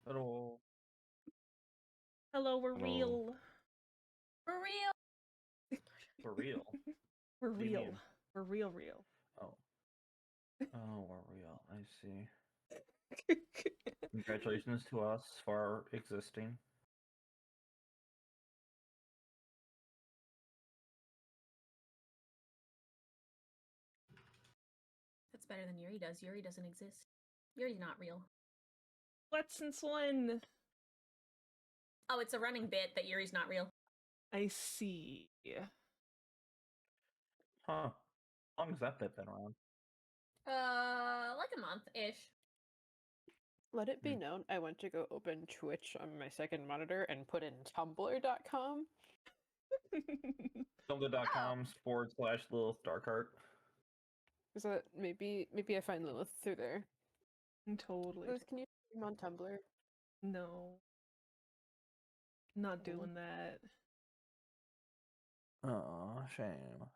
Hello. Hello, we're Hello. real. For real. For real. We're What do you real. mean? We're real. Oh. Oh, we're real. I see. Congratulations to us for existing. That's better than Yuri does. Yuri doesn't exist. Yuri's not real. What since when? Oh, it's a running bit that Yuri's not real. I see. Huh. How long has that bit been around? Like a month-ish. Let it be known, I went to go open Twitch on my second monitor and put in tumblr.com. Tumblr.com/Lilith So maybe I find Lilith through there. Totally. Lilith, can you stream on Tumblr? No. Not doing that. Oh, shame.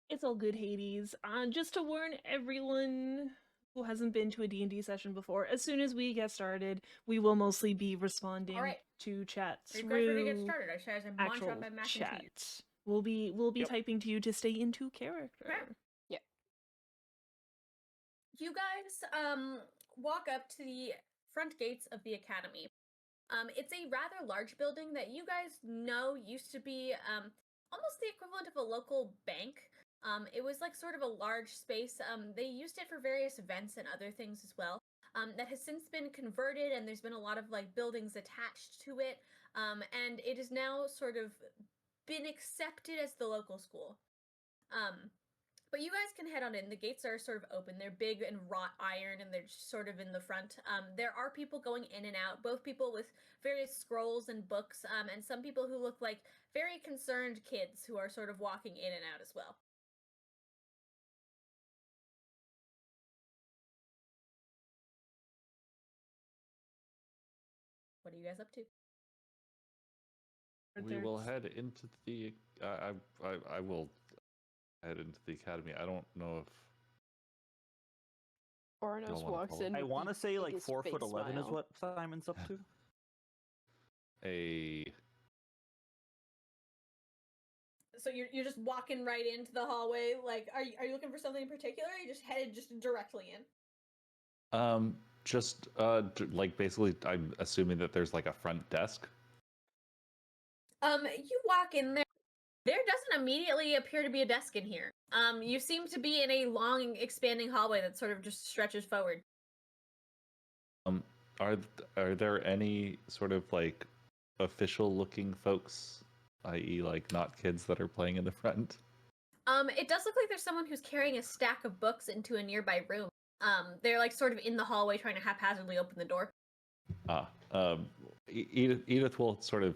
It's all good, Hades. Just to warn everyone who hasn't been to a D&D session before, as soon as we get started, we will mostly be responding to chat Are you guys ready to get through started? I should have actual mantra by mac chat. and cheese. We'll be Yep. typing to you to stay into character. Okay. Yeah. You guys walk up to the front gates of the academy. It's a rather large building that you guys know used to be almost the equivalent of a local bank. It was like sort of a large space. They used it for various events and other things as well. That has since been converted, and there's been a lot of like buildings attached to it. And it is now sort of been accepted as the local school. But you guys can head on in. The gates are sort of open. They're big and wrought iron, and they're just sort of in the front. There are people going in and out, both people with various scrolls and books, and some people who look like very concerned kids who are sort of walking in and out as well. What are you guys up to? We will head into the. I will head into the academy. I don't know if Ouronos wanna walks follow? in. I with want to the say like biggest 4'11" is smile. what Simon's up to. So you're just walking right into the hallway. Like, are you looking for something in particular? Or are you just headed just directly in? Just like basically, I'm assuming that there's like a front desk. You walk in there. There doesn't immediately appear to be a desk in here. You seem to be in a long, expanding hallway that sort of just stretches forward. Are there any sort of like official-looking folks, i.e., like not kids that are playing in the front? It does look like there's someone who's carrying a stack of books into a nearby room. They're like sort of in the hallway trying to haphazardly open the door. Edith will sort of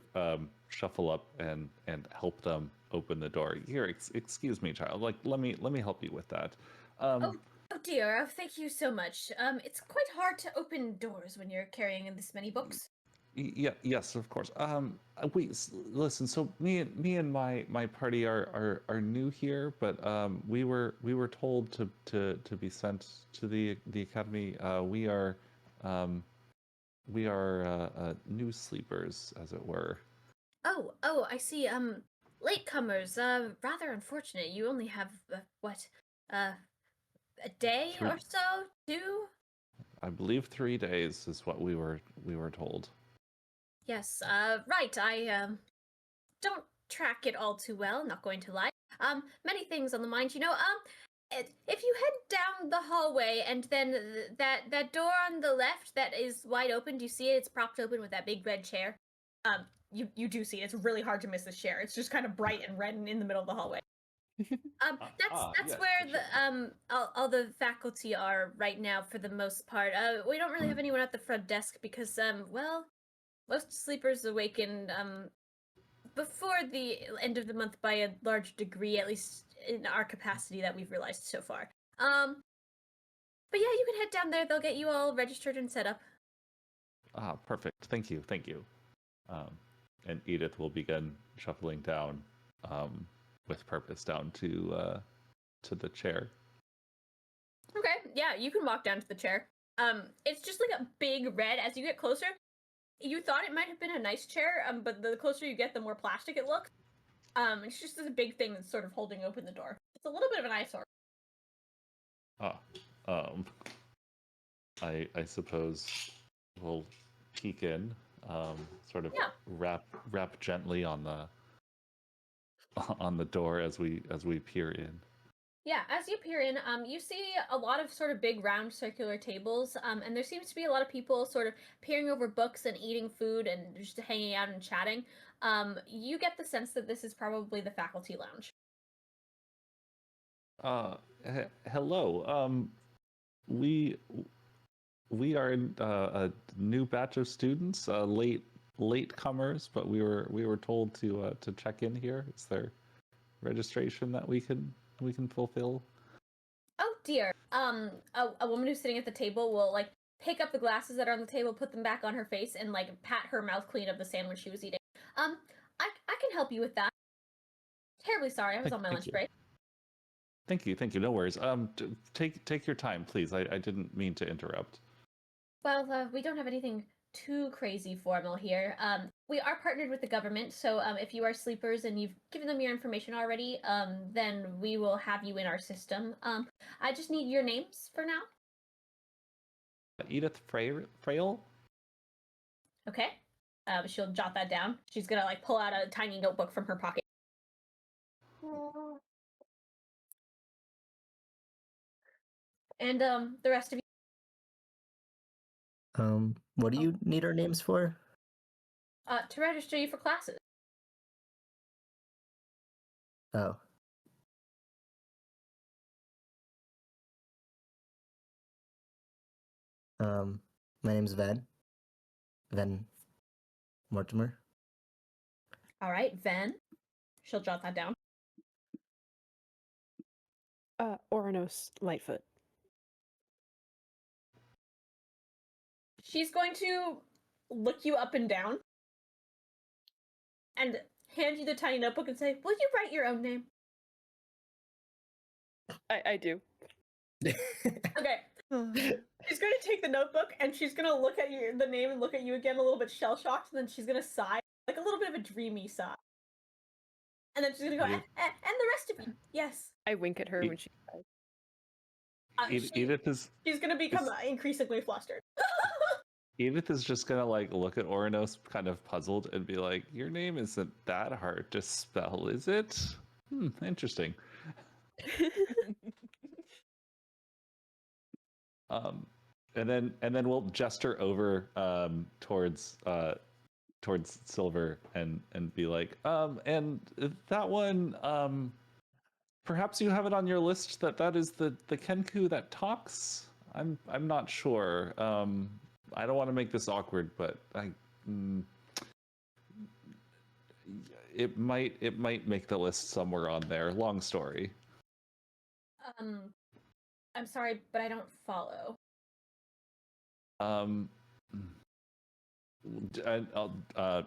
shuffle up and help them open the door. Here, excuse me, child. Like, let me help you with that. Oh dear, thank you so much. It's quite hard to open doors when you're carrying in this many books. Yes, of course. Listen. So me and my party are new here, but we were told to be sent to the academy. We are new sleepers, as it were. Oh, I see. Latecomers. Rather unfortunate. You only have a day or so? 2? I believe 3 days is what we were told. Yes. Right. I don't track it all too well. Not going to lie. Many things on the mind. You know. If you head down the hallway and then that door on the left that is wide open, do you see it? It's propped open with that big red chair. You do see it. It's really hard to miss this chair. It's just kind of bright and red and in the middle of the hallway. That's yes, where the the chair. all the faculty are right now for the most part. We don't really have anyone at the front desk because well, most sleepers awaken before the end of the month by a large degree, at least in our capacity that we've realized so far. But yeah, you can head down there. They'll get you all registered and set up. Perfect. Thank you. And Edith will begin shuffling down, with purpose down to the chair. Okay, yeah, you can walk down to the chair. It's just like a big red. As you get closer, you thought it might have been a nice chair, but the closer you get, the more plastic it looks. It's just this big thing that's sort of holding open the door. It's a little bit of an eyesore. I suppose we'll peek in, sort of rap gently on the door as we peer in. Yeah, as you peer in, you see a lot of sort of big round circular tables, and there seems to be a lot of people sort of peering over books and eating food and just hanging out and chatting. You get the sense that this is probably the faculty lounge. Hello. We are a new batch of students, late comers, but we were told to check in here. Is there registration that we can fulfill? Oh dear. A woman who's sitting at the table will like pick up the glasses that are on the table, put them back on her face, and like pat her mouth clean of the sandwich she was eating. I can help you with that. Terribly sorry, I was on my lunch break. Thank you. No worries. Take your time, please. I didn't mean to interrupt. Well, we don't have anything too crazy formal here. We are partnered with the government, so if you are sleepers and you've given them your information already, then we will have you in our system. I just need your names for now. Edith Frail? Okay. She'll jot that down. She's gonna like pull out a tiny notebook from her pocket. And the rest of you. What do you need our names for? To register you for classes. Oh. My name's Ven Mortimer. All right, Ven. She'll jot that down. Ouronos Lightfoot. She's going to look you up and down and hand you the tiny notebook and say, "Will you write your own name?" I do. Okay. She's going to take the notebook and she's going to look at the name and look at you again a little bit shell-shocked, and then she's going to sigh, like a little bit of a dreamy sigh. And then she's going to go, and the rest of you, yes. I wink at her when she sighs. Edith is... She's going to become increasingly flustered. Edith is just going to like look at Ouronos kind of puzzled and be like, your name isn't that hard to spell, is it? Interesting. And then we'll gesture over towards Silver and be like, and that one, perhaps you have it on your list that is the Kenku that talks. I'm not sure. I don't want to make this awkward, but it might make the list somewhere on there. Long story. I'm sorry, but I don't follow.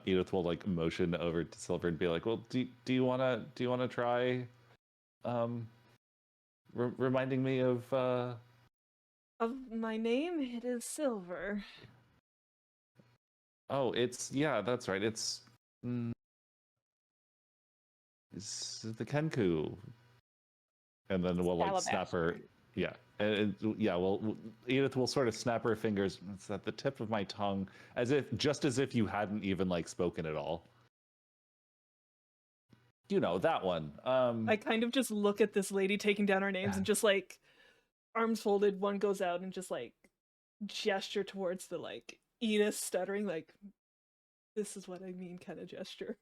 Edith will like motion over to Silver and be like, "Well, do you wanna try, reminding me of my name? It is Silver. Oh, that's right. It's the Kenku." And then we'll like snap her. Yeah. Well, Edith will sort of snap her fingers. It's at the tip of my tongue, as if you hadn't even like spoken at all. You know that one. I kind of just look at this lady taking down our names and just like arms folded, one goes out and just like gesture towards the like Edith stuttering like, this is what I mean kind of gesture.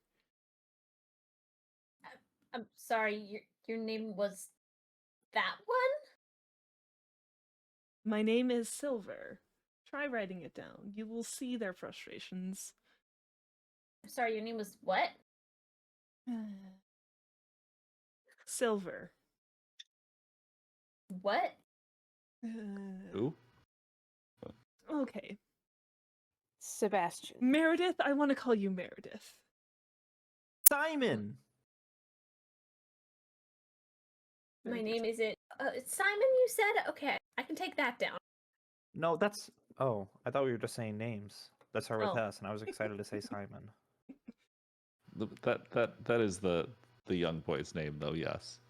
I'm sorry, your name was that one? My name is Silver. Try writing it down. You will see their frustrations. I'm sorry, your name was what? Silver. What? Who? Okay. Sebastian. Meredith, I want to call you Meredith. Simon! My name is Simon, you said? Okay, I can take that down. No, that's. Oh, I thought we were just saying names that start with Oh. S, and I was excited to say Simon. That is the young boy's name, though. Yes.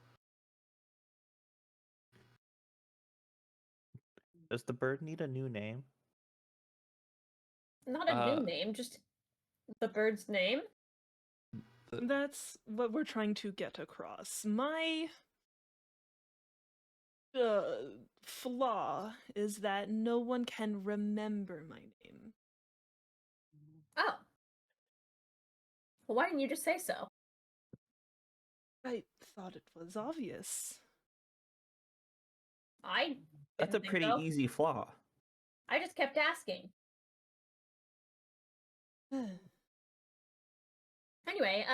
Does the bird need a new name? Not a Uh, new name, just the bird's name. That's what we're trying to get across. My flaw is that no one can remember my name. Oh. Well, why didn't you just say so? I thought it was obvious. I That's a didn't think pretty so. easy flaw. I just kept asking. Anyway,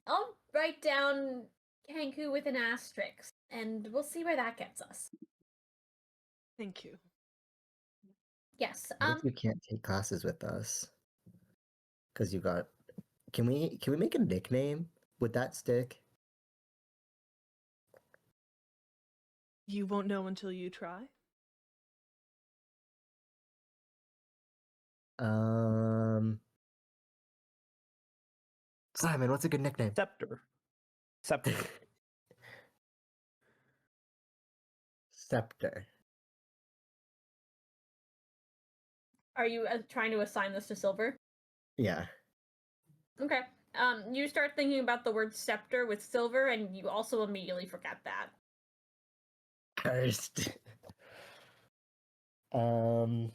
I'll write down Kenku with an asterisk, and we'll see where that gets us. Thank you. Yes. What if you can't take classes with us? Because you got. Can we make a nickname? Would that stick? You won't know until you try. Simon, what's a good nickname? Scepter. Scepter. Scepter. Are you trying to assign this to Silver? Yeah. Okay. You start thinking about the word scepter with Silver, and you also immediately forget that. Cursed. Don't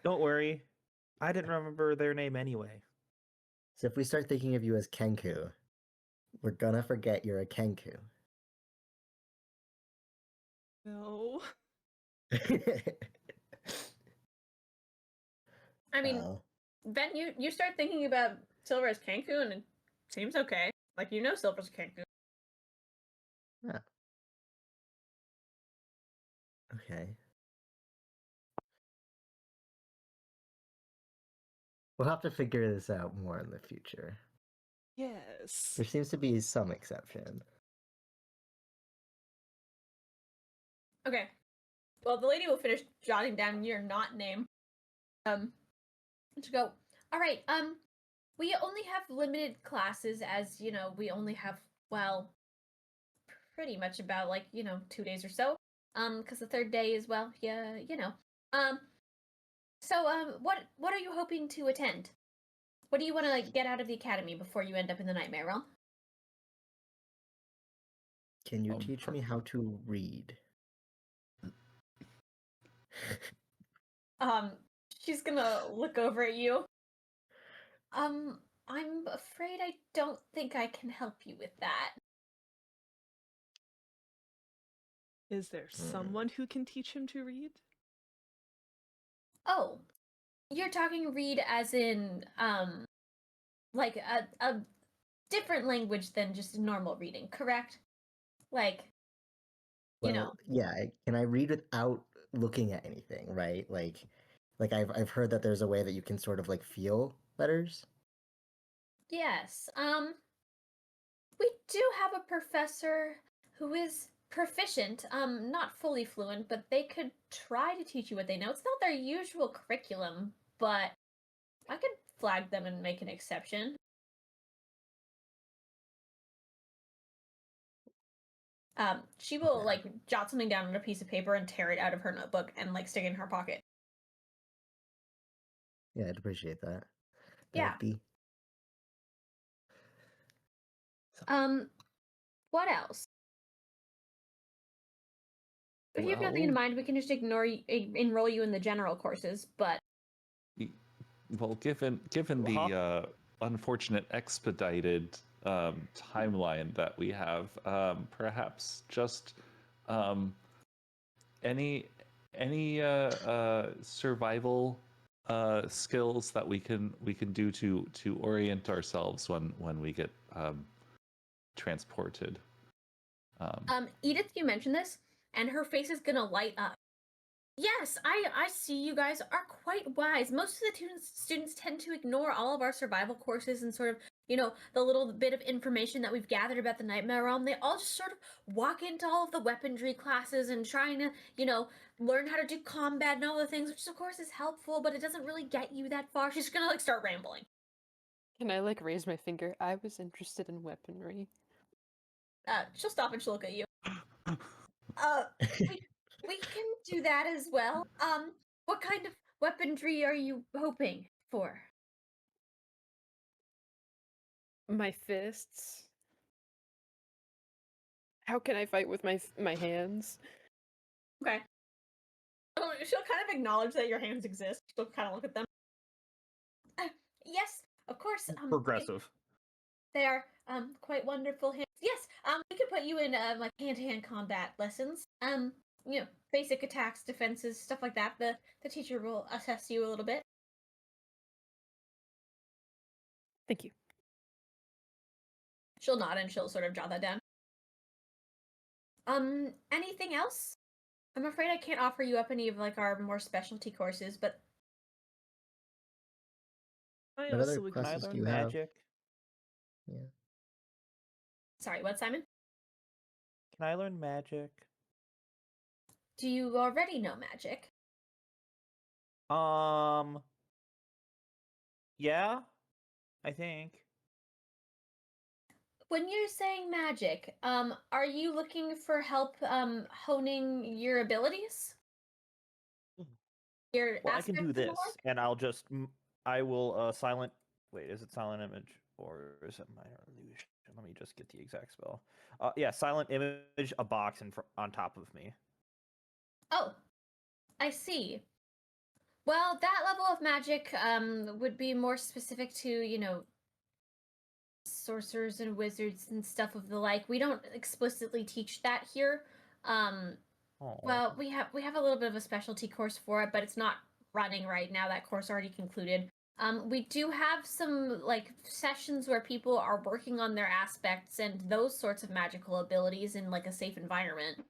worry. I didn't remember their name anyway. So if we start thinking of you as Kenku, we're gonna forget you're a Kenku. No. I mean, Oh. Ben, you start thinking about Silver as Kenku, and it seems okay. Like, you know Silver's a Kenku. Okay. We'll have to figure this out more in the future. Yes. There seems to be some exception. Okay. Well, the lady will finish jotting down your not name. To go, all right, we only have limited classes, as, you know, we only have, well, pretty much about, like, you know, 2 days or so. Because the third day is, well, yeah, you know. So, what are you hoping to attend? What do you want to, like, get out of the academy before you end up in the Nightmare Realm? Can you teach me how to read? She's gonna look over at you. I'm afraid I don't think I can help you with that. Is there someone who can teach him to read? Oh, you're talking read as in, like a different language than just normal reading, correct? Like, you know. Yeah. Can I read without looking at anything? Right? Like I've heard that there's a way that you can sort of like feel letters. Yes. We do have a professor who is proficient, not fully fluent, but they could try to teach you what they know. It's not their usual curriculum, but I could flag them and make an exception. She will, like, jot something down on a piece of paper and tear it out of her notebook and, like, stick it in her pocket. Yeah, I'd appreciate that. Yeah. Be. What else? If you have nothing in mind, we can just enroll you in the general courses, but... Well, given the unfortunate expedited timeline that we have, perhaps just any survival skills that we can do to orient ourselves when we get transported. Edith, you mentioned this, and her face is gonna light up. Yes, I see you guys are quite wise. Most of the students tend to ignore all of our survival courses and sort of the little bit of information that we've gathered about the Nightmare Realm, they all just sort of walk into all of the weaponry classes and trying to, learn how to do combat and all the things, which of course is helpful, but it doesn't really get you that far. She's gonna like start rambling. Can I like raise my finger? I was interested in weaponry. She'll stop and she'll look at you. We can do that as well. What kind of weaponry are you hoping for? My fists. How can I fight with my hands? Okay. Oh, she'll kind of acknowledge that your hands exist. She'll kind of look at them. Yes, of course. Progressive. They are quite wonderful hands. Yes, we could put you in like hand-to-hand combat lessons. Basic attacks, defenses, stuff like that. The teacher will assess you a little bit. Thank you. She'll nod and she'll sort of jot that down. Anything else? I'm afraid I can't offer you up any of like our more specialty courses, but I What also other would classes learn do you have? magic. Yeah. sorry, what, Simon? Can I learn magic? Do you already know magic? Yeah, I think. When you're saying magic, are you looking for help honing your abilities? Your Well, I can do aspects of the this, work? and I will silent. Wait, is it silent image or is it minor illusion? Let me just get the exact spell. Yeah, silent image, a box on top of me. Oh, I see. Well, that level of magic would be more specific to, sorcerers and wizards and stuff of the like. We don't explicitly teach that here. Oh. Well, we have a little bit of a specialty course for it, but it's not running right now. That course already concluded. We do have some like sessions where people are working on their aspects and those sorts of magical abilities in like a safe environment.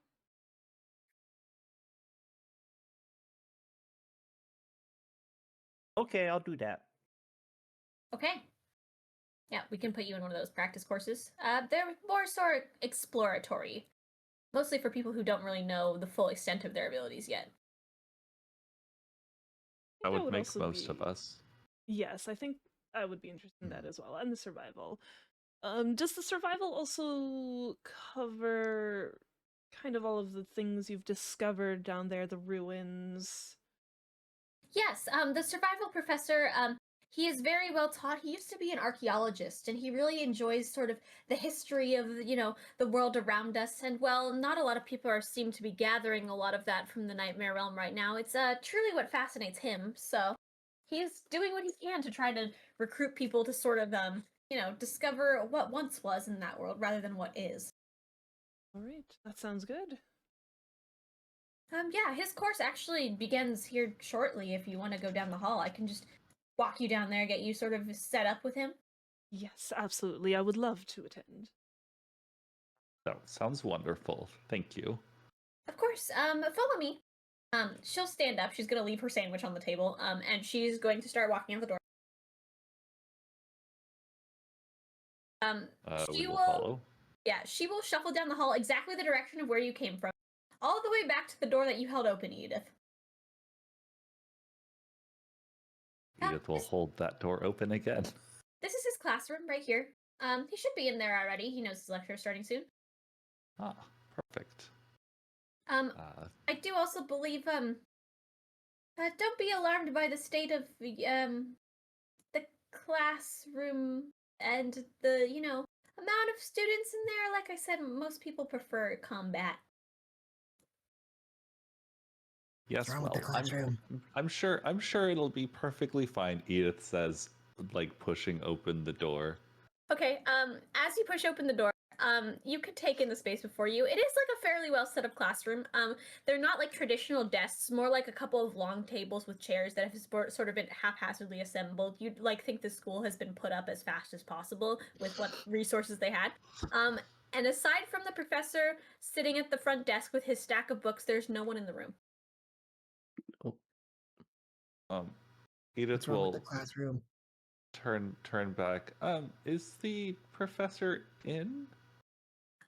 Okay, I'll do that. Okay. Yeah, we can put you in one of those practice courses. They're more sort of exploratory, mostly for people who don't really know the full extent of their abilities yet. That That would make also most of be- us. Yes, I think I would be interested in that as well, and the survival. Does the survival also cover kind of all of the things you've discovered down there, the ruins? Yes, the survival professor, he is very well taught. He used to be an archaeologist, and he really enjoys sort of the history of, the world around us. And well, not a lot of people seem to be gathering a lot of that from the Nightmare Realm right now. It's truly what fascinates him. So he's doing what he can to try to recruit people to sort of, discover what once was in that world rather than what is. All right, that sounds good. Yeah, his course actually begins here shortly. If you want to go down the hall, I can just walk you down there, get you sort of set up with him. Yes, absolutely. I would love to attend. That sounds wonderful. Thank you. Of course. Follow me. She'll stand up. She's gonna leave her sandwich on the table. And she's going to start walking out the door. We She will will. follow. Yeah, she will shuffle down the hall exactly the direction of where you came from, all the way back to the door that you held open, Edith. Edith will hold that door open again. This is his classroom right here. He should be in there already. He knows his lecture is starting soon. Ah, perfect. I do also believe, don't be alarmed by the state of, the classroom and the, amount of students in there. Like I said, most people prefer combat. Yes, What's wrong with the classroom? I'm sure it'll be perfectly fine, Edith says, like pushing open the door. Okay, as you push open the door, you could take in the space before you. It is like a fairly well set up classroom. They're not like traditional desks, more like a couple of long tables with chairs that have sort of been haphazardly assembled. You'd like think the school has been put up as fast as possible with what resources they had. And aside from the professor sitting at the front desk with his stack of books, there's no one in the room. Edith What's wrong will with the classroom? turn back. Is the professor in?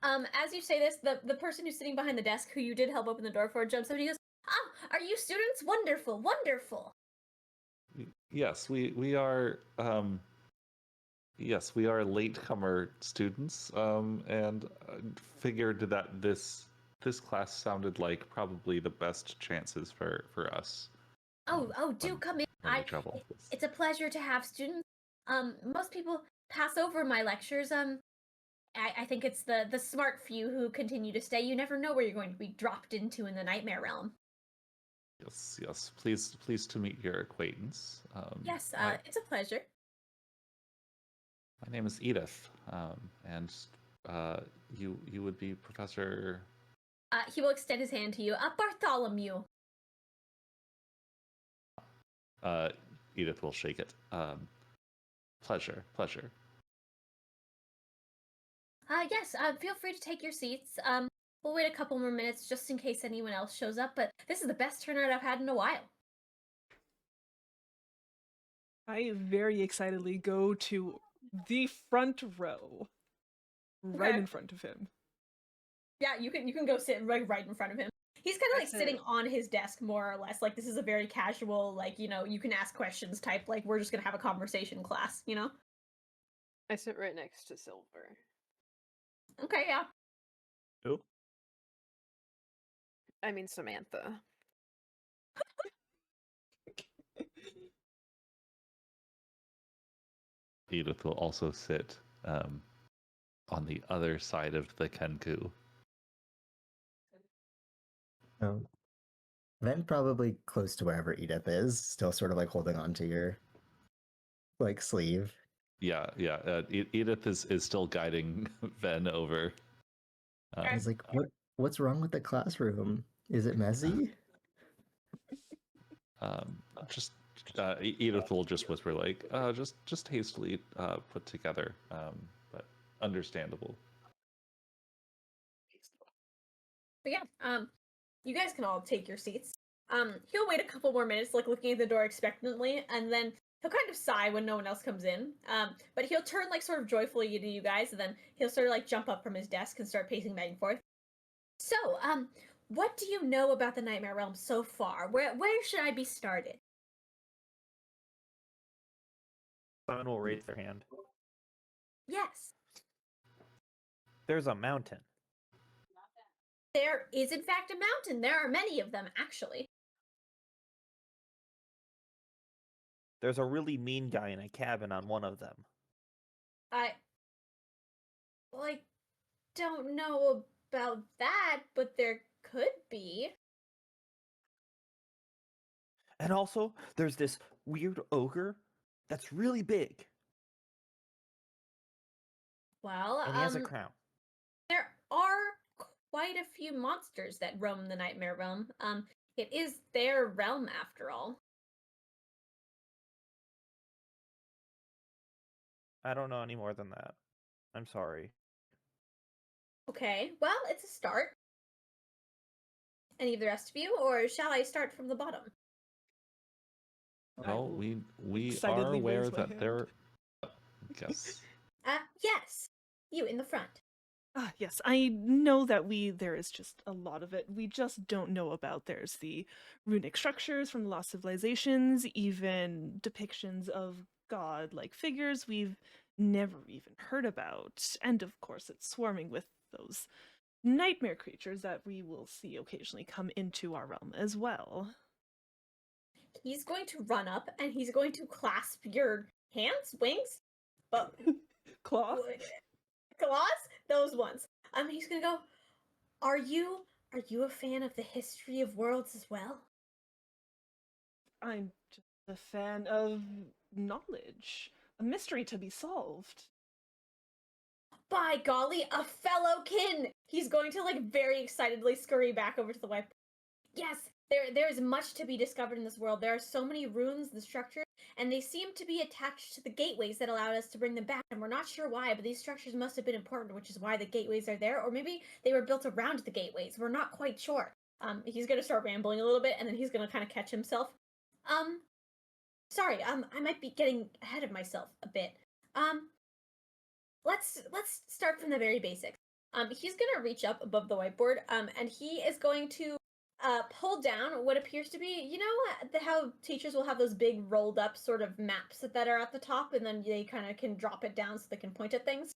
As you say this, the person who's sitting behind the desk, who you did help open the door for, jumps up and he goes, "Ah, are you students? Wonderful, wonderful." Yes, we are. Yes, we are latecomer students. And figured that this class sounded like probably the best chances for us. Oh, do come in. Trouble. It's a pleasure to have students. Most people pass over my lectures. I think it's the smart few who continue to stay. You never know where you're going to be dropped into in the nightmare realm. Yes. Pleased to meet your acquaintance. Yes, it's a pleasure. My name is Edith, and you would be Professor. He will extend his hand to you. Bartholomew. Edith will shake it. Pleasure. Yes, feel free to take your seats. We'll wait a couple more minutes just in case anyone else shows up, but this is the best turnout I've had in a while. I very excitedly go to the front row, right in front of him. Yeah, you can go sit right in front of him. He's kind of like sitting on his desk, more or less. Like, this is a very casual, like, you can ask questions type, like, we're just gonna have a conversation class, I sit right next to Silver. Okay, yeah. Who? I mean Samantha. Edith will also sit on the other side of the Kenku. Oh. Then probably close to wherever Edith is, still sort of like holding on to your like sleeve. Yeah. Edith is still guiding Ven over. He's like, what's wrong with the classroom? Is it messy? Edith will just whisper like, just hastily put together, but understandable. But yeah, you guys can all take your seats. He'll wait a couple more minutes, like looking at the door expectantly, and then he'll kind of sigh when no one else comes in. But he'll turn like sort of joyfully to you guys, and then he'll sort of like jump up from his desk and start pacing back and forth. So, what do you know about the Nightmare Realm so far? Where should I be started? Someone will raise their hand. Yes. There's a mountain. There is, in fact, a mountain. There are many of them, actually. There's a really mean guy in a cabin on one of them. I don't know about that, but there could be. And also, there's this weird ogre that's really big. Well, And he has a crown. There are quite a few monsters that roam the Nightmare Realm. It is their realm, after all. I don't know any more than that. I'm sorry. Okay, well, it's a start. Any of the rest of you, or shall I start from the bottom? No, we are excitedly aware raise my that hand. there. Yes. Yes, you in the front. Yes, I know that there is just a lot of it. We just don't know about. There's the runic structures from the lost civilizations, even depictions of god-like figures we've never even heard about. And of course, it's swarming with those nightmare creatures that we will see occasionally come into our realm as well. He's going to run up and he's going to clasp your hands, wings, but Claw? claws, those ones. He's gonna go, Are you a fan of the history of worlds as well? I'm just a fan of knowledge, a mystery to be solved. By golly, a fellow kin! He's going to like very excitedly scurry back over to the whiteboard. Yes, there is much to be discovered in this world. There are so many runes and structures, and they seem to be attached to the gateways that allowed us to bring them back, and we're not sure why, but these structures must have been important, which is why the gateways are there, or maybe they were built around the gateways. We're not quite sure. He's gonna start rambling a little bit, and then he's gonna kind of catch himself. sorry, I might be getting ahead of myself a bit. Let's start from the very basics. He's gonna reach up above the whiteboard, and he is going to pull down what appears to be, how teachers will have those big rolled up sort of maps that are at the top, and then they kind of can drop it down so they can point at things.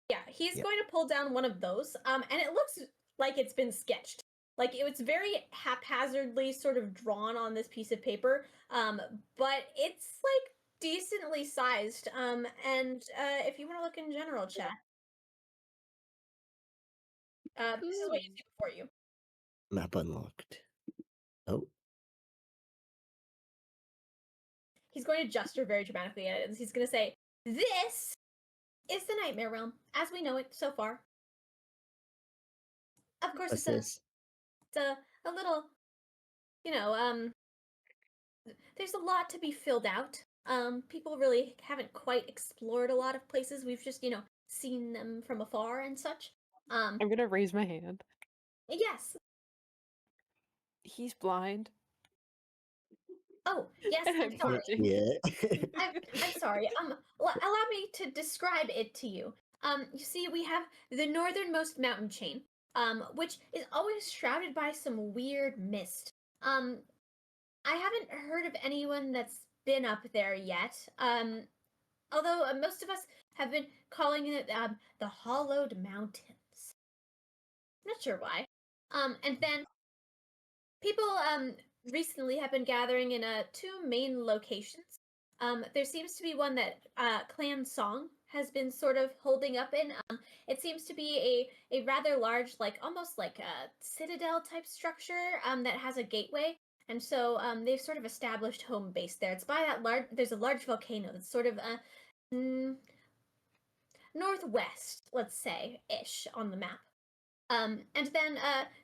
Yeah, he's going to pull down one of those, and it looks like it's been sketched. Like it was very haphazardly sort of drawn on this piece of paper, but it's like decently sized. And if you want to look in general chat, this is what you see before you. Map unlocked. Oh. He's going to gesture very dramatically at it, and he's going to say, "This is the Nightmare Realm, as we know it so far. Of course, What's it's a little, there's a lot to be filled out. People really haven't quite explored a lot of places. We've just, seen them from afar and such. I'm gonna raise my hand. Yes. He's blind. Oh, yes, I'm sorry. Yeah. I'm sorry. Allow me to describe it to you. You see, we have the northernmost mountain chain, which is always shrouded by some weird mist. I haven't heard of anyone that's been up there yet. Although most of us have been calling it the Hollowed Mountains. Not sure why. And then people recently have been gathering in two main locations. There seems to be one that Clan Song has been sort of holding up in. It seems to be a rather large, almost like a citadel type structure that has a gateway. And so they've sort of established home base there. It's by that there's a large volcano that's sort of northwest, let's say, ish on the map. And then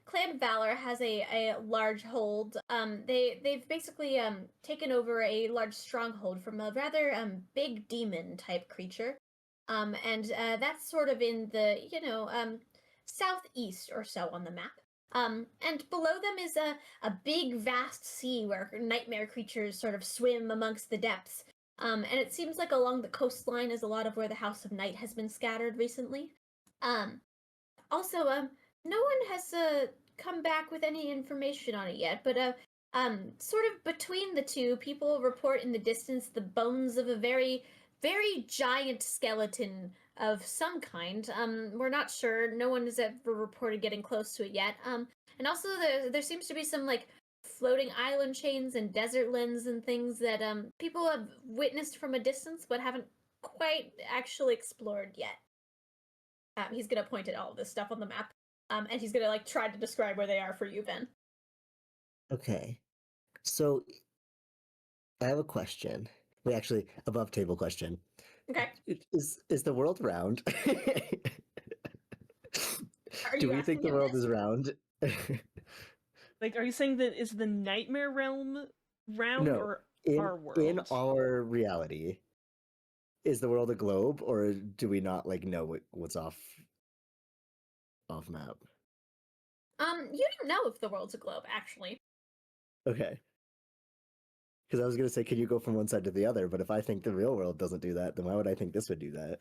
Clan Valor has a large hold. They've basically taken over a large stronghold from a rather big demon type creature. And that's sort of in the southeast or so on the map. And below them is a big vast sea where nightmare creatures sort of swim amongst the depths. And it seems like along the coastline is a lot of where the House of Night has been scattered recently. Also, no one has come back with any information on it yet, but sort of between the two, people report in the distance the bones of a very, very giant skeleton of some kind. We're not sure. No one has ever reported getting close to it yet. And also there seems to be some floating island chains and desert lands and things that people have witnessed from a distance but haven't quite actually explored yet. He's gonna point at all of this stuff on the map, and he's gonna try to describe where they are for you, Ben. Okay, so I have a question. Wait, actually, above table question. Okay. Is the world round? Do we think the world is round? Are you saying that is the Nightmare Realm round or our world? In our reality, is the world a globe, or do we not know what's off map? You don't know if the world's a globe, actually. Okay. Because I was gonna say, can you go from one side to the other? But if I think the real world doesn't do that, then why would I think this would do that?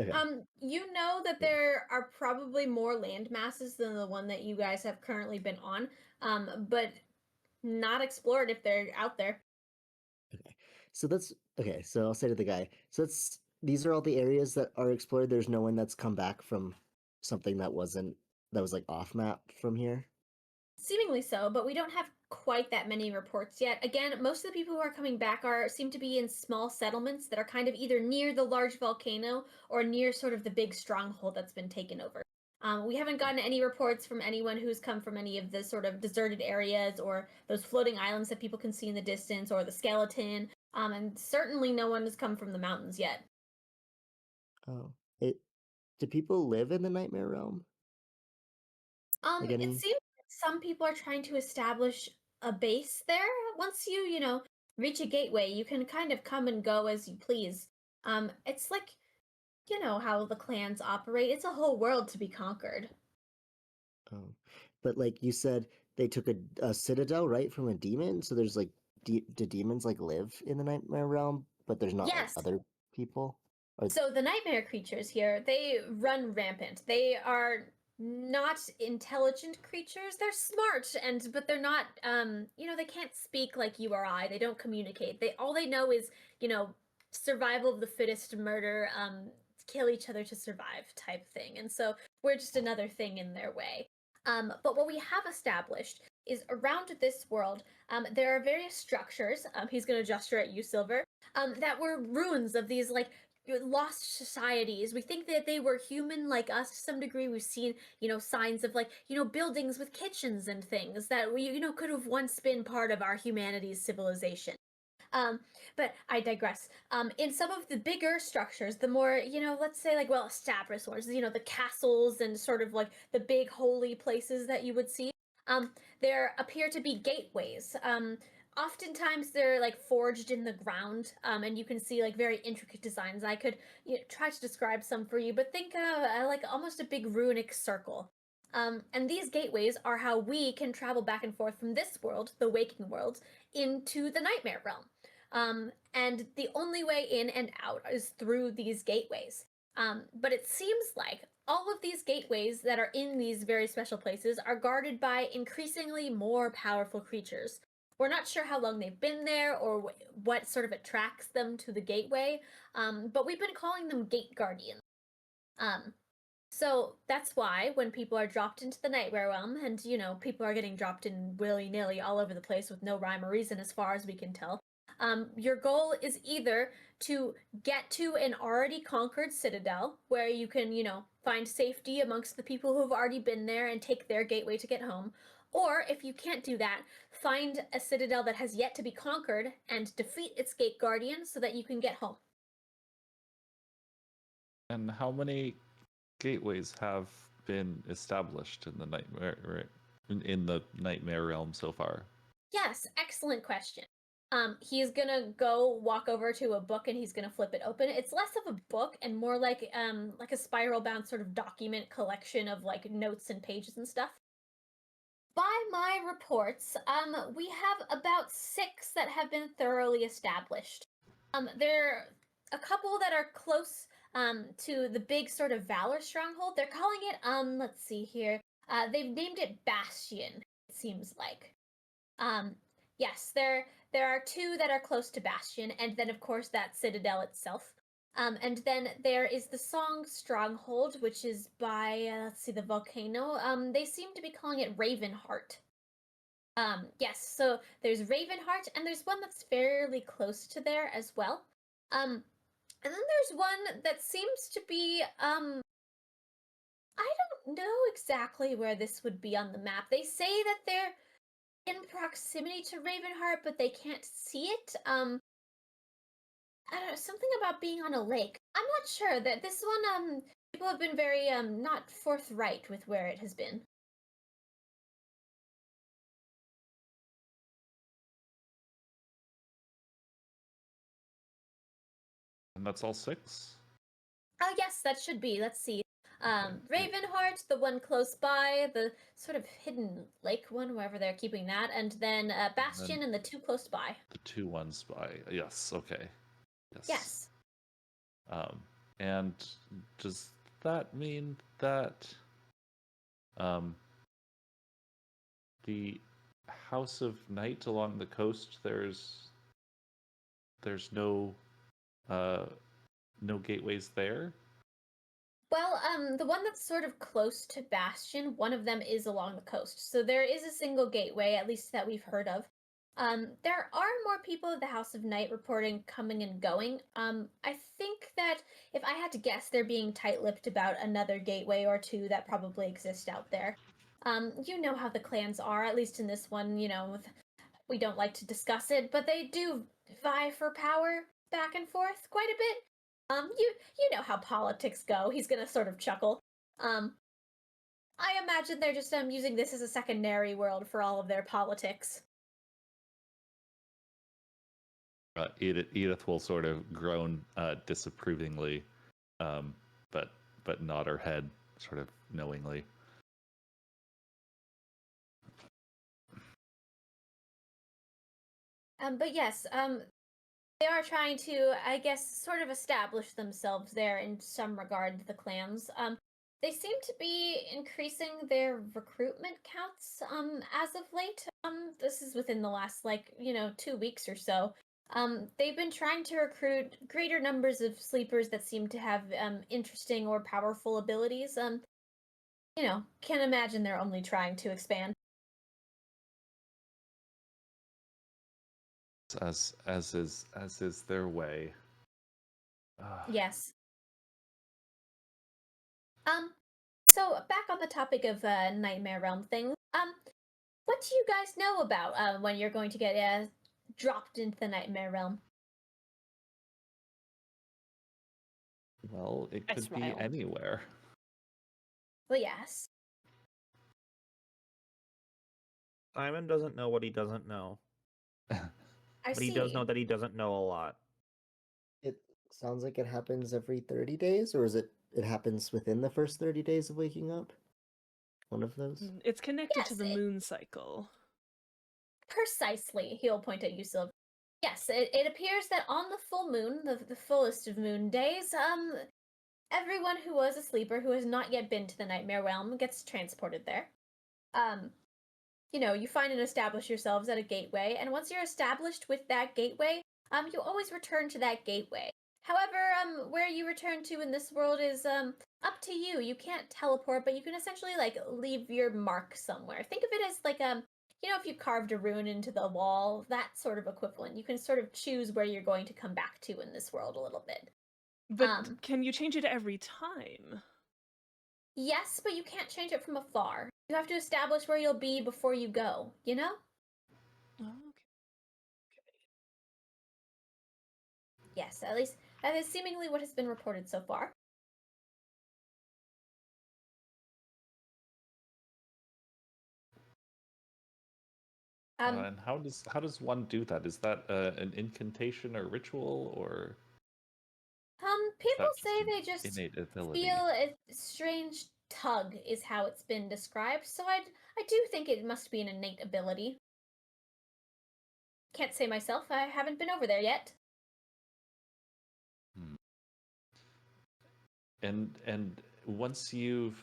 Okay. You know that there are probably more land masses than the one that you guys have currently been on, but not explored if they're out there. Okay. So I'll say to the guy, these are all the areas that are explored. There's no one that's come back from something that was off map from here. Seemingly so, but we don't have quite that many reports yet. Again, most of the people who are coming back seem to be in small settlements that are kind of either near the large volcano or near sort of the big stronghold that's been taken over. We haven't gotten any reports from anyone who's come from any of the sort of deserted areas or those floating islands that people can see in the distance or the skeleton. And certainly no one has come from the mountains yet. Oh, do people live in the Nightmare Realm? It seems like some people are trying to establish a base there. Once you reach a gateway, you can kind of come and go as you please. It's like, how the clans operate. It's a whole world to be conquered. Oh, but you said, they took a citadel, right, from a demon? So there's do demons like live in the nightmare realm, but there's not Yes. like other people? Or So the nightmare creatures here, they run rampant. They are not intelligent creatures. They're smart but they're not they can't speak like you or I. They don't communicate. All they know is, survival of the fittest, murder, kill each other to survive type thing. And so we're just another thing in their way. But what we have established is around this world, there are various structures. He's going to gesture at you, Silver, that were ruins of these lost societies. We think that they were human like us to some degree. We've seen, signs of buildings with kitchens and things that we, could have once been part of our humanity's civilization. But I digress. In some of the bigger structures, the more, let's say established ones, the castles and sort of the big holy places that you would see, there appear to be gateways. Oftentimes they're forged in the ground, and you can see very intricate designs. I could try to describe some for you, but think almost a big runic circle. And these gateways are how we can travel back and forth from this world, the waking world, into the nightmare realm. And the only way in and out is through these gateways. But it seems like all of these gateways that are in these very special places are guarded by increasingly more powerful creatures. We're not sure how long they've been there or what sort of attracts them to the gateway, but we've been calling them gate guardians. So that's why when people are dropped into the nightmare realm, and people are getting dropped in willy-nilly all over the place with no rhyme or reason as far as we can tell, your goal is either to get to an already conquered citadel where you can, find safety amongst the people who have already been there and take their gateway to get home. Or if you can't do that, find a citadel that has yet to be conquered and defeat its gate guardian so that you can get home. And how many gateways have been established in the nightmare realm so far? Yes, excellent question. He's gonna go walk over to a book and he's gonna flip it open. It's less of a book and more like a spiral bound sort of document collection of notes and pages and stuff. By my reports, we have about 6 that have been thoroughly established. There are a couple that are close to the big sort of Valor stronghold. They're calling it, let's see here. They've named it Bastion, it seems like. Yes, there are 2 that are close to Bastion, and then of course that citadel itself. And then there is the Song Stronghold, which is by, let's see, the volcano. They seem to be calling it Ravenheart. Yes, so there's Ravenheart, and there's one that's fairly close to there as well. And then there's one that seems to be, I don't know exactly where this would be on the map. They say that they're in proximity to Ravenheart, but they can't see it. I don't know, something about being on a lake. I'm not sure that this one, people have been very, not forthright with where it has been. And that's all 6? Oh, yes, that should be. Let's see. Ravenheart, the one close by, the sort of hidden lake one, wherever they're keeping that, and then Bastion and the 2 close by. The 2 ones by, yes, okay. Yes. And does that mean that the House of Night along the coast, there's no gateways there? Well, the one that's sort of close to Bastion, one of them is along the coast. So there is a single gateway, at least that we've heard of. There are more people at the House of Night reporting coming and going. I think that if I had to guess, they're being tight-lipped about another gateway or 2 that probably exist out there. You know how the clans are, at least in this one, we don't like to discuss it, but they do vie for power back and forth quite a bit. You know how politics go. He's gonna sort of chuckle. I imagine they're just using this as a secondary world for all of their politics. Edith will sort of groan disapprovingly, but nod her head sort of knowingly. But yes, they are trying to, I guess, sort of establish themselves there in some regard, the clans. They seem to be increasing their recruitment counts, as of late. This is within the last, 2 weeks or so. They've been trying to recruit greater numbers of sleepers that seem to have, interesting or powerful abilities. Can't imagine they're only trying to expand. As is their way. Yes. So back on the topic of Nightmare Realm things, what do you guys know about when you're going to get dropped into the Nightmare Realm? Well, it I could be smile. anywhere. Well, yes. Simon doesn't know what he doesn't know, I but see. he does know that he doesn't know a lot. It sounds like it happens every 30 days, or is it happens within the first 30 days of waking up? One of those? It's connected to Yes, the moon cycle. Precisely. He'll point at you, Sylv. Yes, it appears that on the full moon, the fullest of moon days, everyone who was a sleeper who has not yet been to the Nightmare Realm gets transported there. You find and establish yourselves at a gateway, and once you're established with that gateway, you always return to that gateway. However, where you return to in this world is up to you. You can't teleport, but you can essentially leave your mark somewhere. Think of it as if you carved a rune into the wall, that sort of equivalent. You can sort of choose where you're going to come back to in this world a little bit. But can you change it every time? Yes, but you can't change it from afar. You have to establish where you'll be before you go, you know? Oh, okay. Yes, at least that is seemingly what has been reported so far. And how does one do that? Is that an incantation or ritual, or People that just say an they just innate ability? feel a strange tug is how it's been described, so I do think it must be an innate ability. Can't say myself, I haven't been over there yet. And once you've,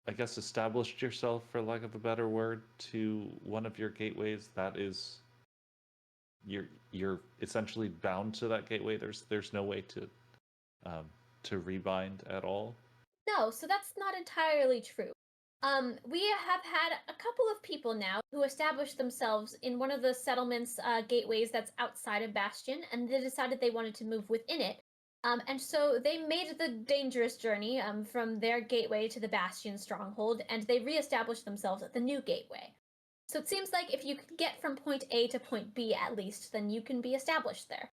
I guess, established yourself, for lack of a better word, to one of your gateways, that is, you're essentially bound to that gateway. There's no way to rebind at all. No, so that's not entirely true. We have had a couple of people now who established themselves in one of the settlements gateways that's outside of Bastion, and they decided they wanted to move within it. And so they made the dangerous journey from their gateway to the Bastion stronghold, and they reestablished themselves at the new gateway. So it seems like if you can get from point A to point B at least, then you can be established there.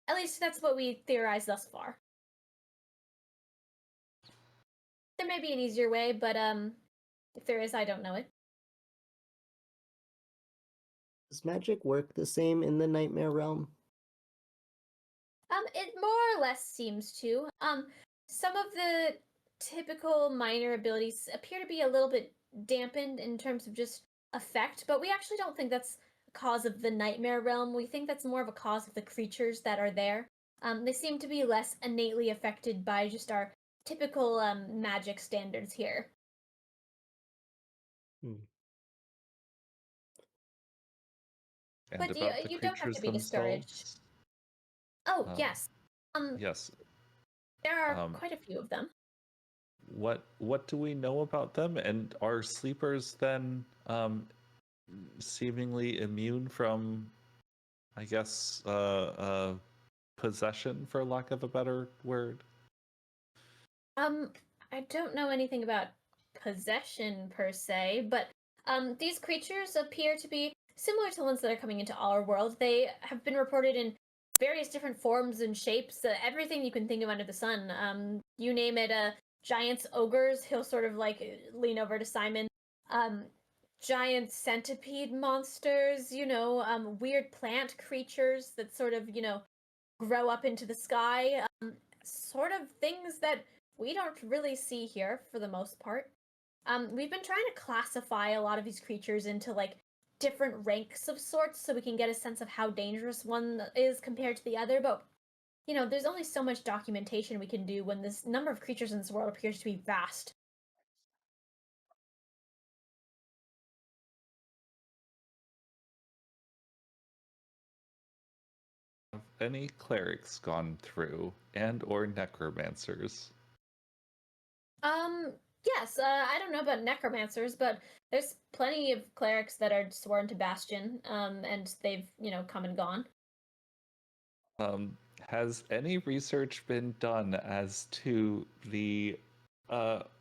At least that's what we theorized thus far. There may be an easier way, but if there is, I don't know it. Does magic work the same in the Nightmare Realm? It more or less seems to. Some of the typical minor abilities appear to be a little bit dampened in terms of just effect, but we actually don't think that's a cause of the Nightmare Realm. We think that's more of a cause of the creatures that are there. They seem to be less innately affected by just our typical magic standards here. And But about the you don't have creatures to be discouraged. themselves? Oh, yes. Yes. There are quite a few of them. What do we know about them? And are sleepers then seemingly immune from, I guess, possession, for lack of a better word? I don't know anything about possession per se, but these creatures appear to be similar to ones that are coming into our world. They have been reported in various different forms and shapes, everything you can think of under the sun. You name it, giants, ogres, he'll sort of lean over to Simon. Giant centipede monsters, weird plant creatures that sort of, grow up into the sky. Sort of things that we don't really see here for the most part. We've been trying to classify a lot of these creatures into different ranks of sorts so we can get a sense of how dangerous one is compared to the other, but you know, there's only so much documentation we can do when this number of creatures in this world appears to be vast. Have any clerics gone through, and or necromancers? Yes, I don't know about necromancers, but there's plenty of clerics that are sworn to Bastion, and they've, you know, come and gone. Has any research been done as to the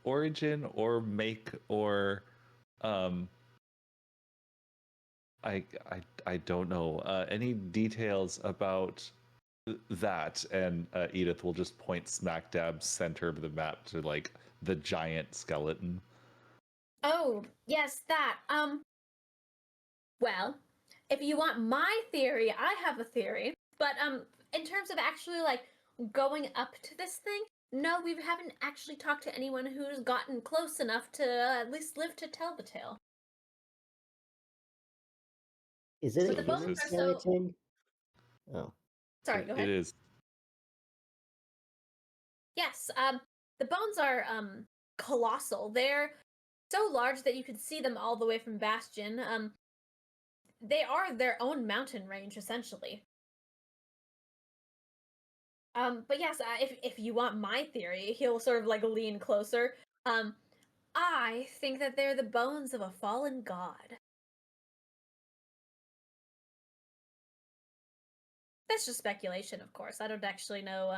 origin or make or I don't know any details about that? And Edith will just point smack dab center of the map to like the giant skeleton. Oh, yes, that. Well, if you want my theory, I have a theory. But in terms of actually like going up to this thing, no, we haven't actually talked to anyone who's gotten close enough to at least live to tell the tale. Is it But a the bones human are so. skeleton? Oh, Sorry, go ahead. It is. Yes, the bones are colossal. They're so large that you can see them all the way from Bastion. They are their own mountain range essentially. But yes, if you want my theory, he'll sort of like lean closer. I think that they're the bones of a fallen god. That's just speculation, of course. I don't actually know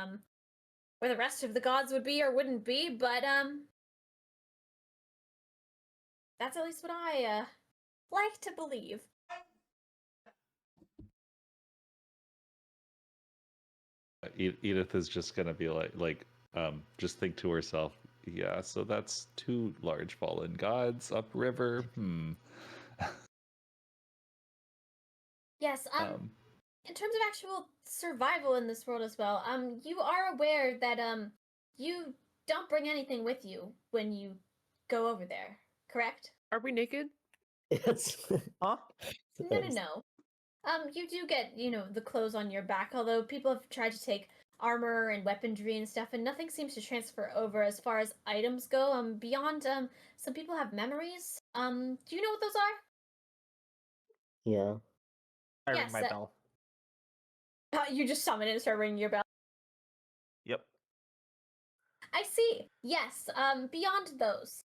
where the rest of the gods would be or wouldn't be, but that's at least what I like to believe. Edith is just gonna be like just think to herself, yeah, so that's two large fallen gods upriver. Yes, in terms of actual survival in this world as well, you are aware that you don't bring anything with you when you go over there, correct? Are we naked? yes. Huh? No. You do get, you know, the clothes on your back, although people have tried to take armor and weaponry and stuff, and nothing seems to transfer over as far as items go. Beyond, some people have memories. Do you know what those are? Yeah. I ring Yes, my bell. You just summon it and start ringing your bell. Yep. I see. Yes. Beyond those.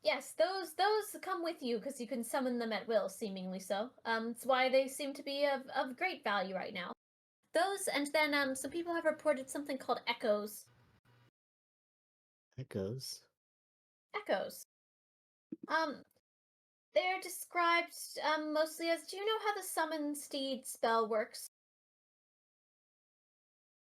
Yes, those come with you because you can summon them at will, seemingly so. It's why they seem to be of great value right now. Those, and then some people have reported something called echoes. Echoes. Echoes. They're described mostly as. Do you know how the summon steed spell works?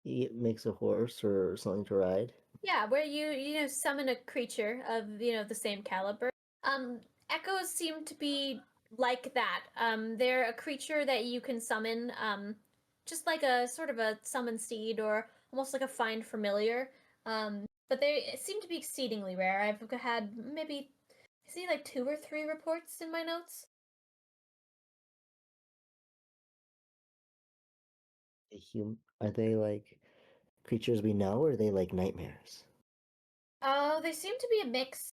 It makes a horse or something to ride. Yeah, where you know summon a creature of the same caliber. Echoes seem to be like that. They're a creature that you can summon, just like a sort of a summon steed or almost like a find familiar. But they seem to be exceedingly rare. I've had maybe I see like 2 or 3 reports in my notes. Are they like creatures we know, or are they like nightmares? They seem to be a mix.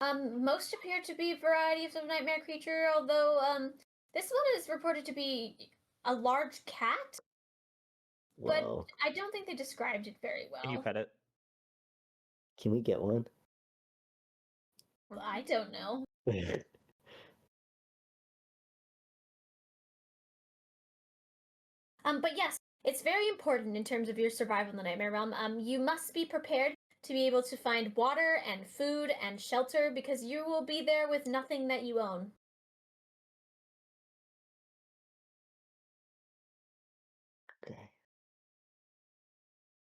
Most appear to be varieties of nightmare creature, although this one is reported to be a large cat. But Whoa. I don't think they described it very well. Can you pet it? Can we get one? Well, I don't know. But yes, it's very important in terms of your survival in the Nightmare Realm. You must be prepared to be able to find water and food and shelter because you will be there with nothing that you own. Okay.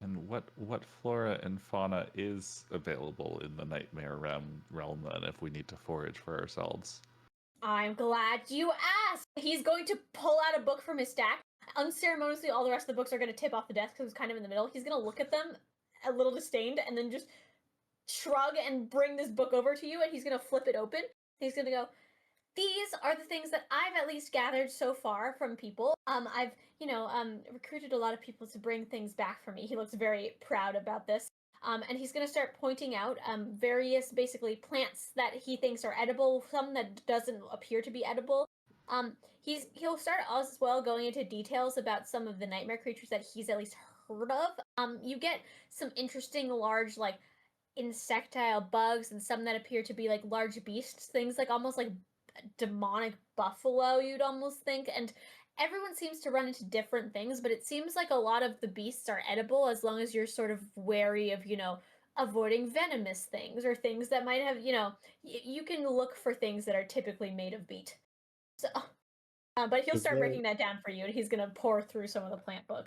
And what flora and fauna is available in the nightmare realm then if we need to forage for ourselves? I'm glad you asked. He's going to pull out a book from his stack. Unceremoniously, all the rest of the books are going to tip off the desk because it's kind of in the middle. He's going to look at them a little disdained and then just shrug and bring this book over to you, and he's going to flip it open. He's going to go, these are the things that I've at least gathered so far from people. I've recruited a lot of people to bring things back for me. He looks very proud about this. And he's going to start pointing out various basically plants that he thinks are edible, some that doesn't appear to be edible. He'll start as well going into details about some of the nightmare creatures that he's at least heard of. You get some interesting large like insectile bugs and some that appear to be like large beasts, things like almost like demonic buffalo, you'd almost think. And everyone seems to run into different things, but it seems like a lot of the beasts are edible as long as you're sort of wary of, avoiding venomous things or things that might have, you can look for things that are typically made of beet. So, but he'll start breaking that down for you, and he's going to pour through some of the plant book.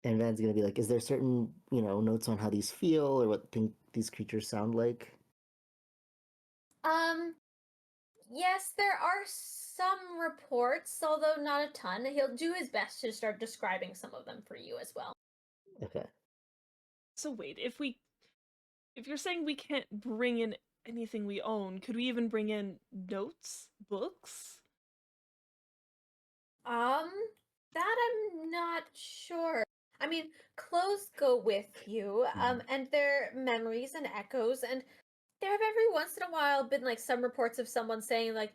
And Van's gonna be like, is there certain, notes on how these feel or what these creatures sound like? Yes, there are some reports, although not a ton. He'll do his best to start describing some of them for you as well. Okay. So wait, if you're saying we can't bring in anything we own, could we even bring in notes, books? That I'm not sure. I mean, clothes go with you, and their memories and echoes, and there have every once in a while been like some reports of someone saying like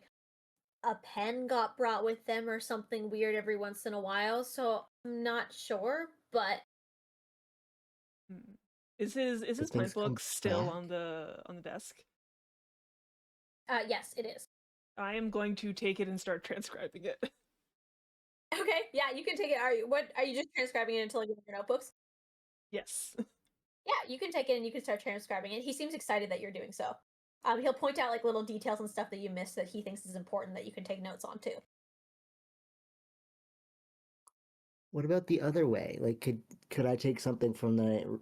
a pen got brought with them or something weird every once in a while, so I'm not sure, but Is his plant book still on the desk? Yes, it is. I am going to take it and start transcribing it. Okay, yeah, you can take it. Are you just transcribing it into like your notebooks? Yes. Yeah, you can take it and you can start transcribing it. He seems excited that you're doing so. He'll point out like little details and stuff that you missed that he thinks is important that you can take notes on too. What about the other way? Like, could I take something from the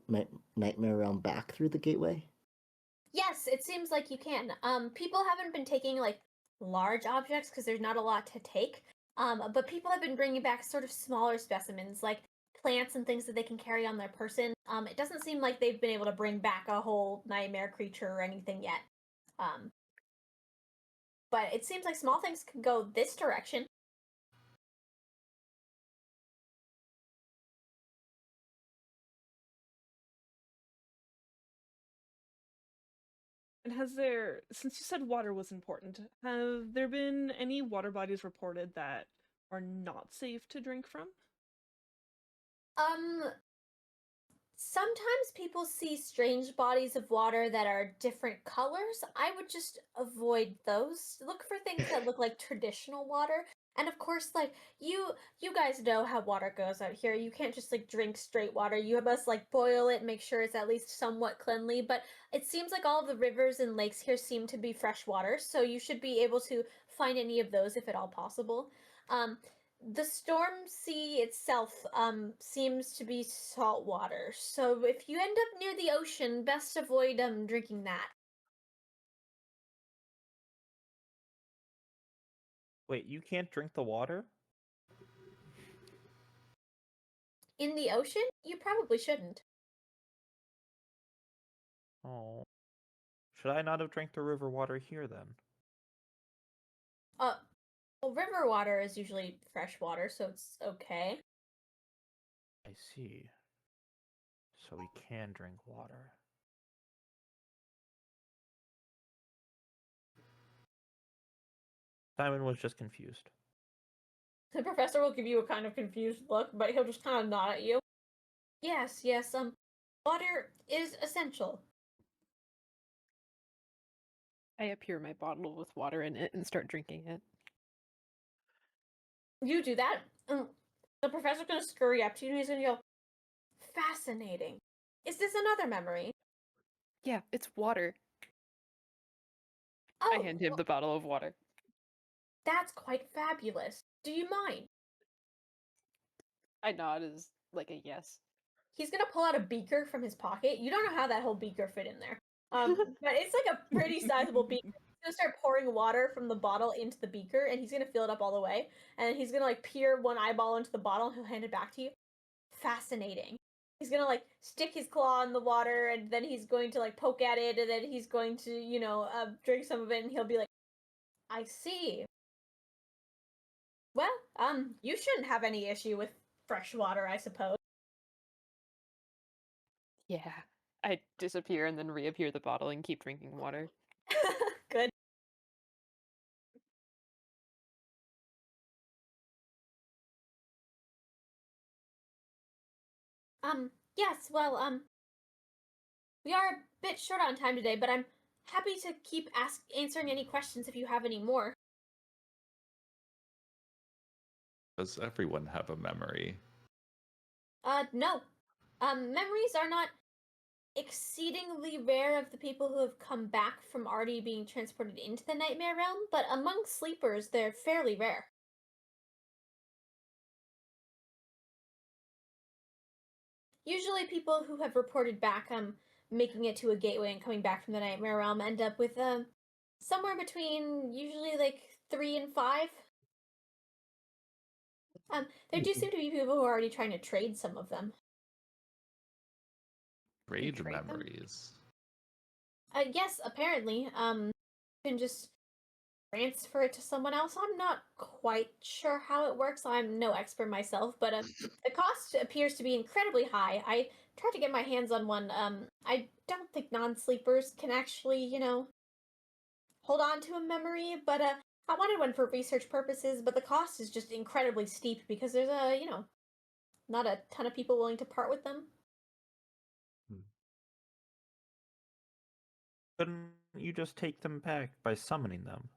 nightmare realm back through the gateway? Yes, it seems like you can. People haven't been taking like large objects because there's not a lot to take. But people have been bringing back sort of smaller specimens, like plants and things that they can carry on their person. It doesn't seem like they've been able to bring back a whole nightmare creature or anything yet. But it seems like small things can go this direction. And since you said water was important, have there been any water bodies reported that are not safe to drink from? Sometimes people see strange bodies of water that are different colors. I would just avoid those. Look for things that look like traditional water. And of course, like you guys know how water goes out here. You can't just like drink straight water. You must like boil it, make sure it's at least somewhat cleanly. But it seems like all of the rivers and lakes here seem to be fresh water, so you should be able to find any of those if at all possible. The storm sea itself seems to be salt water, so if you end up near the ocean, best avoid drinking that. Wait, you can't drink the water? In the ocean? You probably shouldn't. Oh. Should I not have drank the river water here then? Well, river water is usually fresh water, so it's okay. I see. So we can drink water. Simon was just confused. The professor will give you a kind of confused look, but he'll just kind of nod at you. Yes, water is essential. I appear my bottle with water in it and start drinking it. You do that, the professor's gonna scurry up to you and he's gonna go, fascinating. Is this another memory? Yeah, it's water. Oh, I hand him the bottle of water. That's quite fabulous. Do you mind? I nod as like a yes. He's gonna pull out a beaker from his pocket. You don't know how that whole beaker fit in there. But it's like a pretty sizable beaker. He's gonna start pouring water from the bottle into the beaker, and he's gonna fill it up all the way. And then he's gonna like peer one eyeball into the bottle, and he'll hand it back to you. Fascinating. He's gonna like stick his claw in the water, and then he's going to like poke at it, and then he's going to drink some of it, and he'll be like, I see. Well, you shouldn't have any issue with fresh water, I suppose. Yeah. I disappear and then reappear the bottle and keep drinking water. Good. Yes, well, we are a bit short on time today, but I'm happy to keep answering any questions if you have any more. Does everyone have a memory? No. Memories are not exceedingly rare of the people who have come back from already being transported into the nightmare realm, but among sleepers, they're fairly rare. Usually people who have reported back making it to a gateway and coming back from the nightmare realm end up with somewhere between usually like 3 and 5. There do seem to be people who are already trying to trade some of them. Trade trade them? memories. Yes, apparently. You can just transfer it to someone else. I'm not quite sure how it works. I'm no expert myself, but the cost appears to be incredibly high. I tried to get my hands on one. I don't think non-sleepers can actually, hold on to a memory, but I wanted one for research purposes, but the cost is just incredibly steep because there's not a ton of people willing to part with them. Couldn't you just take them back by summoning them?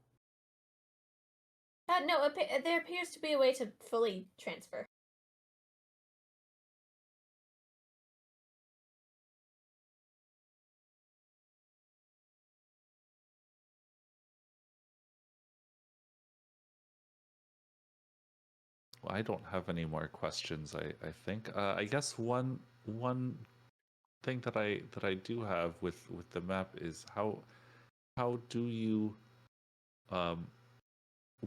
No, there appears to be a way to fully transfer. Well, I don't have any more questions. I think. I guess one thing that I do have with the map is how do you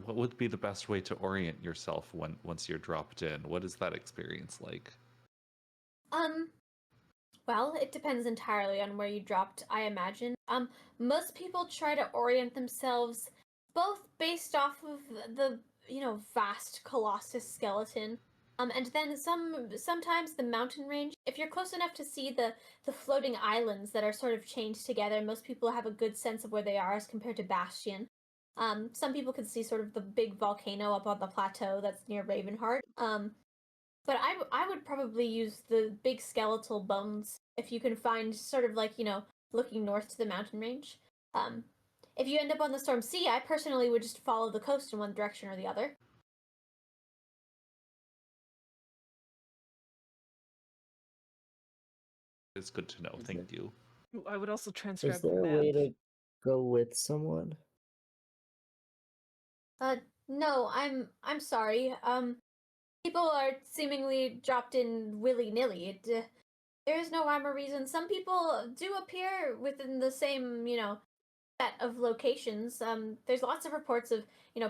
what would be the best way to orient yourself once you're dropped in? What is that experience like? Well, it depends entirely on where you dropped, I imagine. Most people try to orient themselves both based off of the, vast Colossus skeleton. And then sometimes the mountain range. If you're close enough to see the floating islands that are sort of chained together, most people have a good sense of where they are as compared to Bastion. Some people can see sort of the big volcano up on the plateau that's near Ravenheart. But I would probably use the big skeletal bones if you can find sort of like, looking north to the mountain range. If you end up on the Storm Sea, I personally would just follow the coast in one direction or the other. It's good to know. Thank you. I would also transcribe Is there the a way map. to go with someone? No, I'm sorry. People are seemingly dropped in willy-nilly. There is no rhyme or reason. Some people do appear within the same, set of locations. There's lots of reports of,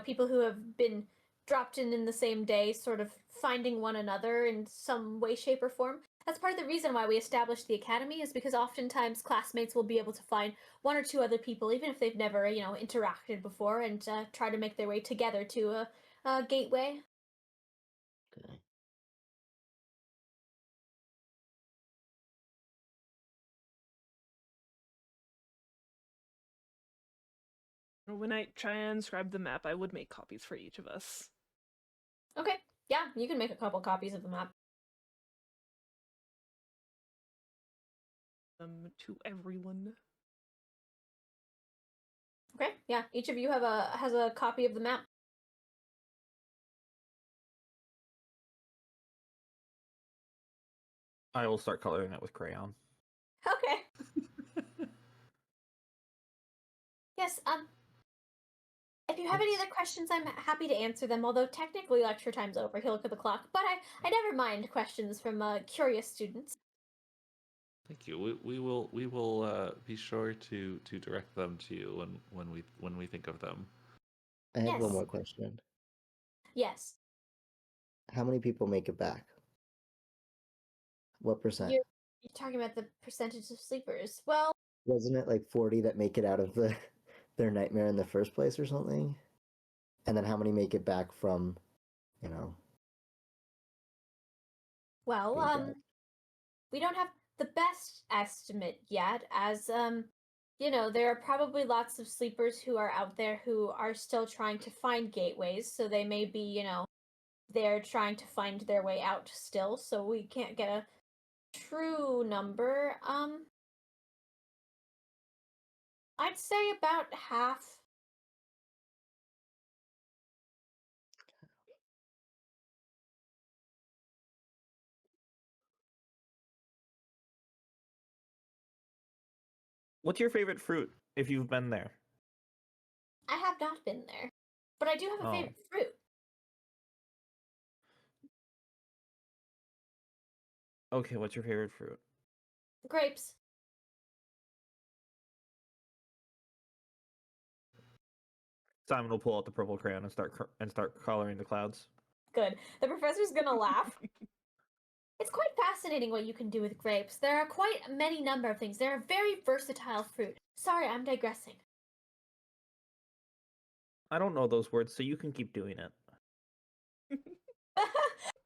people who have been dropped in the same day, sort of finding one another in some way, shape, or form. That's part of the reason why we established the academy, is because oftentimes classmates will be able to find one or two other people, even if they've never, interacted before, and try to make their way together to a gateway. Okay. When I transcribe the map, I would make copies for each of us. Okay, yeah, you can make a couple copies of the map. To everyone. Okay, yeah, each of you has a copy of the map. I will start coloring it with crayon. Okay. Yes, if you have any other questions, I'm happy to answer them, although technically lecture time's over. He'll look at the clock, but I never mind questions from curious students. Thank you. We will be sure to direct them to you when we think of them. I have one Yes. more question. Yes. How many people make it back? What percent? You're talking about the percentage of sleepers. Well, Wasn't it like 40 that make it out of the their nightmare in the first place or something? And then how many make it back from, you know? Well, being dead? we don't have the best estimate yet, as there are probably lots of sleepers who are out there who are still trying to find gateways, so they may be, they're trying to find their way out still, so we can't get a true number. I'd say about half. What's your favorite fruit if you've been there? I have not been there, but I do have a Oh. favorite fruit. Okay, what's your favorite fruit? Grapes. Simon will pull out the purple crayon and start coloring the clouds. Good. The professor's gonna laugh. It's quite fascinating what you can do with grapes. There are quite many number of things. They're a very versatile fruit. Sorry, I'm digressing. I don't know those words, so you can keep doing it.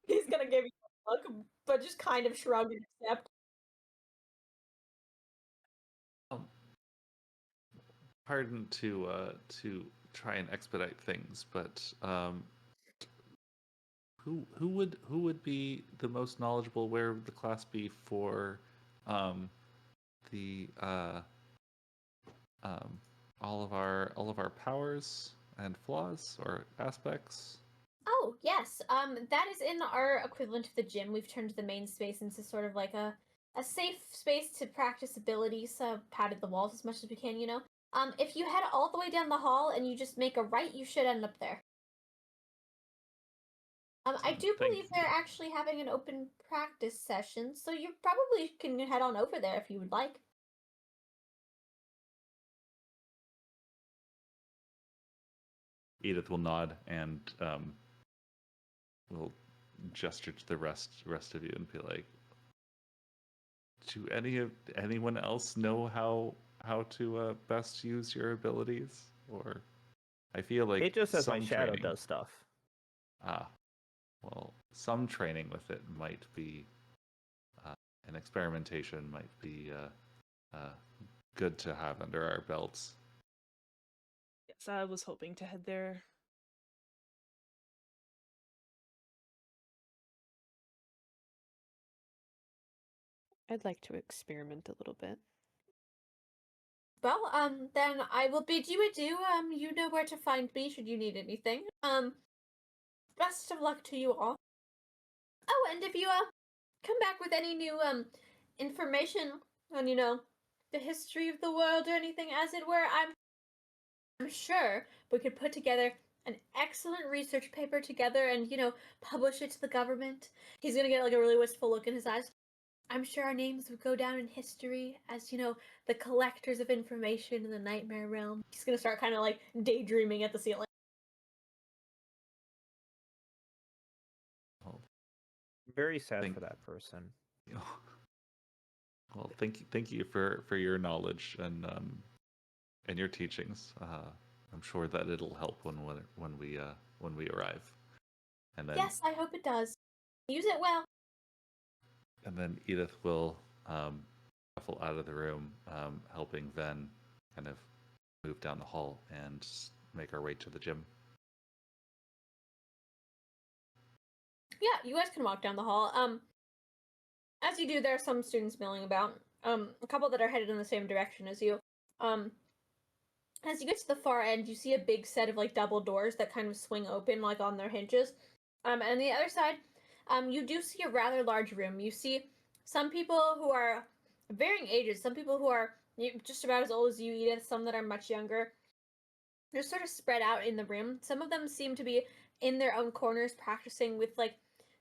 He's gonna give you a look, but just kind of shrug and accept. Pardon to try and expedite things, but who would be the most knowledgeable? Where would the class be for the all of our powers and flaws or aspects? Oh, yes. That is in our equivalent of the gym. We've turned the main space into sort of like a safe space to practice abilities, padded the walls as much as we can, if you head all the way down the hall and you just make a right, you should end up there. I do believe they're actually having an open practice session, so you probably can head on over there if you would like. Edith will nod and will gesture to the rest of you and be like, "Do anyone else know how to best use your abilities?" Or I feel like It just says my some shadow training- does stuff. Well, some training with it might be, an experimentation might be good to have under our belts. Yes, I was hoping to head there. I'd like to experiment a little bit. Well, then I will bid you adieu. You know where to find me should you need anything. Best of luck to you all. Oh, and if you come back with any new information on the history of the world or anything, as it were, I'm sure we could put together an excellent research paper together and publish it to the government. He's gonna get like a really wistful look in his eyes. I'm sure our names would go down in history as the collectors of information in the nightmare realm. He's gonna start kind of like daydreaming at the ceiling. Very sad Thank- for that person. Well, thank you for your knowledge and your teachings. I'm sure that it'll help when we arrive. And then Yes, I hope it does. Use it well. And then Edith will shuffle out of the room, helping Ven kind of move down the hall and make our way to the gym. Yeah, you guys can walk down the hall. As you do, there are some students milling about. A couple that are headed in the same direction as you. As you get to the far end, you see a big set of like double doors that kind of swing open like on their hinges. And on the other side, you do see a rather large room. You see some people who are varying ages. Some people who are just about as old as you, Edith. Some that are much younger. They're sort of spread out in the room. Some of them seem to be in their own corners practicing with like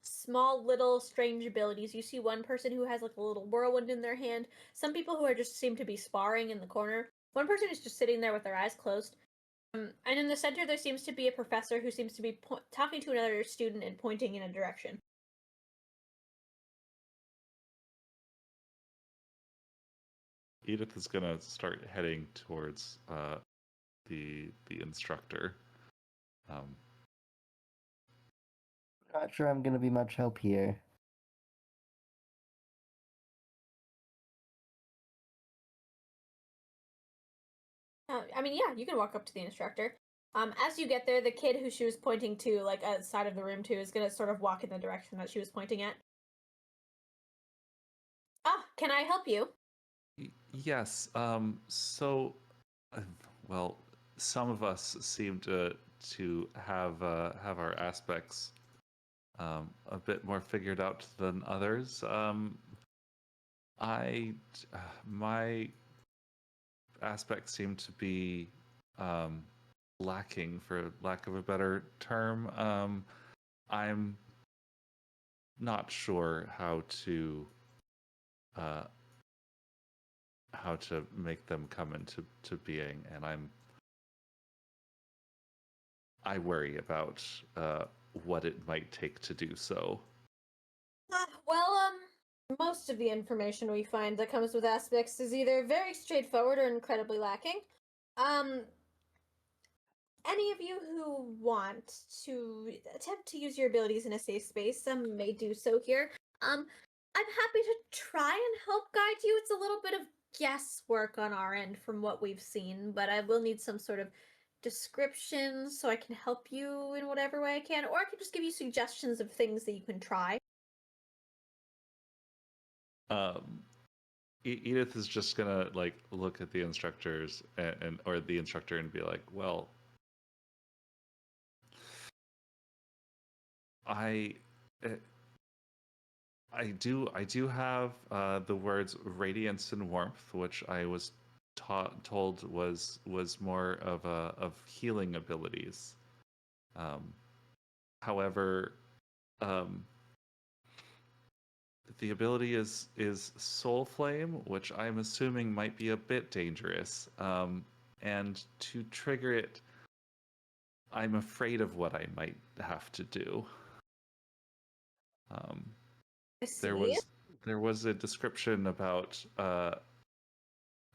small little strange abilities. You see one person who has like a little whirlwind in their hand. Some people who are just seem to be sparring in the corner. One person is just sitting there with their eyes closed. And in the center, there seems to be a professor who seems to be talking to another student and pointing in a direction. Edith is gonna start heading towards the instructor. Not sure I'm gonna be much help here. I mean, yeah, you can walk up to the instructor. As you get there, the kid who she was pointing to, like at the side of the room too, is gonna sort of walk in the direction that she was pointing at. Ah, can I help you? Yes. So, well, some of us seem to have our aspects a bit more figured out than others. My aspects seem to be lacking, for lack of a better term. I'm not sure how to make them come into being, and I worry about what it might take to do so. Well, most of the information we find that comes with aspects is either very straightforward or incredibly lacking. Any of you who want to attempt to use your abilities in a safe space, some may do so here. I'm happy to try and help guide you. It's a little bit of guesswork on our end from what we've seen, but I will need some sort of description so I can help you in whatever way I can, or I can just give you suggestions of things that you can try. Edith is just gonna like look at the instructors or the instructor and be like, well, I do have the words radiance and warmth, which I was told was more of healing abilities. However, the ability is soul flame, which I'm assuming might be a bit dangerous. And to trigger it, I'm afraid of what I might have to do. I see. There was a description about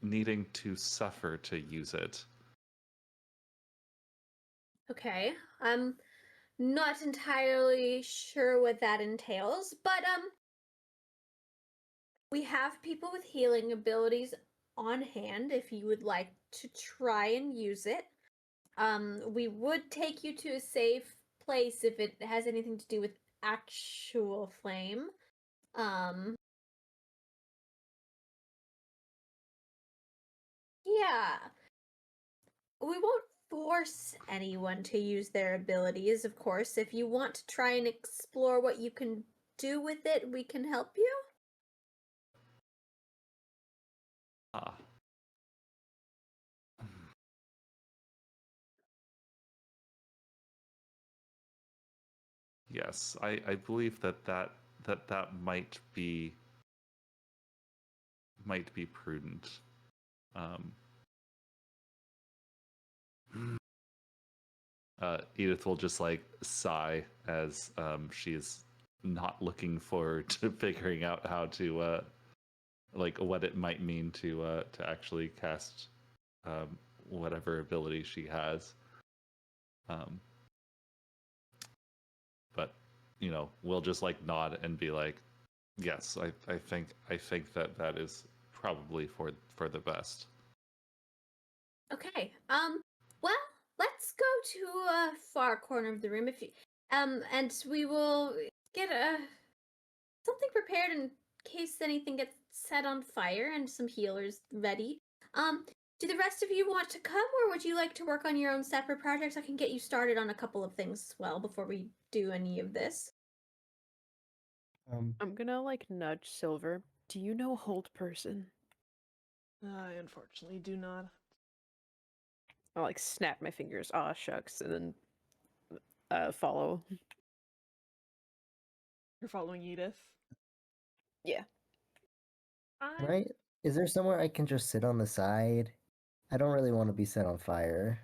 needing to suffer to use it. Okay. I'm not entirely sure what that entails, but we have people with healing abilities on hand if you would like to try and use it. We would take you to a safe place if it has anything to do with actual flame. Yeah. We won't force anyone to use their abilities, of course. If you want to try and explore what you can do with it, we can help you. Ah. Yes, I believe that might be prudent. Edith will just like sigh as she's not looking forward to figuring out how to like what it might mean to actually cast whatever ability she has. But you know, we'll just like nod and be like, yes, I think that is probably for the best. Okay. Well, let's go to a far corner of the room if you and we will get something prepared in case anything gets set on fire and some healers ready. Do the rest of you want to come, or would you like to work on your own separate projects? I can get you started on a couple of things as well before we do any of this. I'm gonna like nudge Silver. Do you know Hold Person? I unfortunately do not. I'll like snap my fingers, aw shucks, and then follow. You're following Edith? Yeah. Right? Is there somewhere I can just sit on the side? I don't really want to be set on fire.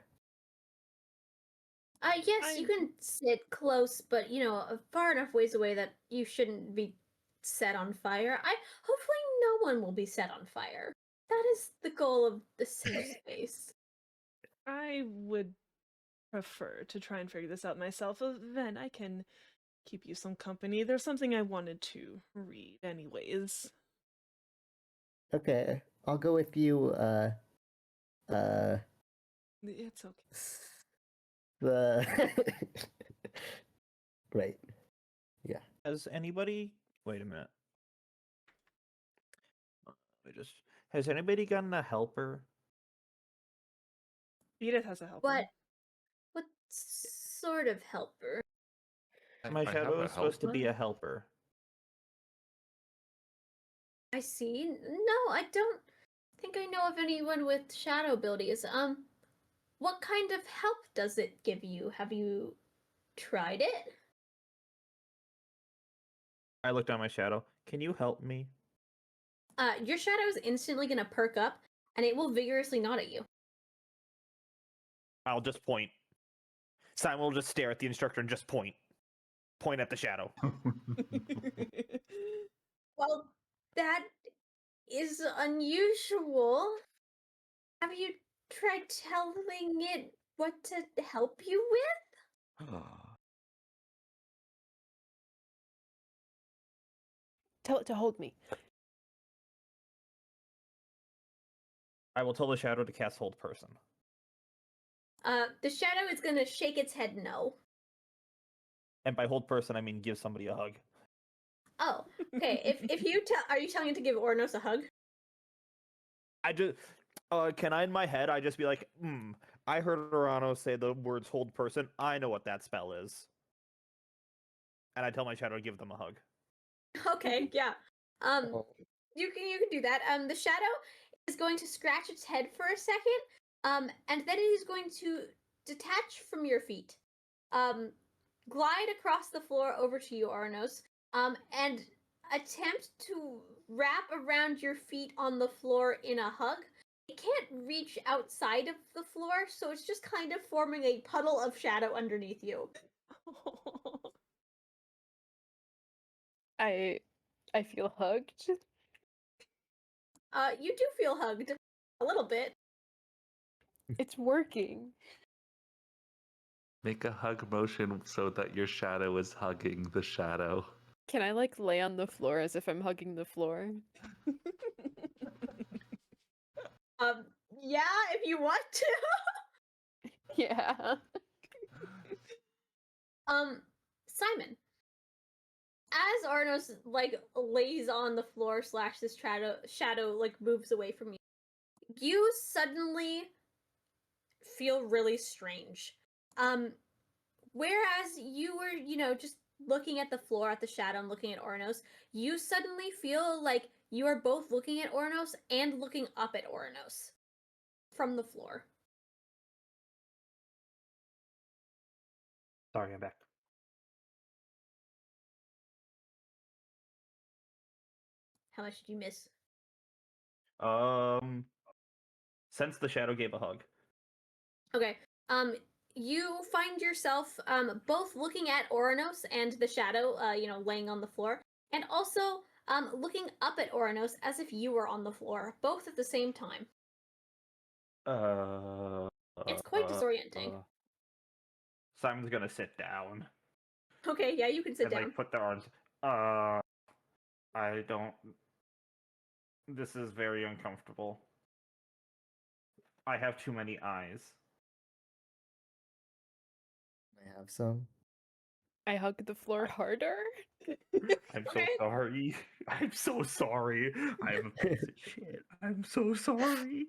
Yes, you can sit close, but you know, far enough ways away that you shouldn't be set on fire. Hopefully no one will be set on fire. That is the goal of the safe space. I would prefer to try and figure this out myself. Then I can keep you some company. There's something I wanted to read anyways. Okay, I'll go with you. It's okay. The right. Yeah. Has anybody? Wait a minute. Has anybody gotten a helper? Edith has a helper. What sort of helper? My I have shadow a is supposed to be helper. a helper. I see. No, I don't think I know of anyone with shadow abilities. What kind of help does it give you? Have you tried it? I looked on my shadow. Can you help me? Your shadow is instantly gonna perk up, and it will vigorously nod at you. I'll just point. Simon will just stare at the instructor and just point. Point at the shadow. Well, that is unusual. Have you tried telling it what to help you with? Tell it to hold me. I will tell the shadow to cast hold person. The shadow is gonna shake its head no. And by hold person, I mean give somebody a hug. Oh, okay. If you are you telling it to give Ouronos a hug? I just can I in my head I just be like, I heard Ouronos say the words hold person. I know what that spell is. And I tell my shadow to give them a hug. Okay, yeah. You can do that. The shadow is going to scratch its head for a second, and then it is going to detach from your feet, glide across the floor over to you, Ouronos, and attempt to wrap around your feet on the floor in a hug. It can't reach outside of the floor, so it's just kind of forming a puddle of shadow underneath you. I feel hugged. You do feel hugged a little bit. It's working. Make a hug motion so that your shadow is hugging the shadow. Can I like lay on the floor as if I'm hugging the floor? Yeah, if you want to. Yeah. Simon, as Arnos like lays on the floor / this shadow like moves away from you, you suddenly feel really strange. Whereas you were, just looking at the floor at the shadow and looking at Ouronos, you suddenly feel like you are both looking at Ouronos and looking up at Ouronos from the floor. Sorry, I'm back. How much did you miss? Since the shadow gave a hug. Okay. You find yourself both looking at Ouronos and the shadow, laying on the floor, and also looking up at Ouronos as if you were on the floor, both at the same time. It's quite disorienting. Simon's gonna sit down. Okay, yeah, you can sit and down. like put their arms. I don't. This is very uncomfortable. I have too many eyes. I have some. I hug the floor harder. I'm so Okay. sorry. I'm so sorry. I'm a piece of shit. I'm so sorry.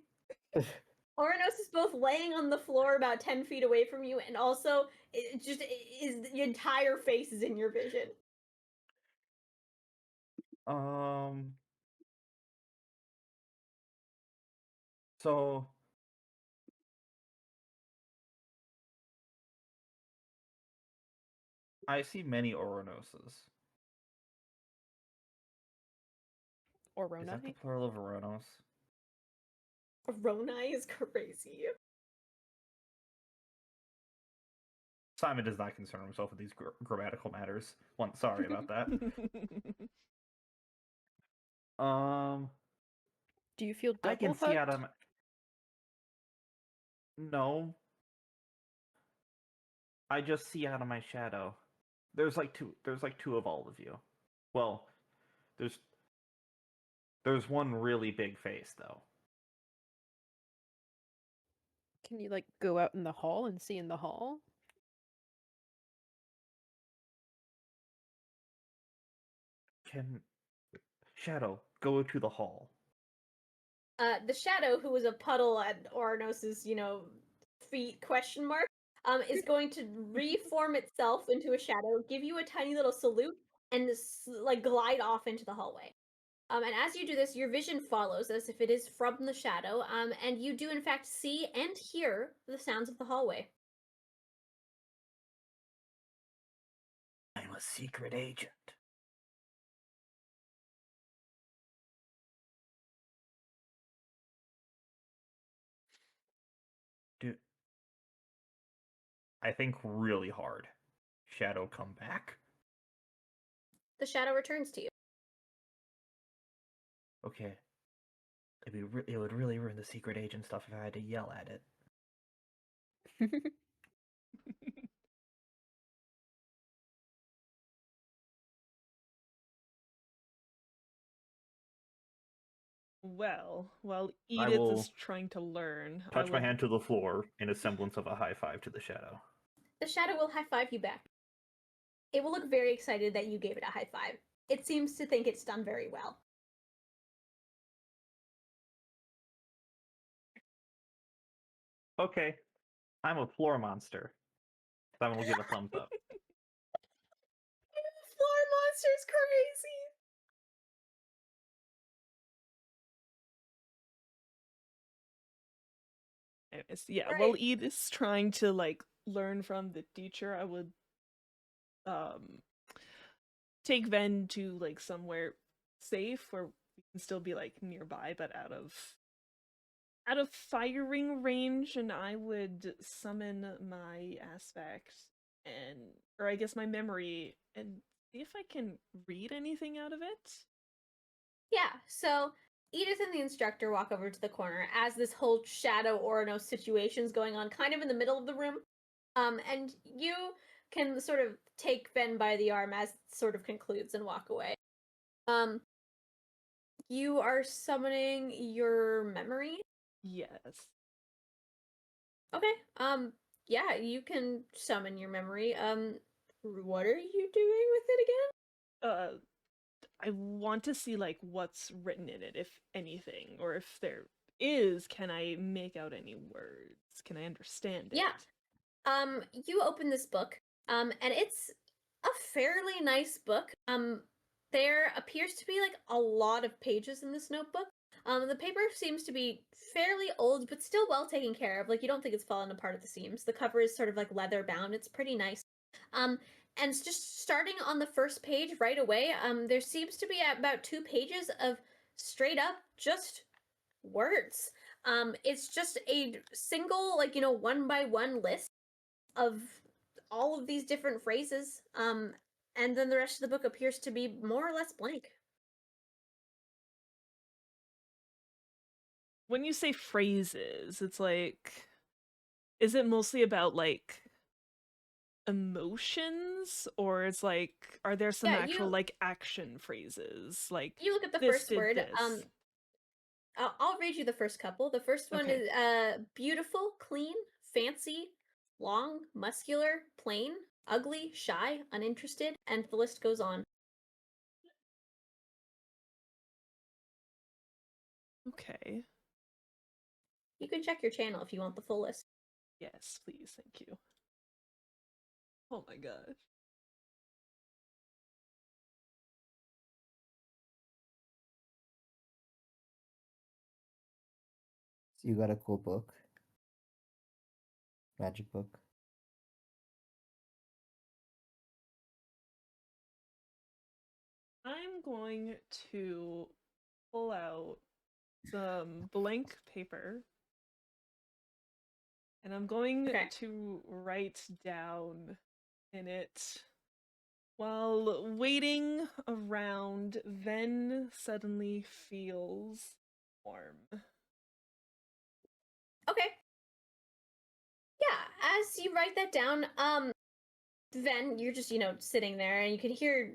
Ouronos is both laying on the floor about 10 feet away from you, and also the entire face is in your vision. So I see many Ouronoses. Is that the Ouronos. plural of Ouronos? Ronai is crazy. Simon does not concern himself with these grammatical matters. Sorry about that. Do you feel double I can hugged? see out of No. I just see out of my shadow. There's like two of all of you. Well, there's one really big face though. Can you like go out in the hall and see in the hall? Can Shadow go to the hall? The shadow, who was a puddle at Ouronos's, feet, is going to reform itself into a shadow, give you a tiny little salute, and like glide off into the hallway. And as you do this, your vision follows as if it is from the shadow, and you do in fact see and hear the sounds of the hallway. I'm a secret agent. Dude, I think really hard. Shadow, come back. The shadow returns to you. Okay. It would really ruin the secret agent stuff if I had to yell at it. Well, while I Edith will is trying to learn, touch my hand to the floor in a semblance of a high five to the shadow. The shadow will high five you back. It will look very excited that you gave it a high five. It seems to think it's done very well. Okay, I'm a floor monster. That will give a thumbs up. Floor monster's crazy. Anyways, yeah, Right. while Edith's trying to like learn from the teacher, I would take Ven to like somewhere safe where we can still be like nearby but out of firing range, and I would summon my aspect or I guess my memory and see if I can read anything out of it. Yeah, so Edith and the instructor walk over to the corner as this whole shadow Ouronos situation's going on, kind of in the middle of the room. And you can sort of take Ven by the arm as it sort of concludes and walk away. You are summoning your memory? Yes. Okay. Yeah, you can summon your memory. What are you doing with it again? I want to see like what's written in it, if anything, or if there is, can I make out any words? Can I understand it? Yeah. You open this book, and it's a fairly nice book. There appears to be like a lot of pages in this notebook. The paper seems to be fairly old, but still well taken care of. Like, you don't think it's fallen apart at the seams. The cover is sort of like leather bound. It's pretty nice. And just starting on the first page right away, there seems to be about 2 pages of straight up just words. It's just a single, like, 1-by-1 list of all of these different phrases. And then the rest of the book appears to be more or less blank. When you say phrases, it's like, is it mostly about like emotions, or it's like, are there some Yeah, actual like action phrases? Like, You look at the this first did word. this. I'll read you the first couple. The first one Okay. is beautiful, clean, fancy, long, muscular, plain, ugly, shy, uninterested, and the list goes on. Okay. You can check your channel if you want the full list. Yes, please. Thank you. Oh my gosh. So you got a cool book. Magic book. I'm going to pull out some blank paper, and I'm going Okay. to write down in it, while waiting around, Ven suddenly feels warm. Okay. as you write that down, then you're just, sitting there and you can hear,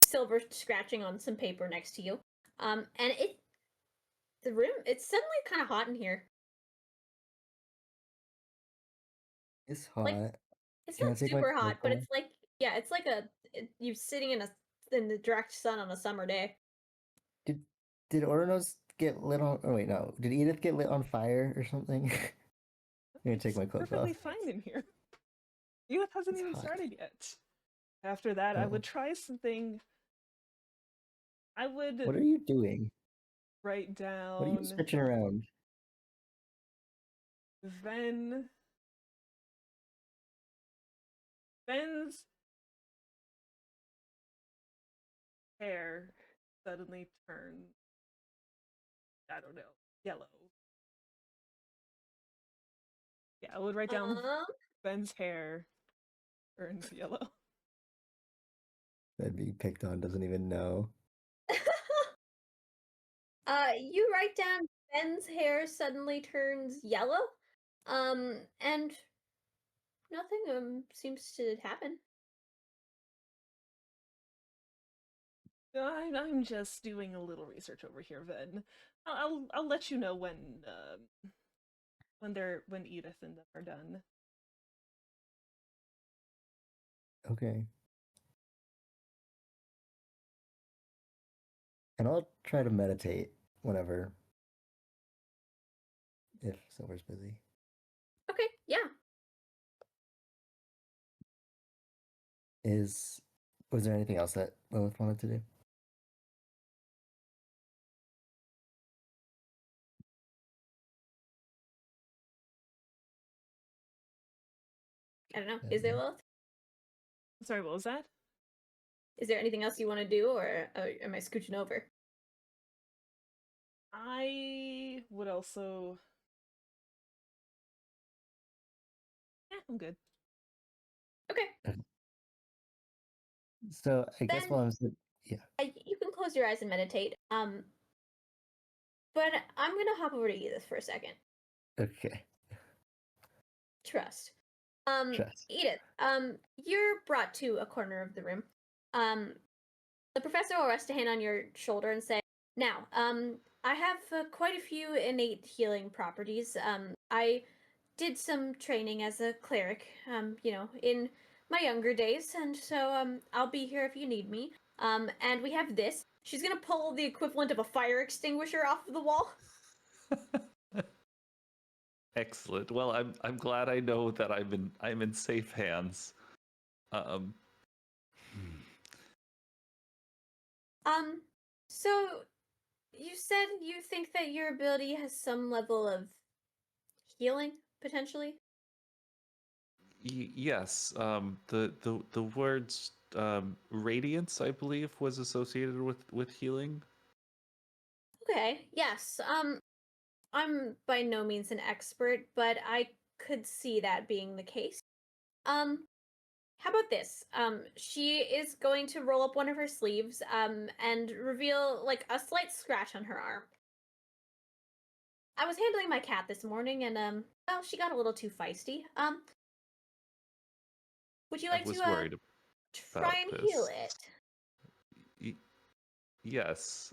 Silver scratching on some paper next to you. And the room, it's suddenly kind of hot in here. It's hot. Like, it's Can I not take my super hot, cloak but off? it's like, yeah, it's like you sitting in the direct sun on a summer day. Did Ouronos get lit on? Oh wait, no. Did Edith get lit on fire or something? I'm gonna take It's my cloak perfectly off. fine in here. Edith hasn't It's even hot. started yet. After that, I Oh. would try something. I would What are you doing? write What are you down switching around? Ben's hair suddenly turned, I don't know, yellow. Yeah, I would write down Ben's hair turns yellow. That being picked on doesn't even know. You write down Ben's hair suddenly turns yellow, and nothing seems to happen. I'm just doing a little research over here, Ven. I'll let you know when Edith and them are done. Okay. And I'll try to meditate whenever. If Silver's busy. Okay, yeah. Was there anything else that Lilith wanted to do? I don't know. Is there, Lilith? Sorry, what was that? Is there anything else you want to do, or am I scooching over? I would also. Yeah, I'm good. Okay. So I guess Then- while I'm sitting, yeah. You can close your eyes and meditate. But I'm gonna hop over to Edith for a second. Okay. Trust. Trust. Edith, you're brought to a corner of the room. The professor will rest a hand on your shoulder and say, "Now, I have quite a few innate healing properties. I did some training as a cleric, in my younger days, and so I'll be here if you need me. And we have this." She's gonna pull the equivalent of a fire extinguisher off of the wall. Excellent. Well, I'm glad I know that I'm in safe hands. So you said you think that your ability has some level of healing, potentially? Yes. The words radiance, I believe, was associated with healing. Okay, yes. I'm by no means an expert, but I could see that being the case. How about this? She is going to roll up one of her sleeves, and reveal like a slight scratch on her arm. I was handling my cat this morning, and well, she got a little too feisty. Would you like I was to worried try and heal it? Yes.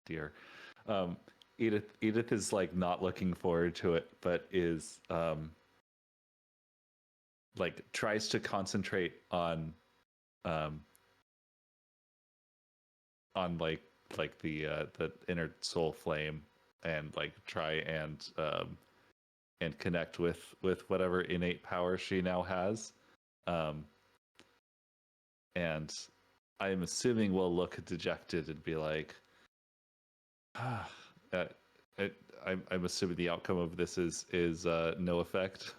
Dear. Edith is like not looking forward to it, but is like tries to concentrate on like the inner soul flame, and like try and connect with whatever innate power she now has, and I'm assuming we'll look dejected and be like, I'm assuming the outcome of this is no effect.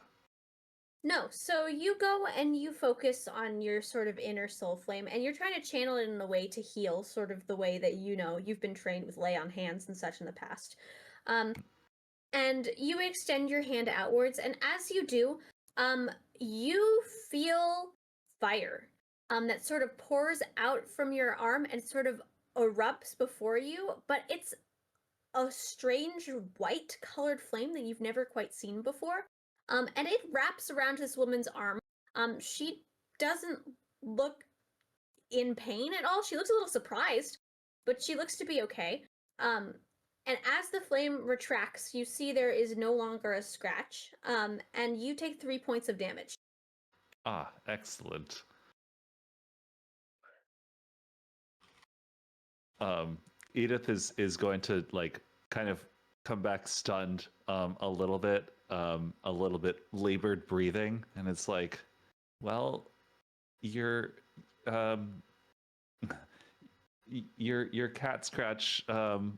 No, so you go and you focus on your sort of inner soul flame, and you're trying to channel it in a way to heal, sort of the way that you've been trained with lay on hands and such in the past. And you extend your hand outwards, and as you do, you feel fire that sort of pours out from your arm and sort of erupts before you, but it's a strange white colored flame that you've never quite seen before. And it wraps around this woman's arm. She doesn't look in pain at all. She looks a little surprised, but she looks to be okay. And as the flame retracts, you see there is no longer a scratch, and you take 3 points of damage. Ah, excellent. Edith is going to like kind of come back stunned a little bit labored breathing, and it's like, well, your cat scratch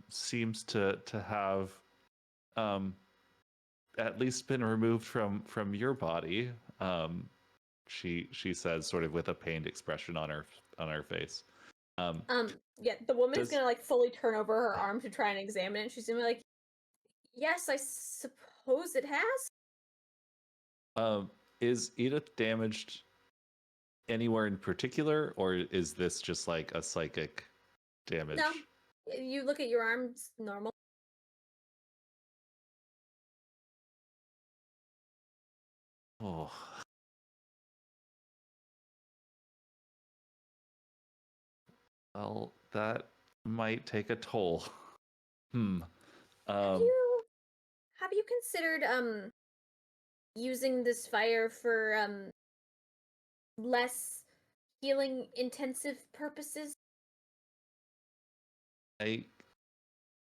seems to have at least been removed from your body. She says, sort of with a pained expression on her face. Yeah, the woman is gonna like fully turn over her arm to try and examine it. She's gonna be like, yes, I suppose it has. Is Edith damaged anywhere in particular, or is this just like a psychic damage? No, you look at your arms, normal. Oh. Well, that might take a toll. Have you considered using this fire for less healing intensive purposes? I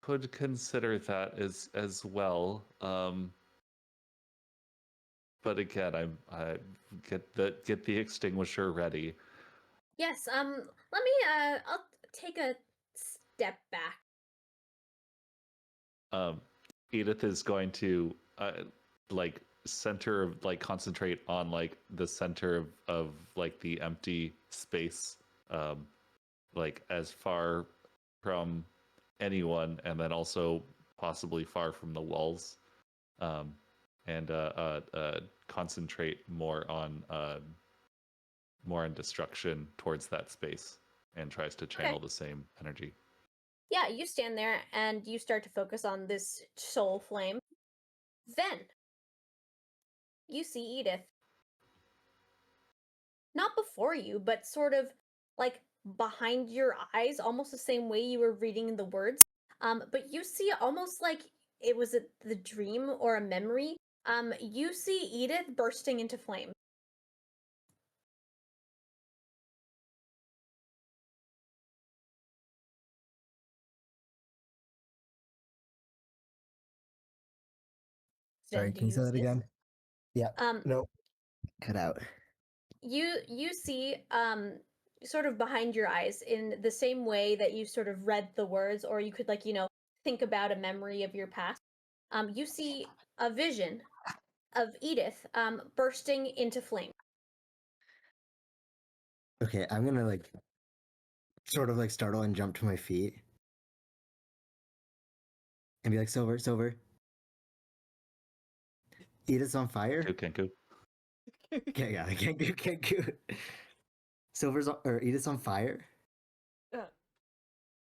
could consider that as well. But again, I get the extinguisher ready. Yes, let me I'll take a step back. Edith is going to like concentrate on like the center of like the empty space, like as far from anyone, and then also possibly far from the walls, and concentrate more on destruction towards that space, and tries to channel the same energy. Yeah, you stand there and you start to focus on this soul flame. Then you see Edith. Not before you, but sort of like behind your eyes, almost the same way you were reading the words. But you see almost like it was the dream or a memory. You see Edith bursting into flame. Sorry, can you say that again? Yeah. No. Cut out. You see sort of behind your eyes in the same way that you sort of read the words, or you could think about a memory of your past. You see a vision of Edith bursting into flame. Okay, I'm gonna sort of startle and jump to my feet and be like, Silver. Edith's on fire? Kenku. Okay, yeah, Kenku. Edith's on fire?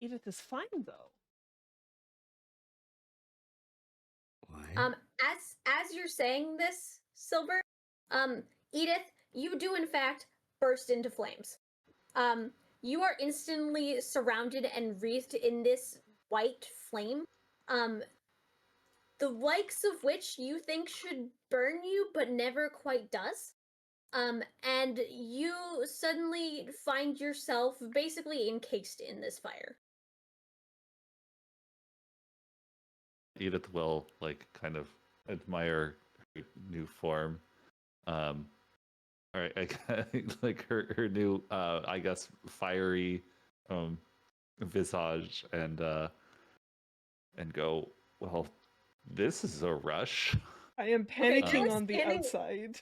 Edith is fine though. Why? As you're saying this, Silver, Edith, you do in fact burst into flames. You are instantly surrounded and wreathed in this white flame. The likes of which you think should burn you, but never quite does. And you suddenly find yourself basically encased in this fire. Edith will kind of admire her new form. All right, like her new I guess fiery visage, and go, well, this is a rush. I am panicking on the outside.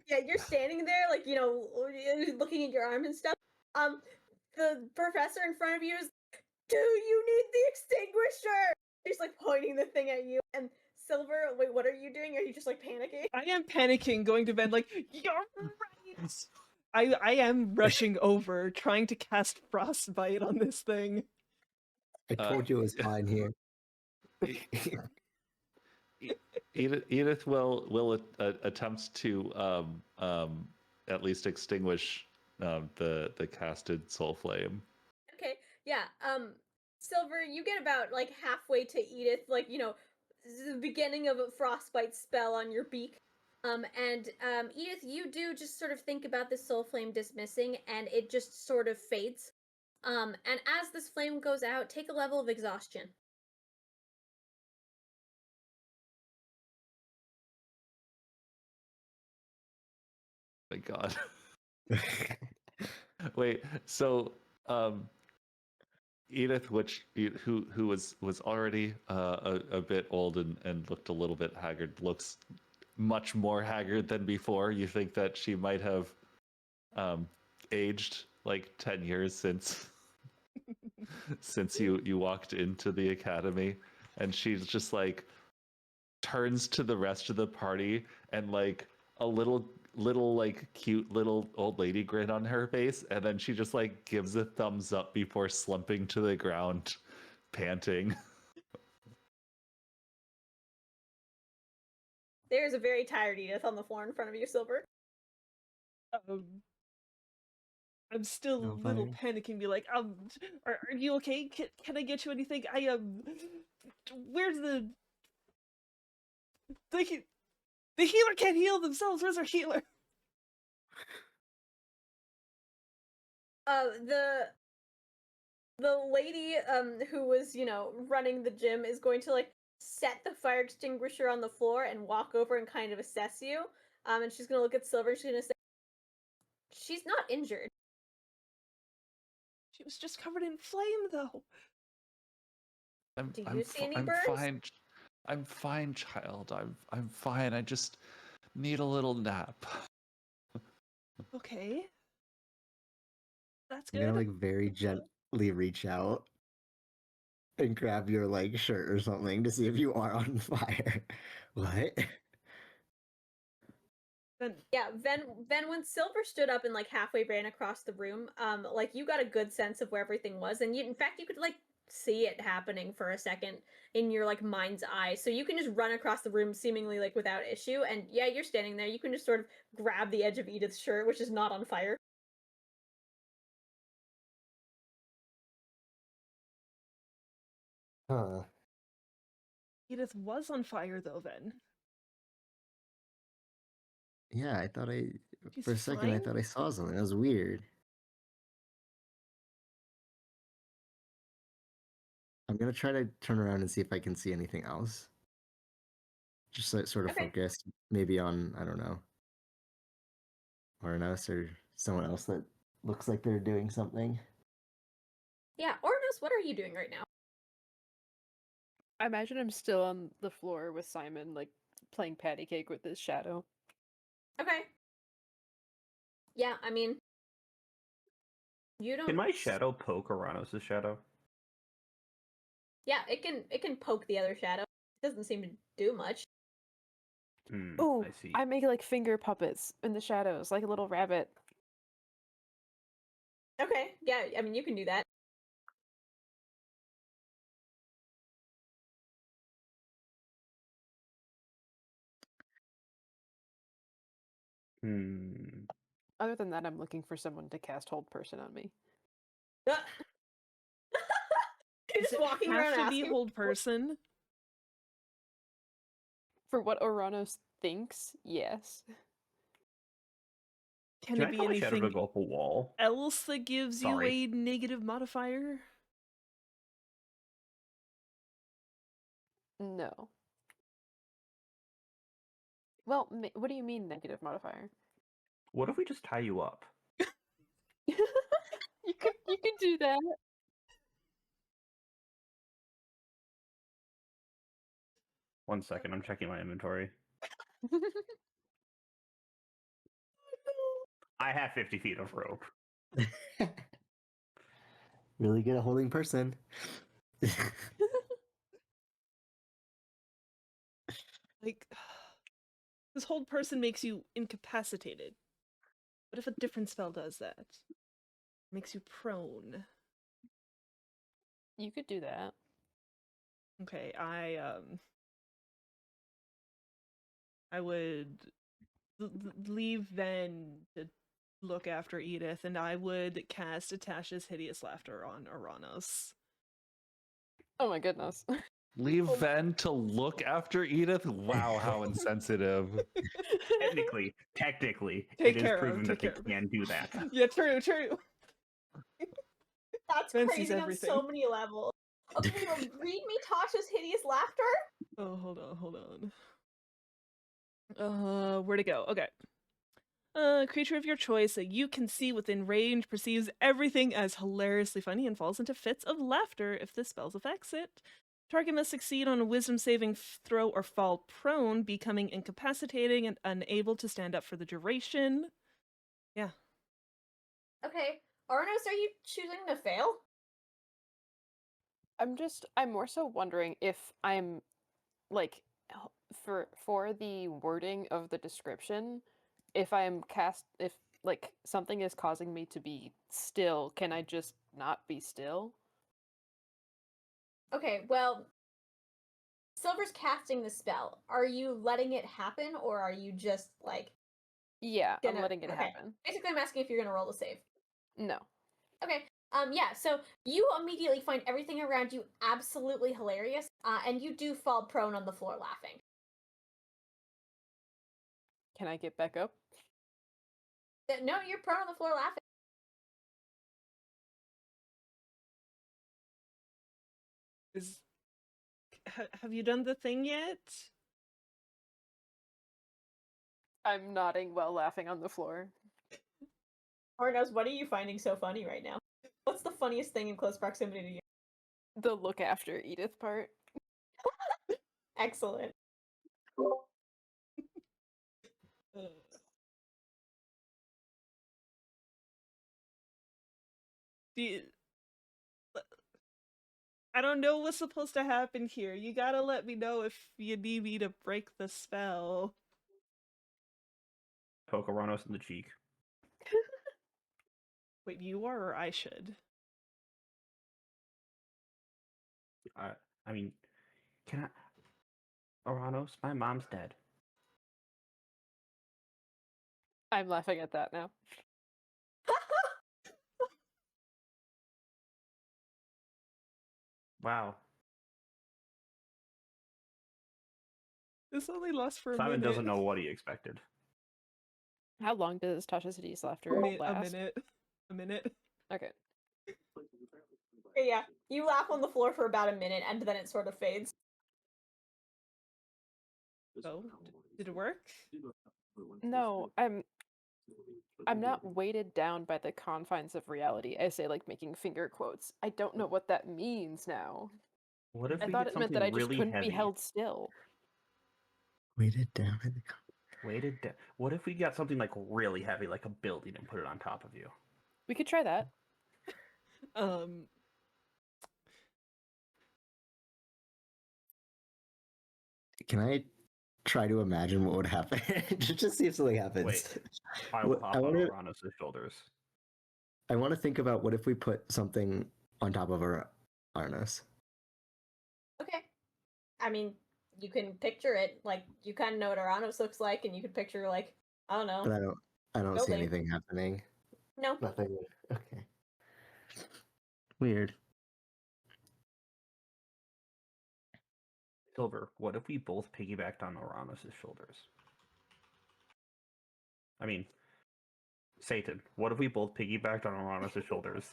Yeah, you're standing there, looking at your arm and stuff. The professor in front of you is, do you need the extinguisher? He's pointing the thing at you. And Silver, wait, what are you doing? Are you just panicking? I am panicking, going to bed you're right. I am rushing over, trying to cast frostbite on this thing. I told you it was fine here. Edith will attempt to at least extinguish the casted soul flame. Okay, yeah. Silver, you get about like halfway to Edith, like, you know, the beginning of a frostbite spell on your beak. And Edith, you do just sort of think about this soul flame dismissing, and it just sort of fades. And as this flame goes out, take a level of exhaustion. My God. Wait, so Edith, who was already a bit old and looked a little bit haggard, looks much more haggard than before. You think that she might have aged like 10 years since you walked into the academy, and she's just like turns to the rest of the party and like a little like cute little old lady grin on her face, and then she just like gives a thumbs up before slumping to the ground panting. There's a very tired Edith on the floor in front of you, Silver. I'm still No a little fire. panicking, be like, are you okay? Can I get you anything? Where's the healer can't heal themselves. Where's our healer? The lady who was, you know, running the gym is going to like set the fire extinguisher on the floor and walk over and kind of assess you. And she's gonna look at Silver and she's gonna say, she's not injured. She was just covered in flame, though. Do you see any burns? Fine. I'm fine, child. I'm fine. I just need a little nap. Okay. That's I'm good. gonna like very gently reach out and grab your like shirt or something to see if you are on fire. What? Then Yeah, then when Silver stood up and like halfway ran across the room, like you got a good sense of where everything was, and you, in fact, you could like see it happening for a second in your like mind's eye. So you can just run across the room seemingly like without issue, and yeah, you're standing there. You can just sort of grab the edge of Edith's shirt, which is not on fire. Huh. Edith was on fire, though, then. Yeah, I thought She's for a second I fine? thought I saw something. That was weird. I'm gonna try to turn around and see if I can see anything else. Just like, sort of Okay. focus maybe on, I don't know, Ouronos or someone else that looks like they're doing something. Yeah, Ouronos, what are you doing right now? I imagine I'm still on the floor with Simon, like playing patty cake with his shadow. Okay. Yeah, I mean, you don't. Can my shadow poke Ouronos' shadow? Yeah, it can poke the other shadow. It doesn't seem to do much. Oh, I see. I make like finger puppets in the shadows, like a little rabbit. Okay, yeah, I mean, you can do that. Other than that, I'm looking for someone to cast Hold Person on me. You're Does just it walking have around to be asking. hold person? For what Ouronos thinks, yes. Can Can it I be tell my shadow to anything go up a wall? else that gives Sorry. you a negative modifier? No. Well, what do you mean negative modifier? What if we just tie you up? You can do that. One second, I'm checking my inventory. I have 50 feet of rope. Really good at holding person. Like, this hold person makes you incapacitated. What if a different spell does that? Makes you prone. You could do that. Okay, I would leave Ven to look after Edith, and I would cast Atasha's Hideous Laughter on Ouronos. Oh my goodness. Leave Ven to look after Edith? Wow, how insensitive. Technically, Take it is care of, proven that take they care of. can do that. Yeah, true. That's Ven sees crazy on everything. so many levels. Okay, well, read me Tasha's Hideous Laughter. Oh, hold on. Where'd it go? Okay. Creature of your choice that you can see within range perceives everything as hilariously funny and falls into fits of laughter if the spell affects it. Target must succeed on a wisdom saving throw or fall prone, becoming incapacitating and unable to stand up for the duration. Yeah. Okay, Ouronos, are you choosing to fail? I'm more so wondering if I'm like for the wording of the description, if like something is causing me to be still, can I just not be still? Okay, well, Silver's casting the spell. Are you letting it happen, or are you just like Yeah, gonna... I'm letting it okay. happen. Basically, I'm asking if you're gonna roll a save. No. Okay. Yeah, so you immediately find everything around you absolutely hilarious, and you do fall prone on the floor laughing. Can I get back up? No, you're prone on the floor laughing. Have you done the thing yet? I'm nodding while laughing on the floor. Ouronos, what are you finding so funny right now? What's the funniest thing in close proximity to you? The look after Edith part. Excellent. I don't know what's supposed to happen here. You gotta let me know if you need me to break the spell. Poke Ouronos in the cheek. Wait, you are or I should? I mean, can I? Ouronos, my mom's dead. I'm laughing at that now. Wow. This only lasts for a Simon minute. doesn't know what he expected. How long does Tasha's Hideous Laughter last? A minute. Okay. Okay, yeah, you laugh on the floor for about a minute, and then it sort of fades. So, did it work? No, I'm not weighted down by the confines of reality. I say, like, making finger quotes. I don't know what that means now. What if I we thought get it meant something that I just really couldn't heavy? be held still. Weighted down in the Weighted down. What if we got something like really heavy, like a building, and put it on top of you? We could try that. Can I try to imagine what would happen? Just see if something happens. Wait, I will hop on Ouronos' shoulders. I want to think about what if we put something on top of our Ouronos. Okay. I mean, you can picture it. Like, you kind of know what Ouronos looks like, and you can picture, like, I don't know. But I don't see building. anything happening. No. Nothing. Okay. Weird. Silver, what if we both piggybacked on Ouronos' shoulders? I mean, Satan, what if we both piggybacked on Ouronos' shoulders?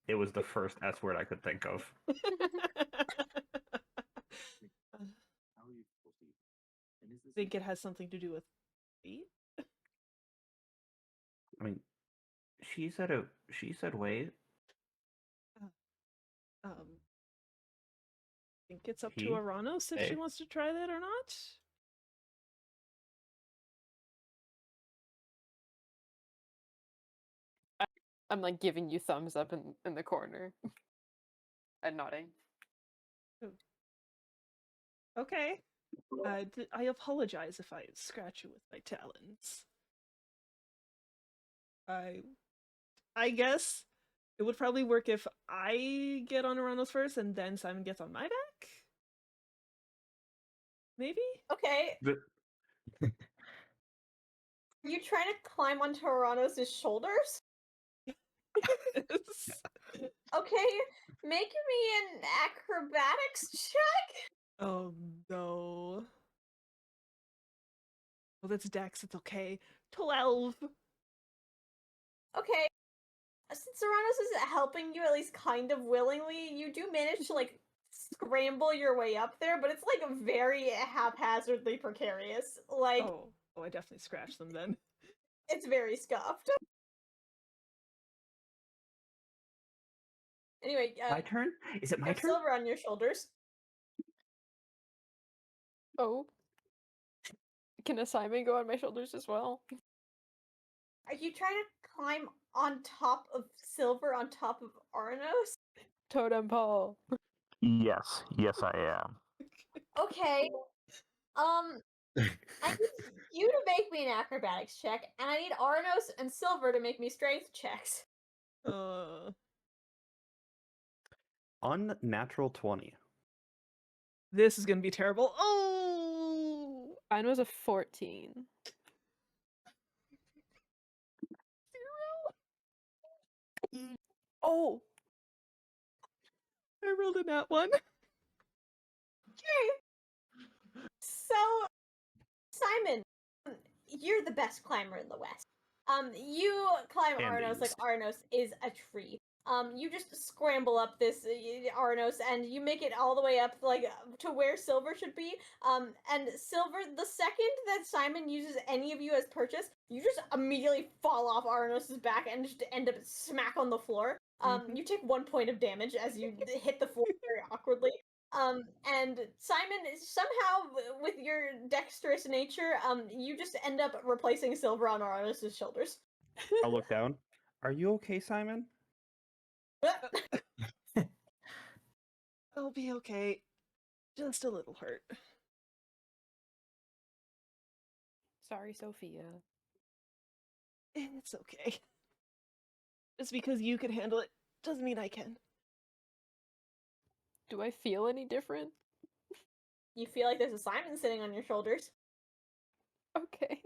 It was the first S word I could think of. Think it has something to do with feet? I mean, she said wait. Think it's up to Ouronos if she wants to try that or not. I'm like giving you thumbs up in the corner and nodding. Okay. I apologize if I scratch you with my talons. I guess it would probably work if I get on Ouronos first and then Simon gets on my back. Maybe? Okay. Are you trying to climb onto Ouronos' shoulders? Yes. Okay, make me an acrobatics check. Oh no. Well, that's Dex, it's okay. 12. Okay, since Ouronos is helping you at least kind of willingly, you do manage to like scramble your way up there, but it's like very haphazardly precarious. Like Oh, I definitely scratched them then. it's very scuffed. Anyway, My turn? Is it you my have turn? silver on your shoulders. Oh. Can a Simon go on my shoulders as well? Are you trying to climb on top of silver on top of Ouronos? Totem pole. Yes, yes, I am. Okay. I need you to make me an acrobatics check, and I need Ouronos and Silver to make me strength checks. Unnatural 20. This is gonna be terrible. Oh! Mine was a 14. Oh! I rolled a nat 1. Okay. So, Simon, you're the best climber in the West. You climb And Ouronos like East. Ouronos is a tree. You just scramble up this Ouronos and you make it all the way up like to where Silver should be. And Silver, the second that Simon uses any of you as purchase, you just immediately fall off Ouronos' back and just end up smack on the floor. You take 1 point of damage as you hit the floor very awkwardly. And Simon, somehow with your dexterous nature, you just end up replacing Silver on Ouronos' shoulders. I'll look down. Are you okay, Simon? I'll be okay. Just a little hurt. Sorry, Sophia. It's okay. Just because you can handle it doesn't mean I can. Do I feel any different? You feel like there's a Simon sitting on your shoulders. Okay.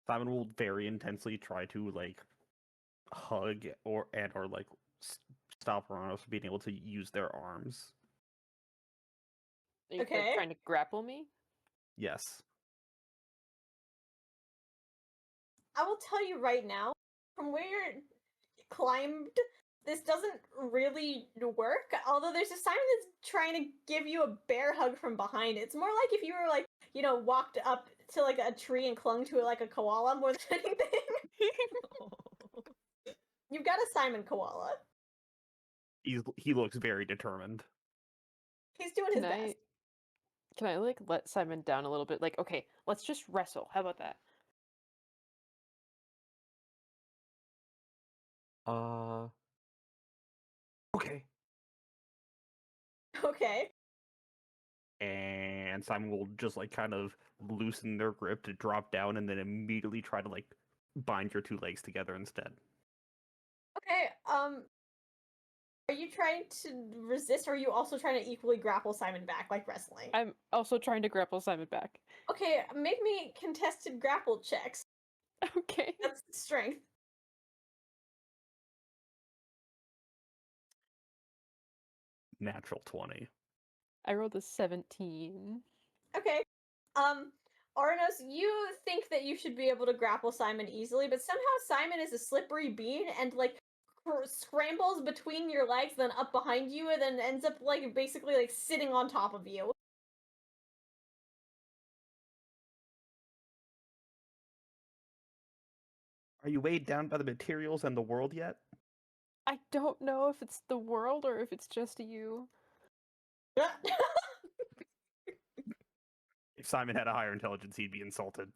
Simon will very intensely try to like hug or like stop Ouronos from being able to use their arms. Are you like, Okay. trying to grapple me? Yes. I will tell you right now, from where you're climbed, this doesn't really work. Although there's a Simon that's trying to give you a bear hug from behind. It's more like if you were like, walked up to like a tree and clung to it like a koala more than anything. You've got a Simon koala. He looks very determined. He's doing his best. Can I like let Simon down a little bit? Like, okay, let's just wrestle. How about that? Okay. Okay. And Simon will just like kind of loosen their grip to drop down and then immediately try to like bind your two legs together instead. Okay, are you trying to resist, or are you also trying to equally grapple Simon back, like wrestling? I'm also trying to grapple Simon back. Okay, make me contested grapple checks. Okay. That's strength. Natural 20. I rolled a 17. Okay. Ouronos, you think that you should be able to grapple Simon easily, but somehow Simon is a slippery bean and like scrambles between your legs, then up behind you, and then ends up like basically like sitting on top of you. Are you weighed down by the materials and the world yet? I don't know if it's the world or if it's just you. If Simon had a higher intelligence, he'd be insulted.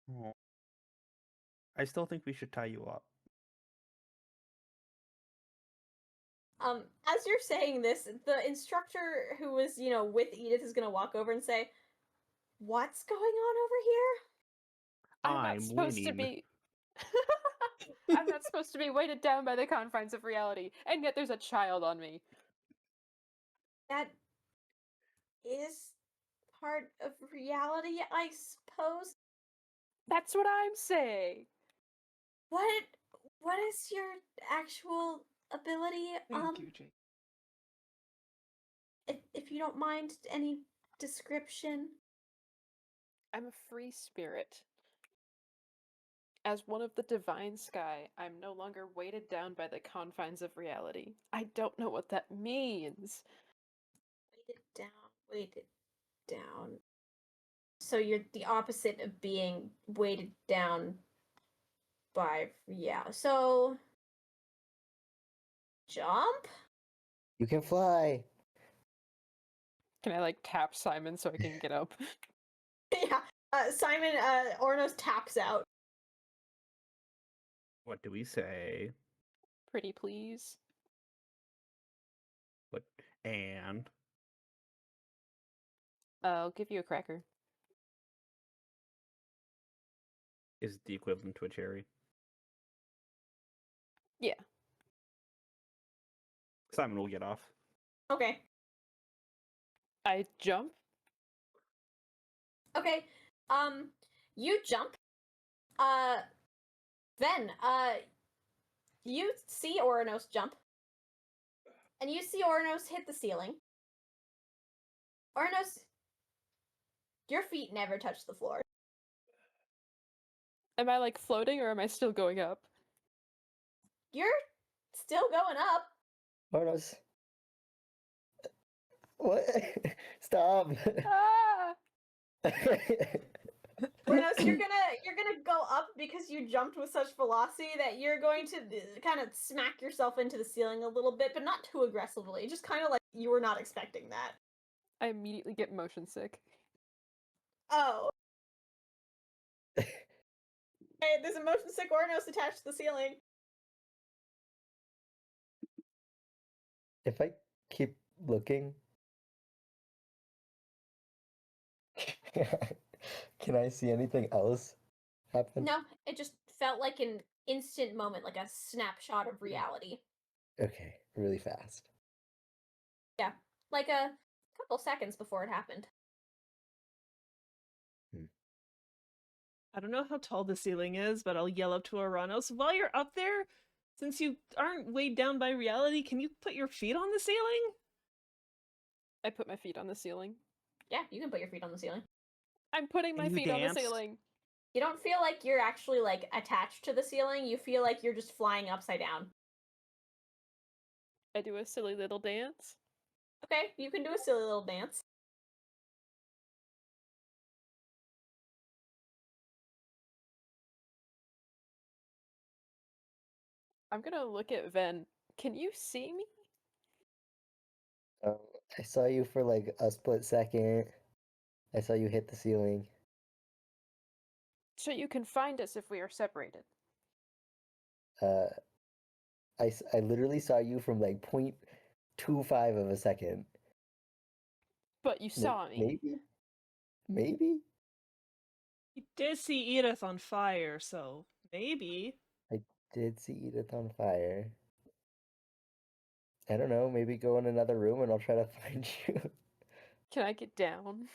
Oh. I still think we should tie you up. As you're saying this, the instructor who was, with Edith is gonna walk over and say, "What's going on over here?" I'm not supposed to winning. be. I'm not supposed to be weighted down by the confines of reality, and yet there's a child on me. That is part of reality, I suppose. That's what I'm saying. What is your actual ability? Thank you, Jake. If you don't mind any description. I'm a free spirit. As one of the divine sky, I'm no longer weighted down by the confines of reality. I don't know what that means. Weighted down. So you're the opposite of being weighted down by, yeah. So, jump? You can fly. Can I like tap Simon so I can get up? Yeah. Simon, Ouronos taps out. What do we say? Pretty please. What and I'll give you a cracker. is it the equivalent to a cherry? Yeah. Simon will get off. Okay. I jump. Okay. You jump. Then, you see Ouronos jump. And you see Ouronos hit the ceiling. Ouronos, your feet never touch the floor. Am I like floating or am I still going up? You're still going up. Ouronos. What? Stop. Ah! Ouronos, you're gonna go up because you jumped with such velocity that you're going to kind of smack yourself into the ceiling a little bit, but not too aggressively. Just kind of like you were not expecting that. I immediately get motion sick. Oh. Hey, there's a motion sick Ouronos attached to the ceiling. If I keep looking, can I see anything else happen? No, it just felt like an instant moment, like a snapshot of reality. Okay, really fast. Yeah, like a couple seconds before it happened. I don't know how tall the ceiling is, but I'll yell up to Ouronos. While you're up there, since you aren't weighed down by reality, can you put your feet on the ceiling? I put my feet on the ceiling. Yeah, you can put your feet on the ceiling. I'm putting my And you feet on the dance? ceiling. You don't feel like you're actually like attached to the ceiling. You feel like you're just flying upside down. I do a silly little dance. Okay, you can do a silly little dance. I'm gonna look at Ven. Can you see me? Um, I saw you for like a split second. I saw you hit the ceiling. So you can find us if we are separated. I literally saw you from like 0.25 of a second. But you saw me. Maybe? You did see Edith on fire, so maybe. I did see Edith on fire. I don't know, maybe go in another room and I'll try to find you. Can I get down?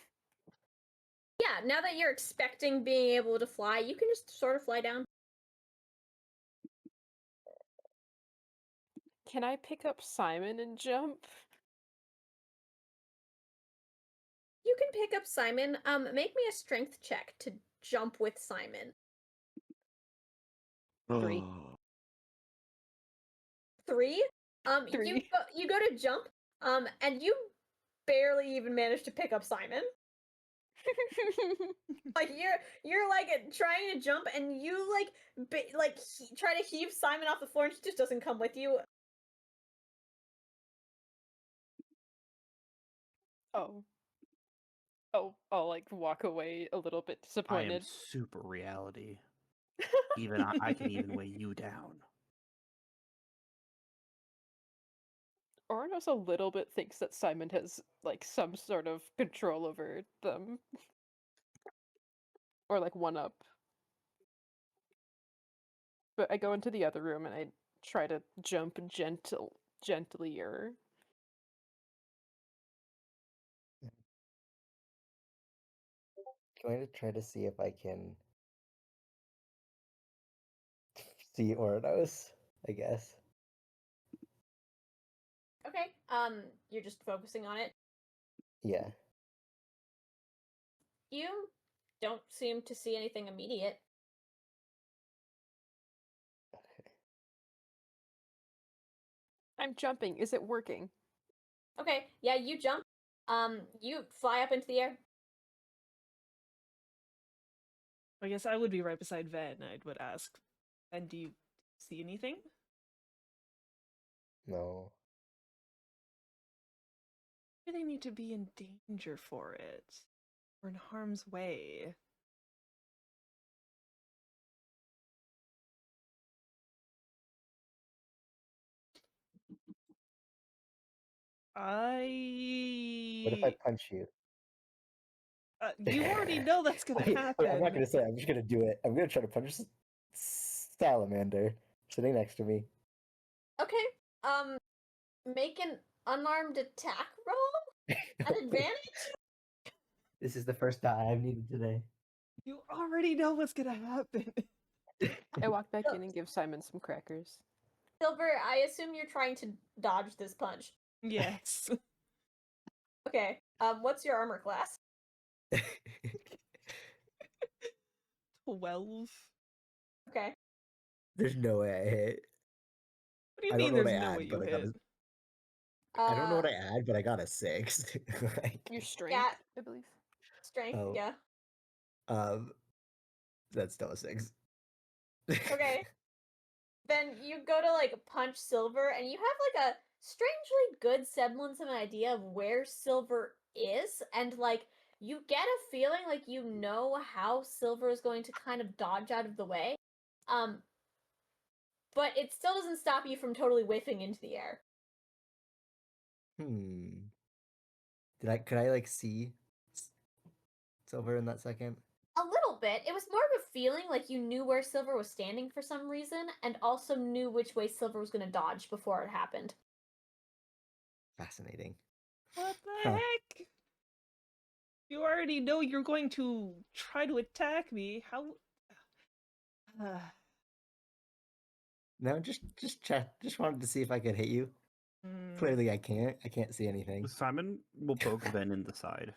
Yeah, now that you're expecting being able to fly, you can just sort of fly down. Can I pick up Simon and jump? You can pick up Simon. Make me a strength check to jump with Simon. 3. 3? 3. You go to jump, and you barely even manage to pick up Simon. Like you're like trying to jump, and you try to heave Simon off the floor, and she just doesn't come with you. Oh, I'll like walk away a little bit I am disappointed. super reality. Even I can even weigh you down. Ouronos a little bit thinks that Simon has like some sort of control over them. Or like one up. but I go into the other room and I try to jump gentlier. Going to try to see if I can see Ouronos, I guess. Okay. You're just focusing on it. Yeah. You don't seem to see anything immediate. I'm jumping. Is it working? Okay, yeah, you jump. You fly up into the air. I guess I would be right beside Ven. I would ask, Ven, do you see anything? No. Do they need to be in danger for it? Or in harm's way? What if I punch you? You already know that's gonna Wait, happen. I'm not gonna say it, I'm just gonna do it. I'm gonna try to punch Salamander sitting next to me. Okay, make an unarmed attack roll at advantage. This is the first die I've needed today. You already know what's gonna happen. I walk back in and give Simon some crackers. Silver, I assume you're trying to dodge this punch. Yes. Okay, what's your armor class? 12. Okay. There's no way I hit. What do you I don't mean know what there's I no add, way you but I got hit? I don't know what I add, but I got a 6. Like, Your strength, Yeah. I believe. Strength, Oh. yeah. That's still a 6. Okay. Then you go to like punch Silver, and you have like a strangely good semblance of an idea of where Silver is, and like you get a feeling like you know how Silver is going to kind of dodge out of the way. But it still doesn't stop you from totally whiffing into the air. Could I like see Silver in that second? A little bit. It was more of a feeling like you knew where Silver was standing for some reason, and also knew which way Silver was going to dodge before it happened. Fascinating. What the Huh. heck? You already know you're going to try to attack me. How? No, just check. Just wanted to see if I could hit you. Clearly, I can't. I can't see anything. Simon will poke Ben in the side.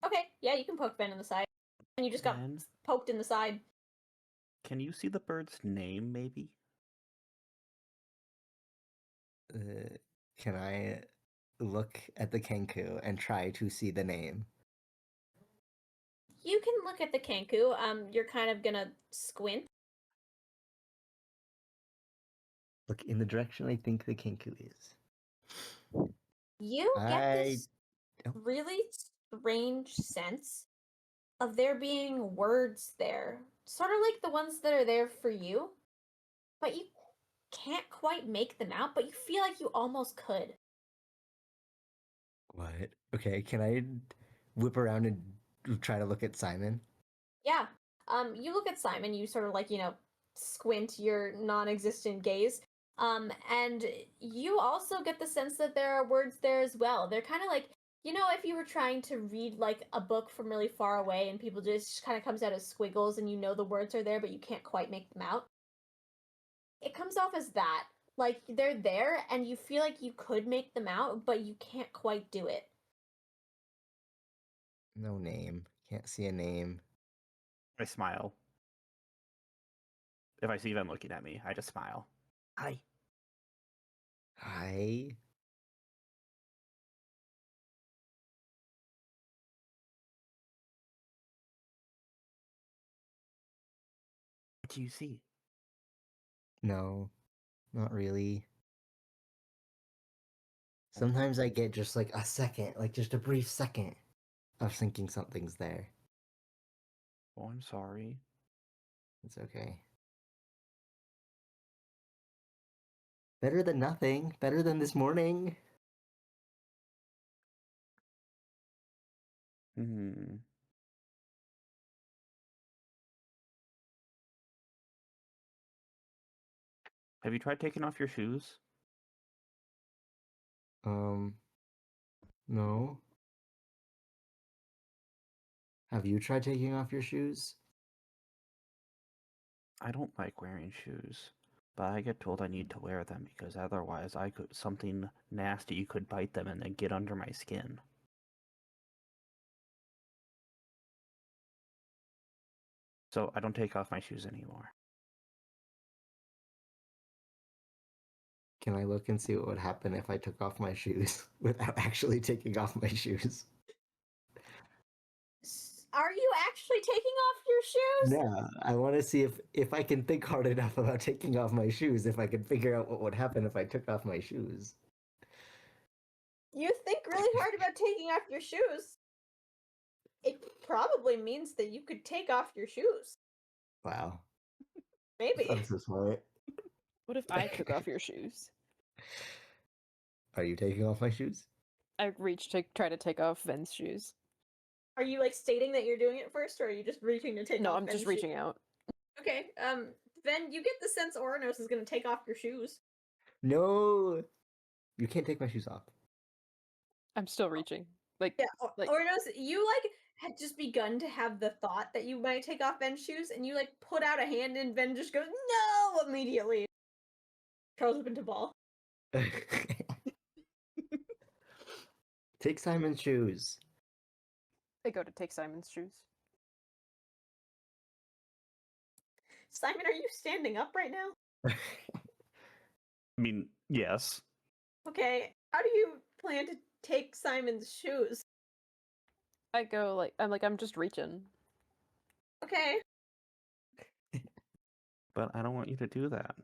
Okay, yeah, you can poke Ben in the side. And you just got Ben? poked in the side. Can you see the bird's name, maybe? Can I look at the Kenku and try to see the name? You can look at the Kenku. You're kind of gonna squint. Look in the direction I think the Kenku is. You get I this don't- really strange sense of there being words there. Sort of like the ones that are there for you. But you can't quite make them out, but you feel like you almost could. What? Okay, can I whip around and try to look at Simon? Yeah. You look at Simon, you sort of like, squint your non-existent gaze. And you also get the sense that there are words there as well. They're kind of like, if you were trying to read like a book from really far away and people just kind of comes out as squiggles and the words are there, but you can't quite make them out. It comes off as that. Like they're there and you feel like you could make them out, but you can't quite do it. No name. Can't see a name. I smile. If I see them looking at me, I just smile. Hi. Hi. What do you see? No, not really. Sometimes I get just like a second, like just a brief second of thinking something's there. Oh, I'm sorry. It's okay. Better than nothing. Better than this morning. Hmm. Have you tried taking off your shoes? No. Have you tried taking off your shoes? I don't like wearing shoes, but I get told I need to wear them because otherwise something nasty could bite them and then get under my skin. So I don't take off my shoes anymore. Can I look and see what would happen if I took off my shoes without actually taking off my shoes? Are you actually taking off your shoes? Yeah, I want to see if I can think hard enough about taking off my shoes, if I can figure out what would happen if I took off my shoes. You think really hard about taking off your shoes. It probably means that you could take off your shoes. Wow. Maybe. I'm so smart. What if I took off your shoes? Are you taking off my shoes? I reach to try to take off Ven's shoes. Are you like stating that you're doing it first, or are you just reaching to take No, off I'm Ben's just reaching out. Okay, Ven, you get the sense Ouronos is gonna take off your shoes. No! You can't take my shoes off. I'm still reaching. Like, Yeah, like Ouronos, you like had just begun to have the thought that you might take off Ben's shoes, and you like put out a hand, and Ben just goes no immediately. Curls up into ball. Take Simon's shoes. I go to take Simon's shoes. Simon, are you standing up right now? I mean, yes. Okay, how do you plan to take Simon's shoes? I go I'm just reaching. Okay. But I don't want you to do that.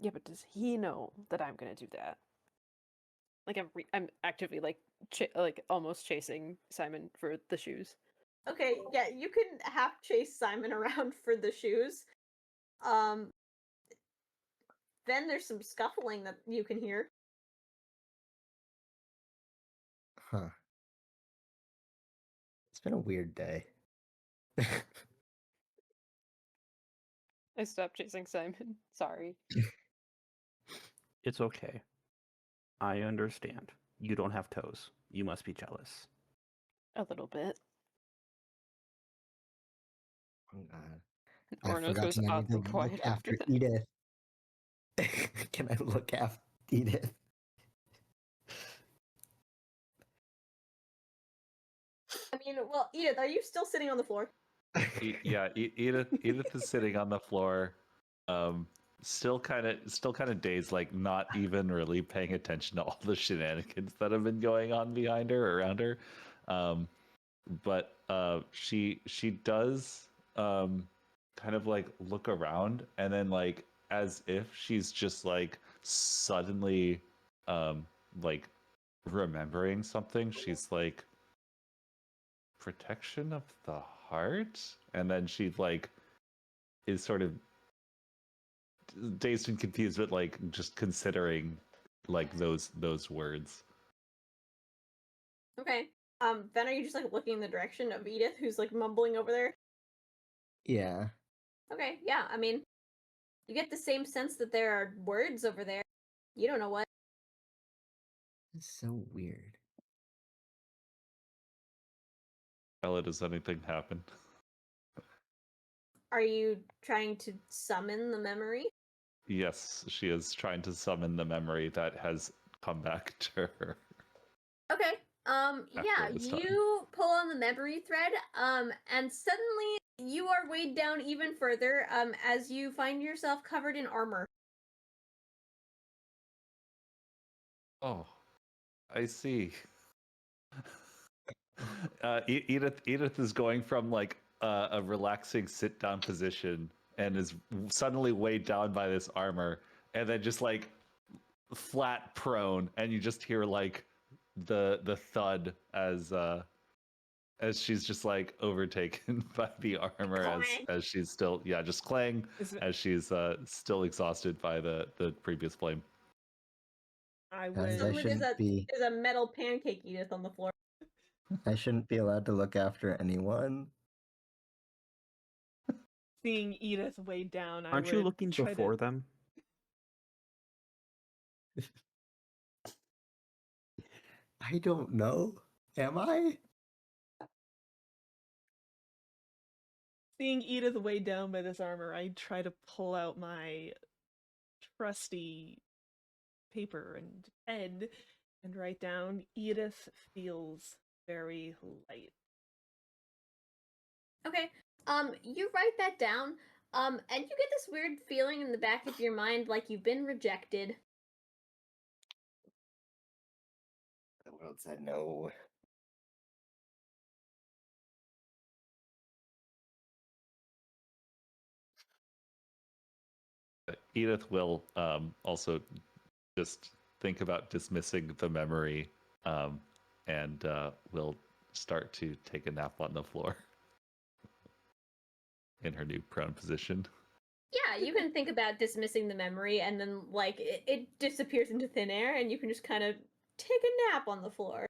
Yeah, but does he know that I'm gonna do that? Like I'm actively like almost chasing Simon for the shoes. Okay, yeah, you can half chase Simon around for the shoes. Then there's some scuffling that you can hear. Huh. It's been a weird day. I stopped chasing Simon. Sorry. It's okay. I understand. You don't have toes. You must be jealous. A little bit. Oh god. I Ouronos forgot goes to oddly look quiet after after that. Edith. Can I look after Edith? I mean, well, Edith, are you still sitting on the floor? Yeah, Edith is sitting on the floor, still kind of dazed, like not even really paying attention to all the shenanigans that have been going on behind her, around her. But she does kind of like look around, and then like as if she's just like suddenly like remembering something, she's like, protection of the heart, and then she like is sort of dazed and confused, but like just considering like those words. Okay. Then are you just like looking in the direction of Edith, who's like mumbling over there? Yeah. Okay, yeah, I mean, you get the same sense that there are words over there. You don't know what. It's so weird. Ella, does anything happen? Are you trying to summon the memory? Yes, she is trying to summon the memory that has come back to her. Okay. Yeah, this time. you pull on the memory thread, and suddenly you are weighed down even further, as you find yourself covered in armor. Oh, I see. Edith is going from like a relaxing sit-down position and is suddenly weighed down by this armor, and then just like flat prone, and you just hear like the thud as she's just like overtaken by the armor as she's still just clang as she's still exhausted by the previous flame. I Guys, would. I Suddenly shouldn't be. There's a metal pancake Edith on the floor. I shouldn't be allowed to look after anyone. Seeing Edith weighed down, I Aren't you would looking try before to... them? I don't know. Am I? Seeing Edith weighed down by this armor, I try to pull out my trusty paper and pen and write down, Edith feels very light. Okay. You write that down, and you get this weird feeling in the back of your mind like you've been rejected. The world said no. Edith will also just think about dismissing the memory, and will start to take a nap on the floor in her new prone position. Yeah, you can think about dismissing the memory, and then like it disappears into thin air, and you can just kind of take a nap on the floor.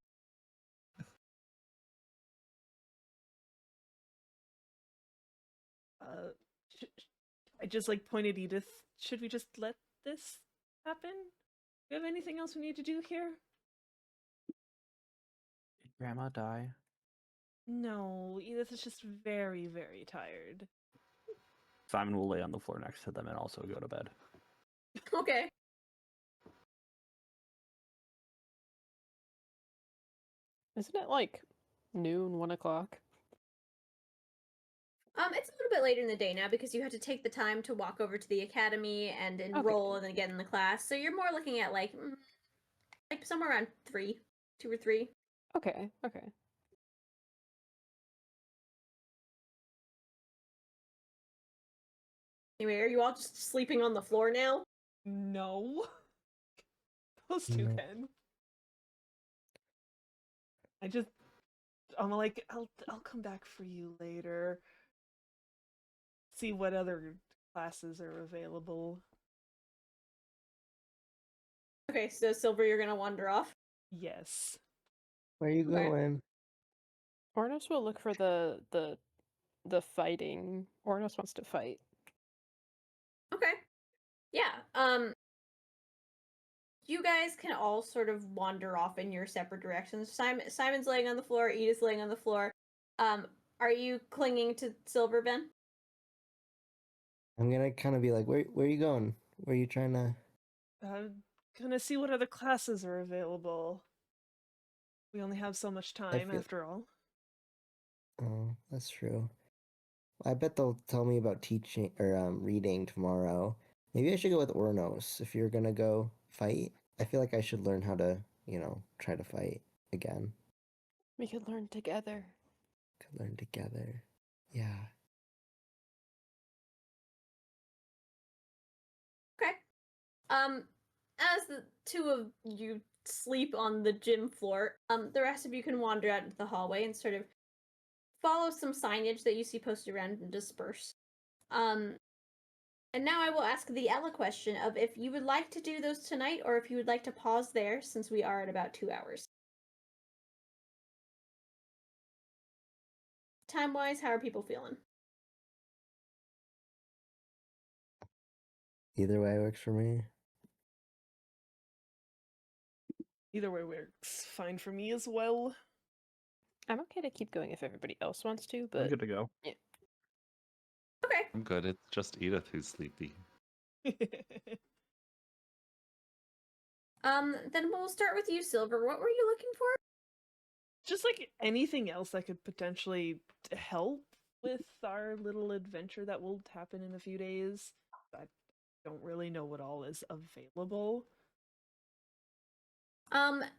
I just like pointed Edith. Should we just let this happen? Do we have anything else we need to do here? Did Grandma die? No, Edith is just very, very tired. Simon will lay on the floor next to them and also go to bed. Okay. Isn't it like noon, 1 o'clock? It's a little bit later in the day now because you had to take the time to walk over to the academy and enroll and then get in the class. So you're more looking at like somewhere around 2 or 3. Okay. Anyway, are you all just sleeping on the floor now? No. Those two No. can. I'm like, I'll come back for you later. See what other classes are available. Okay, so Silver, you're gonna wander off. Yes. Where are you Okay. going? Ouronos will look for the fighting. Ouronos wants to fight. Okay. Yeah. You guys can all sort of wander off in your separate directions. Simon's laying on the floor. Edith's laying on the floor. Are you clinging to Silver, Ben? I'm gonna kind of be like, where are you going? Where are you trying to? Gonna see what other classes are available. We only have so much time feel- after all. Oh, that's true. I bet they'll tell me about teaching or reading tomorrow. Maybe I should go with Ouronos if you're gonna go fight. I feel like I should learn how to, try to fight again. We could learn together. Could learn together. Yeah. Okay. As the two of you sleep on the gym floor, the rest of you can wander out into the hallway and sort of follow some signage that you see posted around and disperse. And now I will ask the Ella question of if you would like to do those tonight or if you would like to pause there since we are at about 2 hours. Time-wise, how are people feeling? Either way works for me. Either way works fine for me as well. I'm okay to keep going if everybody else wants to, I'm but good to go. yeah. Okay. I'm good. It's just Edith who's sleepy. Then we'll start with you, Silver. What were you looking for? Just like anything else that could potentially help with our little adventure that will happen in a few days. I don't really know what all is available.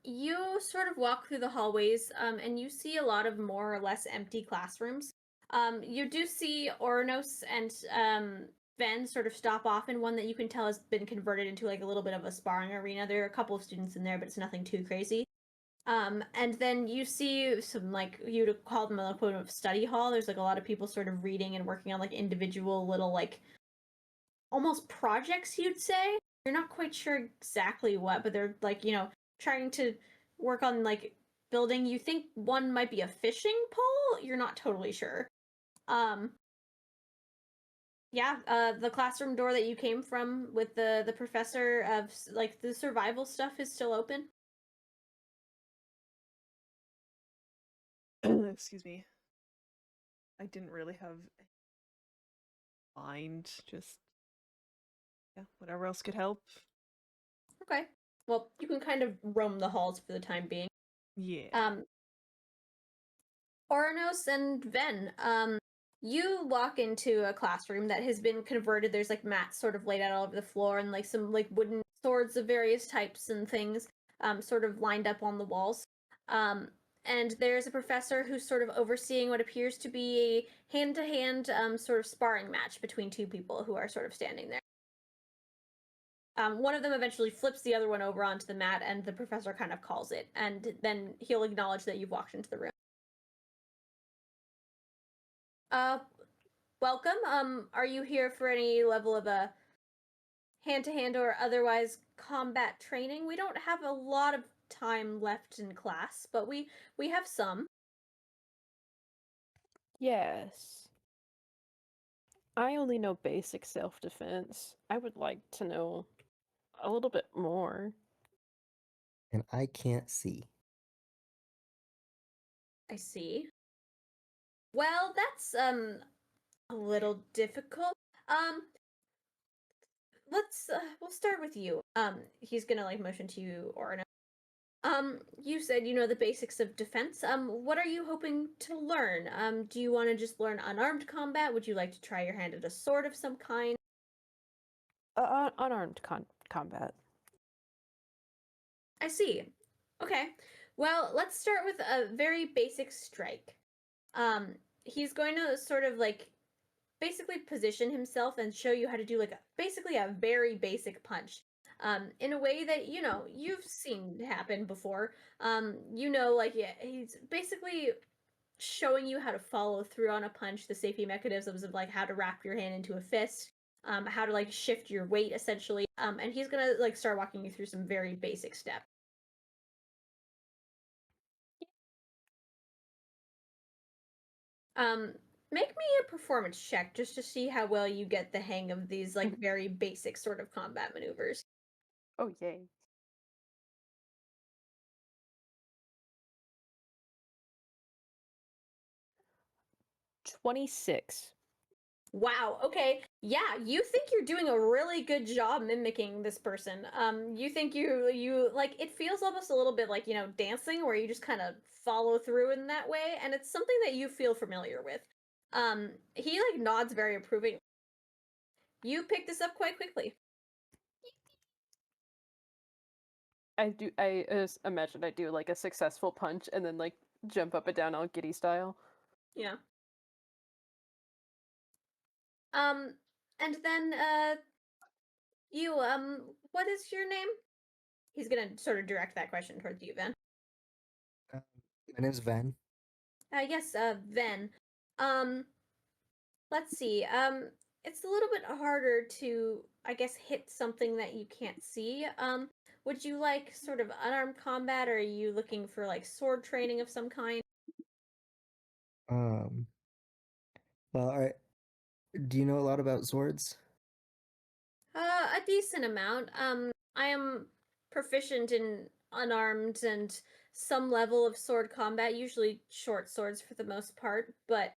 You sort of walk through the hallways, and you see a lot of more or less empty classrooms. You do see Ouronos and Ben sort of stop off in one that you can tell has been converted into like a little bit of a sparring arena. There are a couple of students in there, but it's nothing too crazy. And then you see some like you would call them a quote of study hall. There's like a lot of people sort of reading and working on like individual little like almost projects, you'd say. You're not quite sure exactly what, but they're like, trying to work on like building. You think one might be a fishing pole? You're not totally sure. Yeah, the classroom door that you came from with the professor of like the survival stuff is still open. Excuse me. I didn't really have mind. Just yeah, whatever else could help. Okay. Well, you can kind of roam the halls for the time being. Yeah. Ouronos and Ven, you walk into a classroom that has been converted. There's like mats sort of laid out all over the floor and like some like wooden swords of various types and things sort of lined up on the walls. And there's a professor who's sort of overseeing what appears to be a hand-to-hand sort of sparring match between two people who are sort of standing there. One of them eventually flips the other one over onto the mat, and the professor kind of calls it, and then he'll acknowledge that you've walked into the room. Welcome. Are you here for any level of a hand-to-hand or otherwise combat training? We don't have a lot of time left in class, but we have some. Yes. I only know basic self-defense. I would like to know a little bit more. And I can't see. I see. Well, that's a little difficult. We'll start with you. He's gonna like motion to you, Orna. You said you know the basics of defense. What are you hoping to learn? Do you want to just learn unarmed combat? Would you like to try your hand at a sword of some kind? Unarmed combat. I see. Okay. Well, let's start with a very basic strike. He's going to sort of like basically position himself and show you how to do like basically a very basic punch. In a way that you know you've seen happen before. Like yeah, he's basically showing you how to follow through on a punch, the safety mechanisms of like how to wrap your hand into a fist, how to like shift your weight essentially. And he's gonna like start walking you through some very basic steps. Make me a performance check just to see how well you get the hang of these like very basic sort of combat maneuvers. Oh, yay. $26. Wow, okay. Yeah, you think you're doing a really good job mimicking this person. You think you like it feels almost a little bit like, you know, dancing where you just kind of follow through in that way, and it's something that you feel familiar with. He like nods very approving. You pick this up quite quickly. I imagine I do like a successful punch and then like jump up and down all giddy style. Yeah. And then you what is your name? He's gonna sort of direct that question towards you, Ven. My name's Van. Yes, Ven. Um, let's see. It's a little bit harder to, I guess, hit something that you can't see. Would you like sort of unarmed combat, or are you looking for like sword training of some kind? Um, well, all right. Do you know a lot about swords? A decent amount. I am proficient in unarmed and some level of sword combat, usually short swords for the most part, but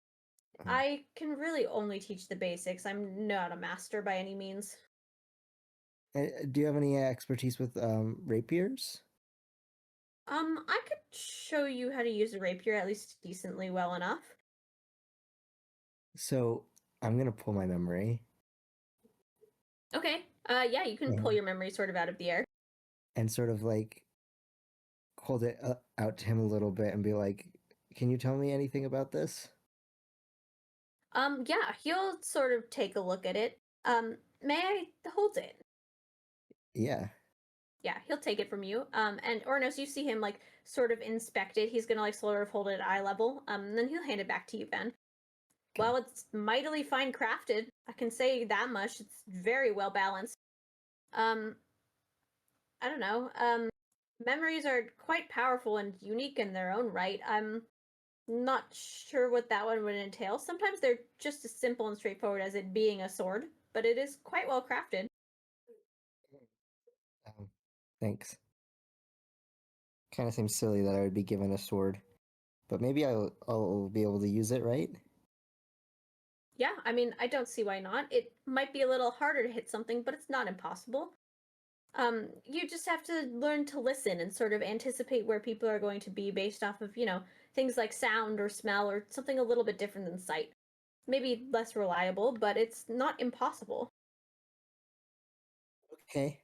I can really only teach the basics. I'm not a master by any means. Do you have any expertise with rapiers? I could show you how to use a rapier at least decently well enough. So I'm gonna pull my memory Okay. Yeah, you can pull your memory sort of out of the air. and sort of like hold it out to him a little bit and be like, "Can you tell me anything about this?" Yeah, he'll sort of take a look at it. May I hold it? Yeah. Yeah, he'll take it from you. And Ornos, you see him like sort of inspect it. He's gonna like sort of hold it at eye level. And then he'll hand it back to you, Ben. Okay. Well, it's mightily fine crafted. I can say that much. It's very well balanced. I don't know. Memories are quite powerful and unique in their own right. Not sure what that one would entail. Sometimes they're just as simple and straightforward as it being a sword, but it is quite well crafted. Thanks. Kind of seems silly that I would be given a sword, but maybe I'll be able to use it, right? Yeah, I mean, I don't see why not. It might be a little harder to hit something, but it's not impossible. You just have to learn to listen and sort of anticipate where people are going to be based off of, things like sound or smell or something a little bit different than sight. Maybe less reliable, but it's not impossible. Okay.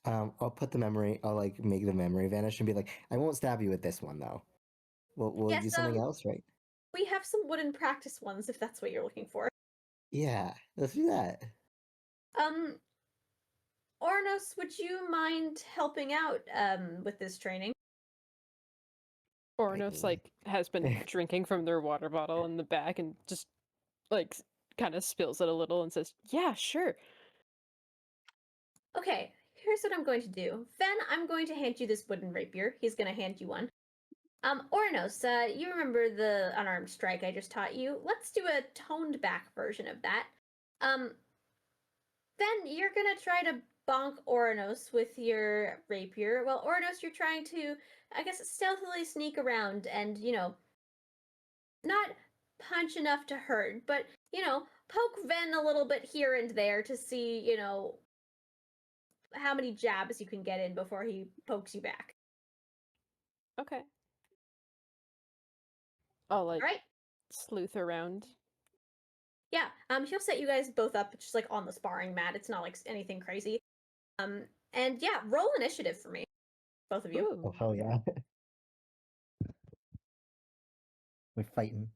I'll put the memory. I'll like make the memory vanish and be like, I won't stab you with this one though. We'll Yes, use something else, right? we have some wooden practice ones if that's what you're looking for. Yeah, let's do that. Ouronos, would you mind helping out with this training? Ouronos like has been drinking from their water bottle in the back and just like kind of spills it a little and says, "Yeah, sure." Okay, here's what I'm going to do. Fen, I'm going to hand you this wooden rapier. He's going to hand you one. Ouronos, you remember the unarmed strike I just taught you? Let's do a toned back version of that. Fen, you're gonna try to bonk Ouronos with your rapier. Well, Ouronos, you're trying to, I guess, stealthily sneak around and, not punch enough to hurt, but, poke Ven a little bit here and there to see, how many jabs you can get in before he pokes you back. Okay. I'll like Alright? sleuth around. Yeah, he'll set you guys both up just like on the sparring mat. It's not like anything crazy. And yeah, roll initiative for me. Both of you. Ooh. Oh hell yeah. We're fighting.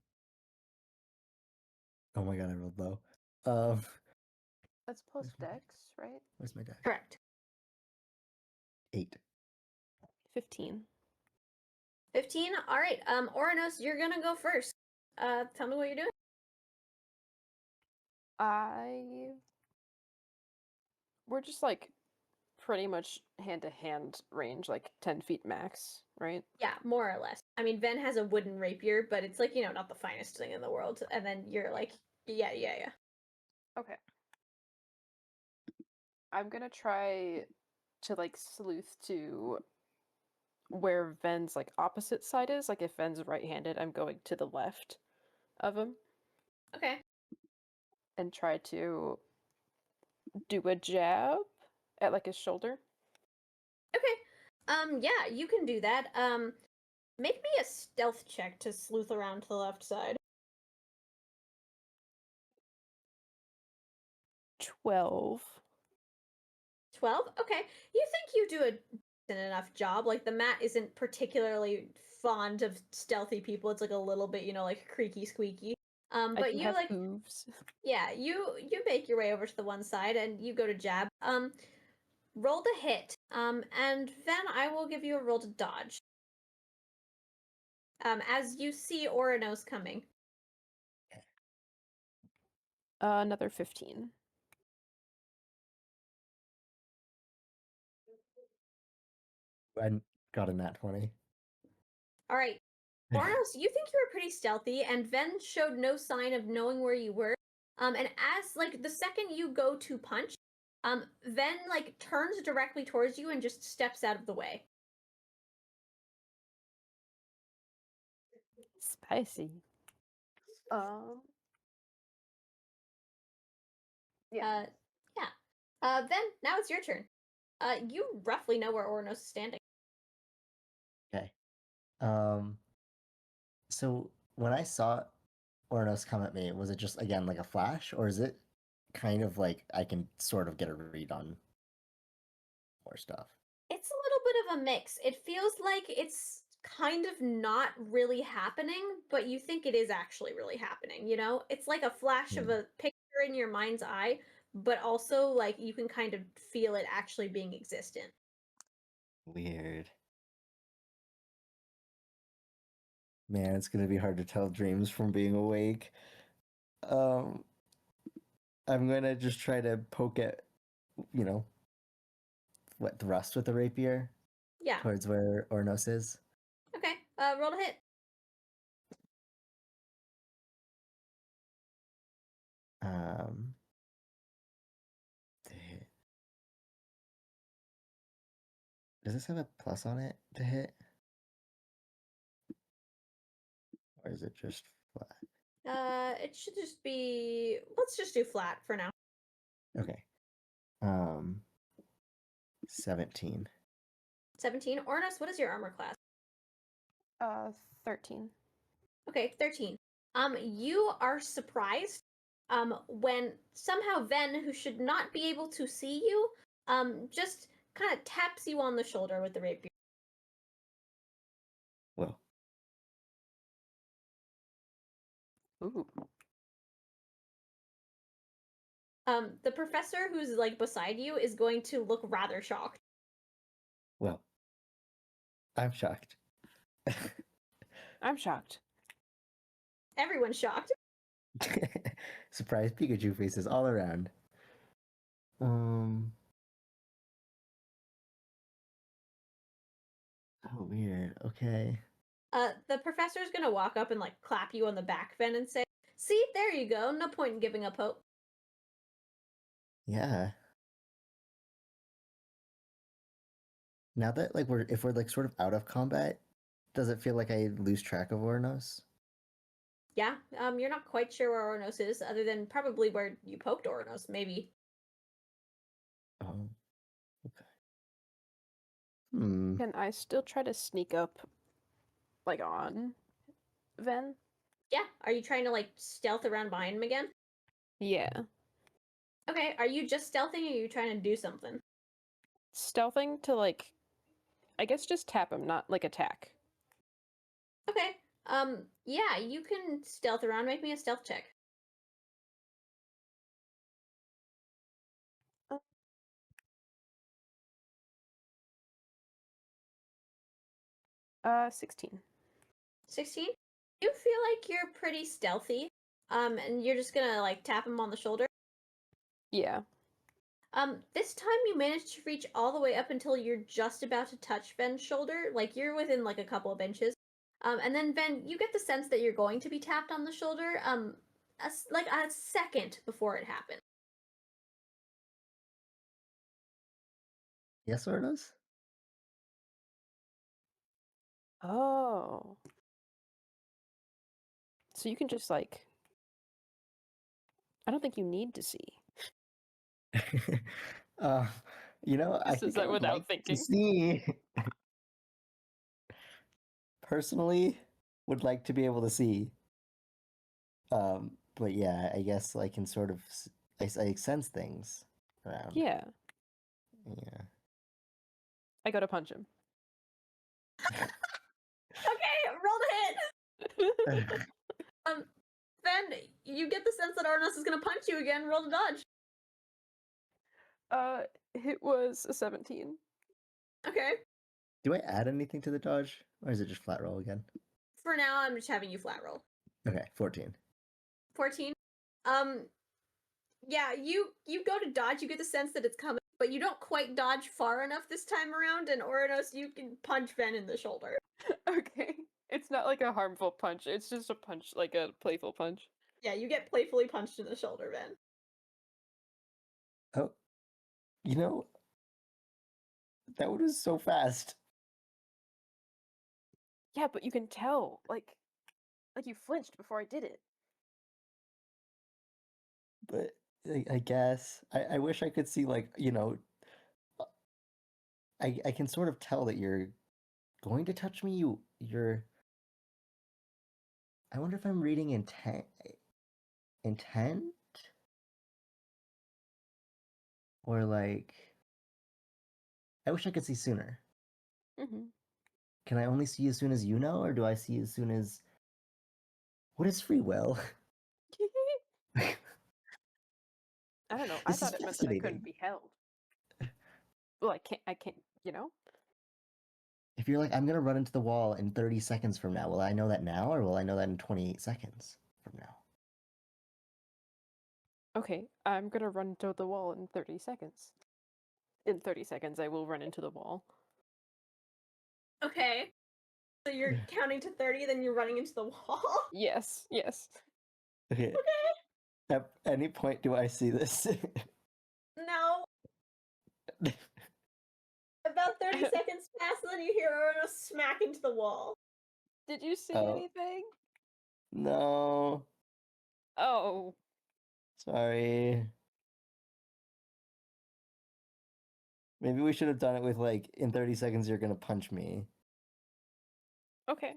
Oh my god, I rolled low. That's plus Where's my- dex, right? Where's my deck? Correct. 8. 15. 15. Alright, Ouronos, you're gonna go first. Tell me what you're doing. We're just like pretty much hand to hand range, like 10 feet max, right? Yeah, more or less. I mean, Ven has a wooden rapier, but it's like, not the finest thing in the world. And then you're like, yeah. Okay. I'm gonna try to like sleuth to where Ven's like opposite side is. Like if Ven's right-handed, I'm going to the left of him Okay. and try to do a jab at like his shoulder. Okay. Yeah, you can do that. Make me a stealth check to sleuth around to the left side. 12. 12? Okay. You think you do a decent enough job. Like, the mat isn't particularly fond of stealthy people. It's like a little bit, like creaky squeaky. I But do you have like hooves. yeah, you make your way over to the one side and you go to jab. Roll to hit. And then I will give you a roll to dodge. As you see Ouronos coming. Another 15. I got a nat 20. All right. Ouronos, you think you were pretty stealthy, and Ven showed no sign of knowing where you were. And as like the second you go to punch, Ven like turns directly towards you and just steps out of the way. Spicy. Yeah. Ven, now it's your turn. You roughly know where Ouronos is standing. Okay. So when I saw Ouronos come at me, was it just again like a flash, or is it kind of like I can sort of get a read on more stuff? It's a little bit of a mix. It feels like it's kind of not really happening, but you think it is actually really happening, It's like a flash of a picture in your mind's eye, but also like you can kind of feel it actually being existent. Weird. Man, it's gonna be hard to tell dreams from being awake. I'm gonna just try to poke at, thrust with the rapier Yeah. towards where Ouronos is. Okay. Roll to hit. To hit. Does this have a plus on it to hit? Or is it just flat? It should just be. Let's just do flat for now. Okay. 17. 17. Ouronos, what is your armor class? 13. Okay, 13. You are surprised when somehow Ven, who should not be able to see you, just kind of taps you on the shoulder with the rapier. Well, Ooh. The professor who's like beside you is going to look rather shocked. well, I'm shocked. I'm shocked. Everyone's shocked. Surprise Pikachu faces all around. Oh, weird. Okay. The professor's gonna walk up and like clap you on the back, Ven, and say, "See, there you go. No point in giving up hope." Yeah. Now that like if we're like sort of out of combat, does it feel like I lose track of Ouronos? Yeah, you're not quite sure where Ouronos is, other than probably where you poked Ouronos, maybe. Oh. Okay. Hmm. Can I still try to sneak up, like, on Ven? Yeah, are you trying to like stealth around behind him again? Yeah. Okay, are you just stealthing or are you trying to do something? Stealthing to, like, I guess just tap him, not, like, attack. Okay, yeah, you can stealth around. Make me a stealth check. 16. 16? You feel like you're pretty stealthy, and you're just gonna like tap him on the shoulder. Yeah. This time you managed to reach all the way up until you're just about to touch Ven's shoulder. Like you're within like a couple of inches. And then Ven, you get the sense that you're going to be tapped on the shoulder, like a second before it happens. Yes, Ouronos? Oh. So you can just, like... I don't think you need to see. uh, I Says think I that would without like thinking. to see. Personally, would like to be able to see. But yeah, I guess I can sort of I sense things around. Yeah. Yeah. I go to punch him. Okay, roll to hit. Ven, you get the sense that Ouronos is gonna punch you again. Roll to dodge. It was a 17. Okay. Do I add anything to the dodge, or is it just flat roll again? For now, I'm just having you flat roll. Okay, 14. 14. Yeah, you go to dodge, you get the sense that it's coming, but you don't quite dodge far enough this time around, and Ouronos, you can punch Ven in the shoulder. Okay. It's not like a harmful punch, it's just a punch, like a playful punch. Yeah, you get playfully punched in the shoulder, Ven. Oh, that was so fast. Yeah, but you can tell, like you flinched before I did it. But I guess I wish I could see I can sort of tell that you're going to touch me. You're. I wonder if I'm reading intent. Intent, or like. I wish I could see sooner. Mm-hmm. Can I only see as soon as you know, or do I see as soon as? What is free will? I don't know. I This is thought it meant that I couldn't fascinating. be held. Well, I can't, If you're like, I'm gonna run into the wall in 30 seconds from now, will I know that now, or will I know that in 28 seconds from now? Okay, I'm gonna run into the wall in 30 seconds. In 30 seconds, I will run into the wall. Okay. So you're counting to 30, then you're running into the wall? Yes, yes. Okay. At any point do I see this? No. About 30 seconds pass, and then you hear Ouronos smack into the wall. Did you see Oh. anything? No. Oh. Sorry. Maybe we should have done it with like, in 30 seconds you're gonna punch me. Okay.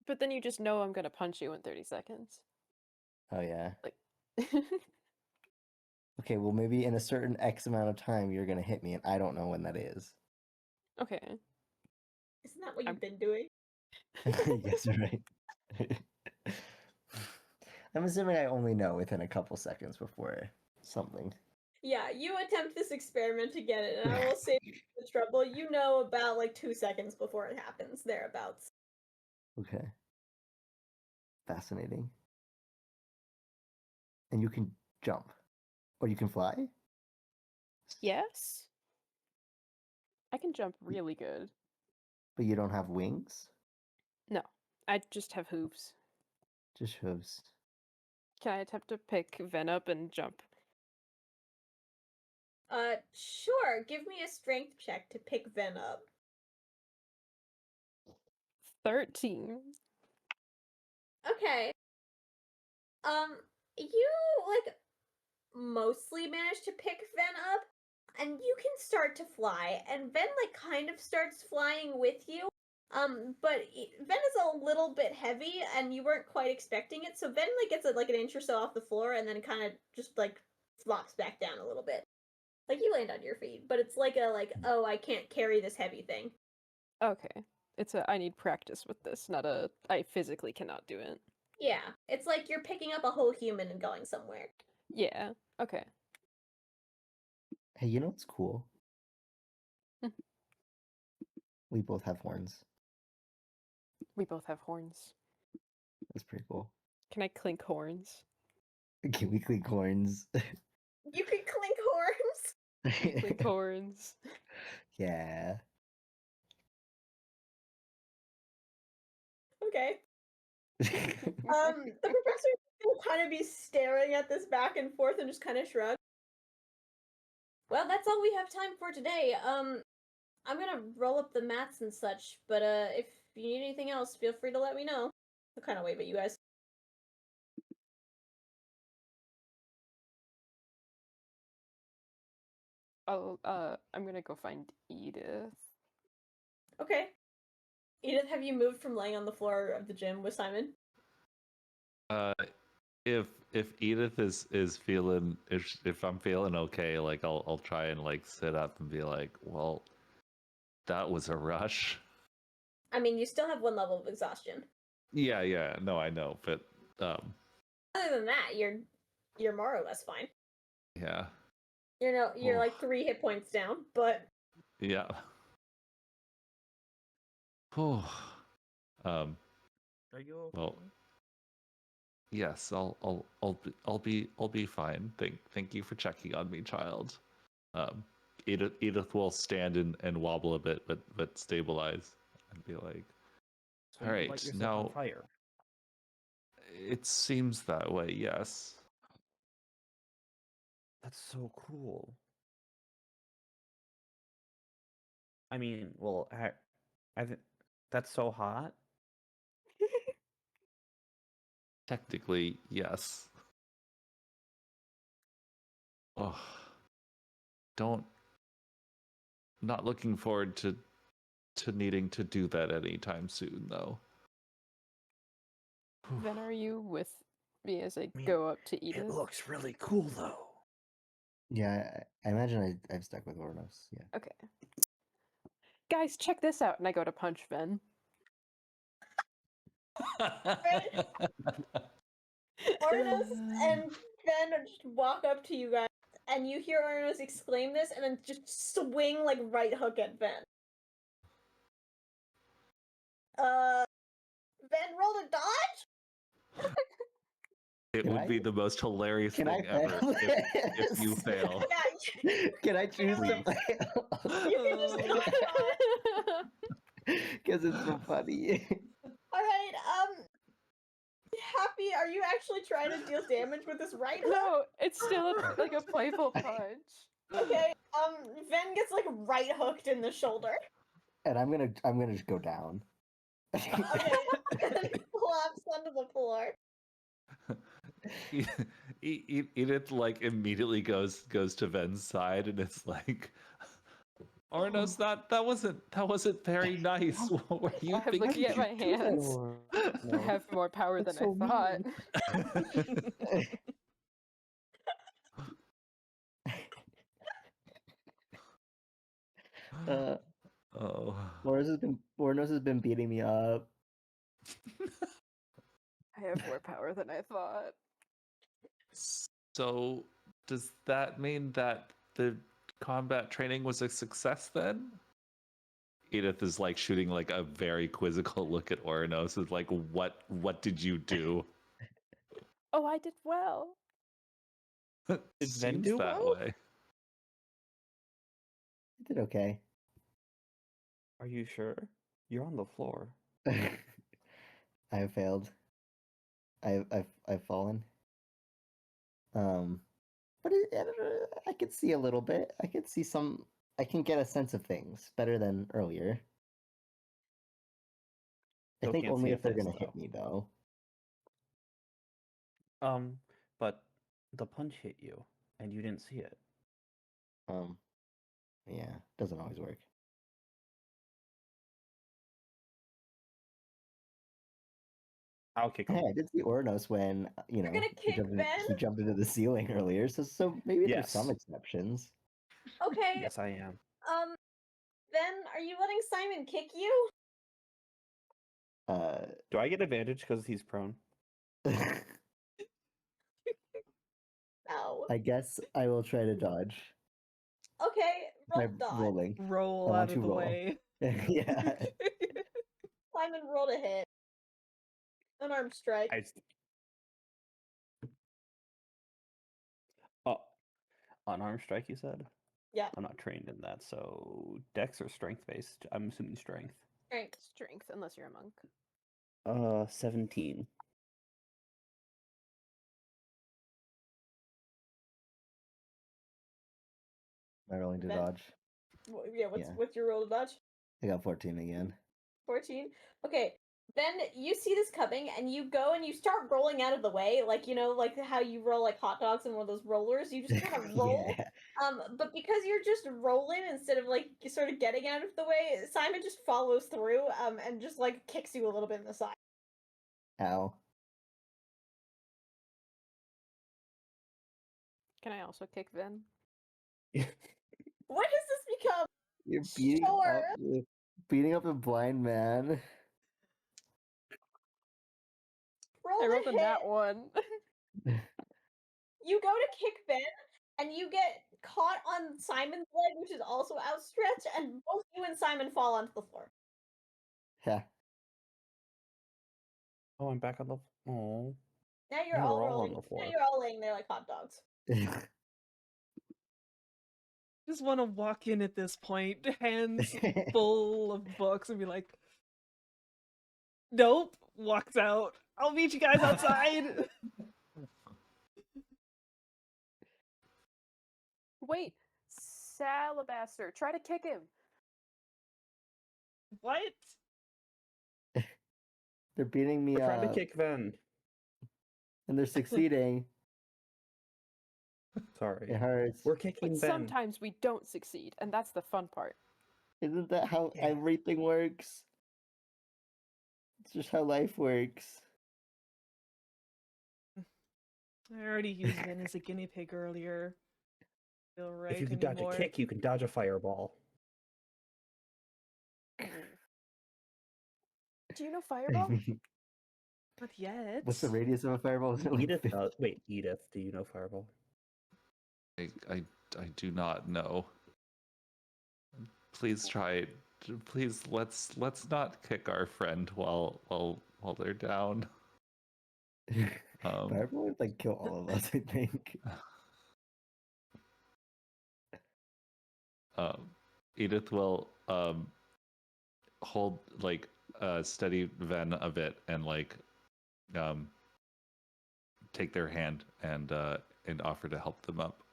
But then you just know I'm gonna punch you in 30 seconds. Oh yeah. Like Okay, well maybe in a certain X amount of time you're gonna hit me, and I don't know when that is. Okay. Isn't that what you've been doing? Yes, right. I'm assuming I only know within a couple seconds before something. Yeah, you attempt this experiment to get it, and I will save you the trouble. You know about like 2 seconds before it happens, thereabouts. Okay. Fascinating. And you can jump. Or you can fly? Yes. I can jump really good. But you don't have wings? No, I just have hooves. Just hooves. Can I attempt to pick Ven up and jump? Sure. Give me a strength check to pick Ven up. 13. Okay. You like mostly manage to pick Ven up, and you can start to fly, and Ven like kind of starts flying with you. But Ven is a little bit heavy, and you weren't quite expecting it, so Ven like gets like an inch or so off the floor, and then kind of just like flops back down a little bit. Like you land on your feet, but it's like oh, I can't carry this heavy thing. Okay. It's I need practice with this, not I physically cannot do it. Yeah, it's like you're picking up a whole human and going somewhere. Yeah. Okay. Hey, you know what's cool? Hmm. We both have horns. We both have horns. That's pretty cool. Can I clink horns? Can we clink horns? You can clink horns. Clink horns. Yeah. Okay. The professor will kind of be staring at this back and forth and just kind of shrug. Well, that's all we have time for today. I'm gonna roll up the mats and such, but if you need anything else, feel free to let me know. I'll kind of wave at you guys. I'm gonna go find Edith. Okay. Edith, have you moved from laying on the floor of the gym with Simon? If Edith is feeling if I'm feeling okay, like I'll try and like sit up and be like, well, that was a rush. I mean, you still have 1 level of exhaustion. Yeah, no, I know, but Other than that, you're more or less fine. yeah. You're like 3 hit points down, but Yeah. Oh. Are you okay? Well, yes, I'll be fine. Thank you for checking on me, child. Edith will stand and wobble a bit, but stabilize and be like, So all you right, light yourself now on fire. it seems that way. Yes. That's so cool. I mean, well, I think that's so hot. Technically, yes. Oh, not looking forward to needing to do that anytime soon, though. Ven, are you with me as I mean, go up to Edith? It looks really cool, though. Yeah, I imagine I've stuck with Ouronos. Yeah. Okay. Guys, check this out, and I go to punch Ven. Ouronos and Ven just walk up to you guys, and you hear Ouronos exclaim this, and then just swing like right hook at Ven. Ven rolled a dodge? It Can would I- be the most hilarious Can thing I ever fail if you this? fail. Yeah, Can I choose to You can just go Because it's so funny. Alright, Happy, are you actually trying to deal damage with this right hook? No, it's still like a playful punch. Okay, Ven gets like right hooked in the shoulder. And I'm gonna just go down. Okay, collapse onto the floor. Edith like immediately goes to Ven's side, and it's like, Ouronos, that wasn't very nice. What were you I'm thinking? looking at my hands. I have more power than That's so I thought. Oh. Ouronos has been beating me up. I have more power than I thought. So does that mean that the combat training was a success then? Edith is like shooting like a very quizzical look at Ouronos. Is like, what did you do? Oh, I did well. Did Ven Seems do that well? way. I did okay. Are you sure? You're on the floor. I have failed. I've fallen. But I could see a little bit. I could see some. I can get a sense of things better than earlier. I Still think can't only see a if they're face, gonna hit me though. But the punch hit you, and you didn't see it. Yeah, doesn't always work. I'll kick him. Hey, I did see Ouronos when You're gonna kick Ben? he jumped into the ceiling earlier. So maybe there's some Yes. exceptions. Okay, Yes, I am. Ven, are you letting Simon kick you? Do I get advantage because he's prone? No. I guess I will try to dodge Okay, roll by dodge. rolling. Roll I want out of to the roll. way. Yeah. Simon rolled a hit. Unarmed strike. Oh, unarmed strike, you said? Yeah. I'm not trained in that, so dex or strength based? I'm assuming strength. Strength. Strength, unless you're a monk. 17. Am I rolling to Ben? dodge? Yeah, what's your roll to dodge? I got 14 again. 14. Okay. Then you see this coming, and you go and you start rolling out of the way, like like how you roll like hot dogs in one of those rollers. You just kind of roll. Yeah. But because you're just rolling instead of like sort of getting out of the way, Simon just follows through, and just like kicks you a little bit in the side. Ow. Can I also kick Ven? What has this become? You're Sure. beating up a blind man. Roll I rolled a a hit. nat one. You go to kick Ben, and you get caught on Simon's leg, which is also outstretched, and both you and Simon fall onto the floor. Yeah. Oh, I'm back on the... Oh. Now you're Now all we're all on rolling. the floor. Now you're all laying there like hot dogs. Just want to walk in at this point, hands full of books, and be like, "Nope." Walks out. I'll meet you guys outside. Wait, Salabaster, try to kick him. What? They're beating me We're trying to up, kick Ven. and they're succeeding. Sorry. It hurts. We're kicking But Ben. sometimes we don't succeed, and that's the fun part. Isn't that how Yeah. everything works? It's just how life works. I already used Ben as a guinea pig earlier. Feel right If you can anymore. dodge a kick, you can dodge a fireball. Do you know Fireball? Not yet. What's the radius of a fireball? Is it like Edith, 50? wait, Edith, do you know fireball? I do not know. Please try. Please let's not kick our friend while they're down. Fireball would like kill all of us, I think. Edith will hold like steady Ven a bit and like take their hand and offer to help them up.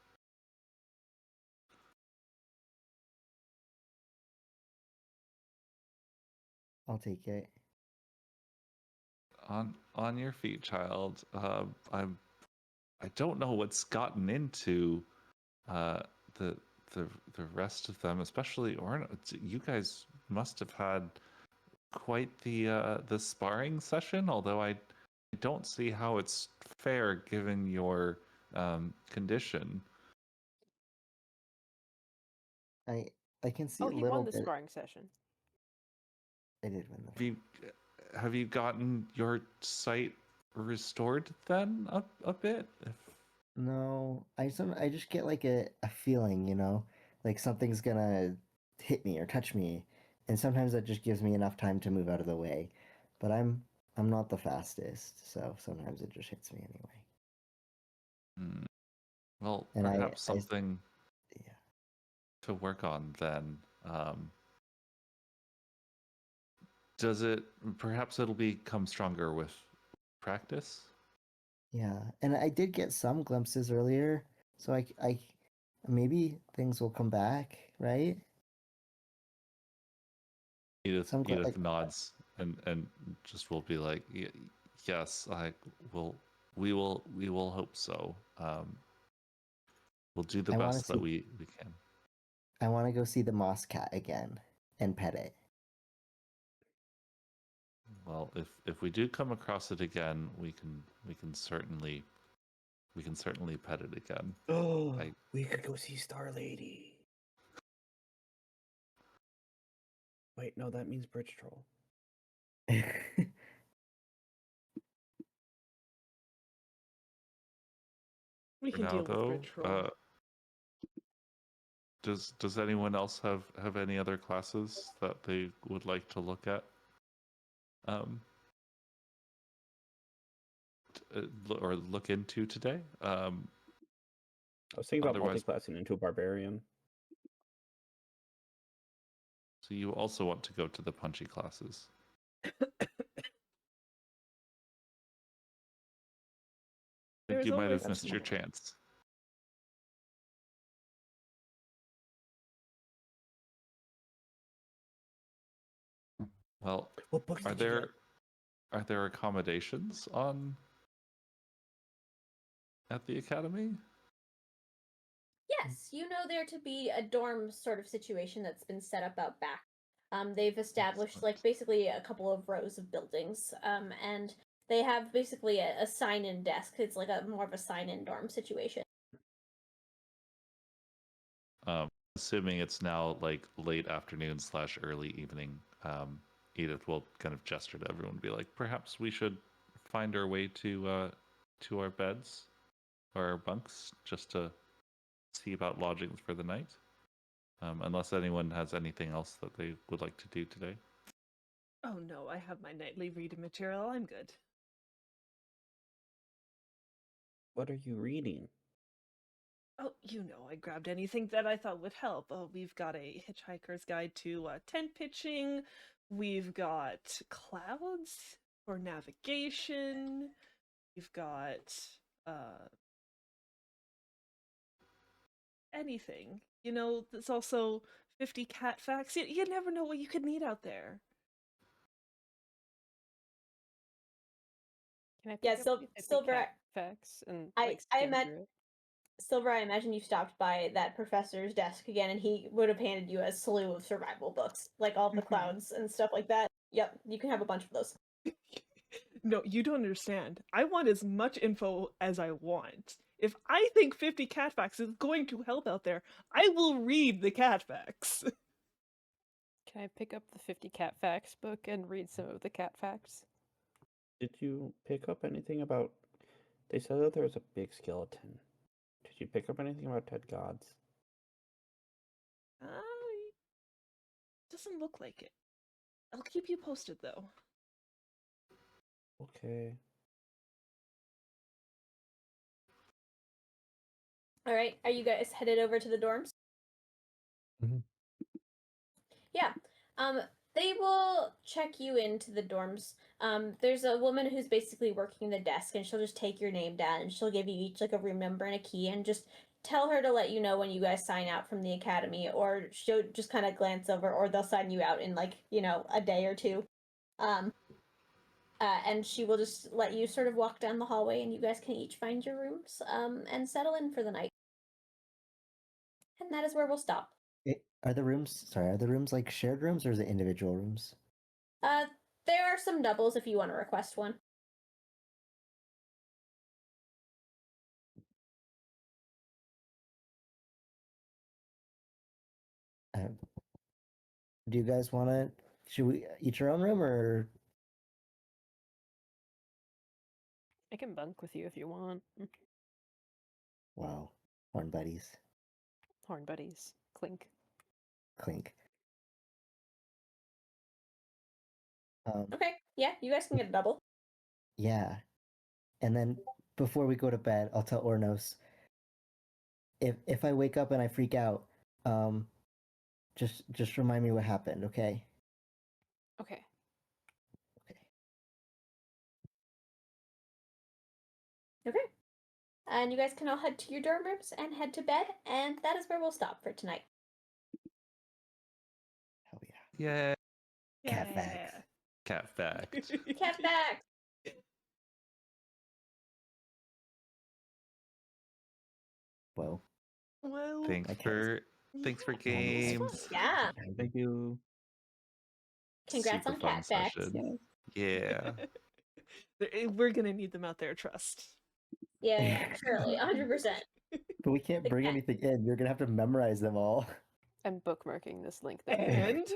I'll take it. On your feet, child. I don't know what's gotten into the rest of them, especially Ouronos. You guys must have had quite the sparring session. Although I don't see how it's fair given your condition. I can see Oh, a he little won the bit. sparring session. I did win the. Have you gotten your sight restored then a bit? No, I just get like a feeling, like something's gonna hit me or touch me, and sometimes that just gives me enough time to move out of the way. But I'm not the fastest, so sometimes it just hits me anyway. Well, And perhaps something yeah. to work on then. Does it? Perhaps it'll become stronger with practice. Yeah, and I did get some glimpses earlier, so I maybe things will come back, right? Edith like, nods and just will be like, yes, we will hope so. We'll do the I wanna best that we can. I want to go see the moss cat again and pet it. Well, if we do come across it again, we can certainly pet it again. Oh, we could go see Star Lady. Wait, no, that means Bridge Troll. We For can now, deal with though, Bridge Troll. does anyone else have any other classes that they would like to look at? Or look into today? I was thinking about Otherwise- multi-classing into a barbarian. So you also want to go to the punchy classes? I think There's you might always have missed your more. chance. Well, What books are did you get? there accommodations at the academy? Yes, you know there to be a dorm sort of situation that's been set up out back. They've established like basically a couple of rows of buildings, and they have basically a sign-in desk. It's like a more of a sign-in dorm situation. Assuming it's now like late afternoon / early evening, Edith will kind of gesture to everyone and be like, perhaps we should find our way to our beds or our bunks just to see about lodgings for the night. Unless anyone has anything else that they would like to do today. Oh no, I have my nightly reading material. I'm good. What are you reading? Oh, I grabbed anything that I thought would help. Oh, we've got a Hitchhiker's Guide to Tent Pitching. We've got Clouds for navigation. We've got anything. There's also 50 cat facts. You never know what you could need out there. Can I pick Yeah, up the 50 Silver. cat facts and I like skim imagine through it? Silver. I imagine you stopped by that professor's desk again, and he would have handed you a slew of survival books, like all the clouds and stuff like that. Yep, you can have a bunch of those. No, you don't understand. I want as much info as I want. If I think 50 cat facts is going to help out there, I will read the cat facts. Can I pick up the 50 cat facts book and read some of the cat facts? Did you pick up anything about... They said that there was a big skeleton. Did you pick up anything about dead gods? Doesn't look like it. I'll keep you posted, though. Okay. All right, are you guys headed over to the dorms? Mhm. Yeah. They will check you into the dorms. There's a woman who's basically working the desk, and she'll just take your name down, and she'll give you each like a room number and a key, and just tell her to let you know when you guys sign out from the academy, or she'll just kind of glance over, or they'll sign you out in like a day or two. And she will just let you sort of walk down the hallway, and you guys can each find your rooms and settle in for the night. And that is where we'll stop. Are the rooms like shared rooms or is it individual rooms? There are some doubles if you want to request one. Do you guys want to? Should we each our own room or? I can bunk with you if you want. Wow, horn buddies, Horn buddies. Clink. clink. Okay, yeah, you guys can get a double. Yeah, and then before we go to bed, I'll tell Ouronos. If I wake up and I freak out, just remind me what happened, okay? Okay. Okay. Okay. And you guys can all head to your dorm rooms and head to bed, and that is where we'll stop for tonight. Hell yeah. Yeah. Cat facts. Cat fact. Cat back. Well, Well, Thanks Okay. for games. Yeah. Thank you. Congrats Super on fun cat facts. session. Yeah. we're gonna need them out there. Trust. Yeah, surely, 100%. but we can't The bring cat- anything in. You're gonna have to memorize them all. I'm bookmarking this link though. And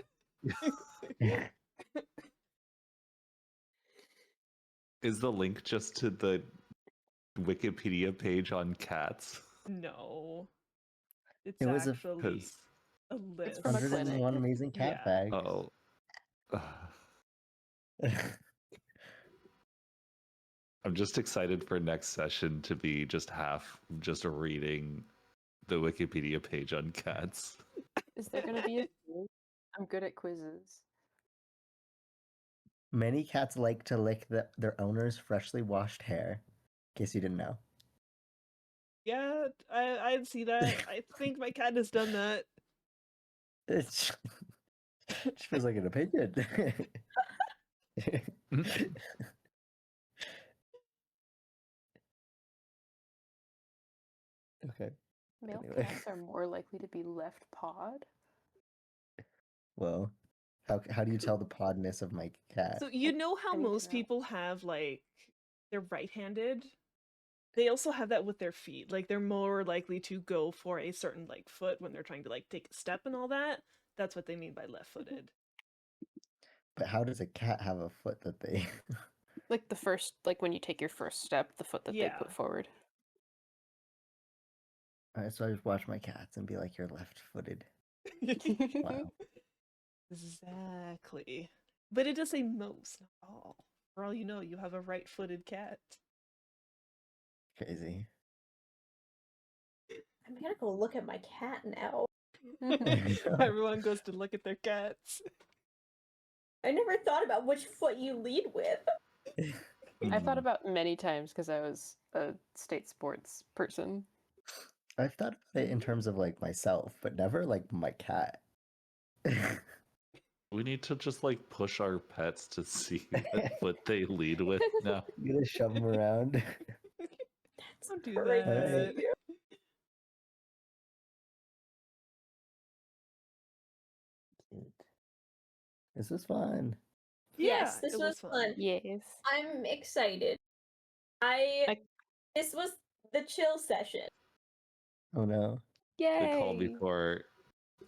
Is the link just to the Wikipedia page on cats? no, it's It was a- actually 'Cause- a list. from a 101 amazing cat Yeah. facts. Oh. I'm just excited for next session to be just reading the Wikipedia page on cats. Is there gonna be a quiz? I'm good at quizzes. Many cats like to lick their owner's freshly washed hair. In case you didn't know. Yeah, I see that. I think my cat has done that. It's it feels like an opinion. Okay. Male Anyway. cats are more likely to be left pawed. Well, how do you tell the podness of my cat? So you know how I need to most know. people have like they're right-handed. They also have that with their feet. Like they're more likely to go for a certain like foot when they're trying to like take a step and all that. That's what they mean by left-footed. But how does a cat have a foot that they? Like when you take your first step, the foot that they Yeah. put forward. Alright, so I just watch my cats and be like, "You're left-footed." Wow. Exactly. But it does say most, not all. For all you know, you have a right-footed cat. Crazy. I'm gonna go look at my cat now. Everyone goes to look at their cats. I never thought about which foot you lead with. I've thought about many times because I was a state sports person. I've thought of it in terms of like myself, but never like my cat. We need to just like push our pets to see what foot they lead with now. You gonna shove them around? Don't do crazy. that. This was fun. Yes, Yeah, this it was fun. Yes. I'm excited. This was the chill session. Oh no. The call Yay! before.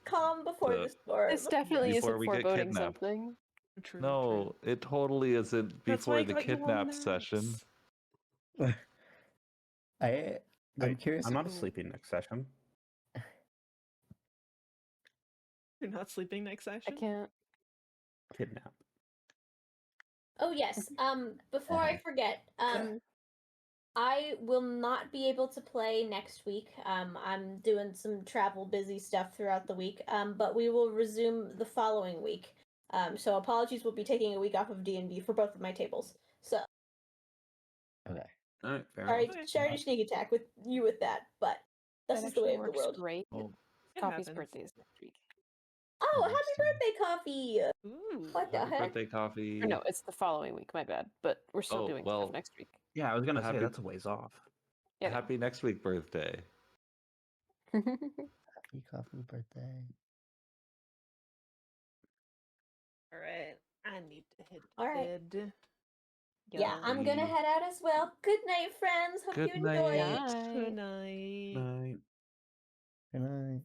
Calm before The- the storm. This definitely Before isn't we get foreboding kidnapped. something. True, No, it totally isn't That's why before I the got you all kidnap session. naps. I'm Wait, curious. I'm not sleeping next session. You're not sleeping next I session? can't. Kidnap. Oh yes. Before I forget, I will not be able to play next week. I'm doing some travel busy stuff throughout the week. But we will resume the following week. So apologies, we'll be taking a week off of D&D for both of my tables. So Okay. All right, fair sorry, enough. sorry to sneak attack with that, but this That is the way actually of the works world. great. Oh, It Coffee's happens. birthday is next week. Oh, Nice happy to- birthday, Coffee! Ooh. What the Happy heck? birthday, coffee. Or no, it's the following week. My bad. But we're still Oh, doing well, stuff next week. yeah, I was gonna say Happy- that's a ways off. Yeah. Happy next week birthday. Happy coffee birthday. All right. I need to hit All right. bed. Yeah, I'm gonna Yay. head out as well. Good night, friends. Hope Good you enjoy. night. Good Night. night. Night. Good night.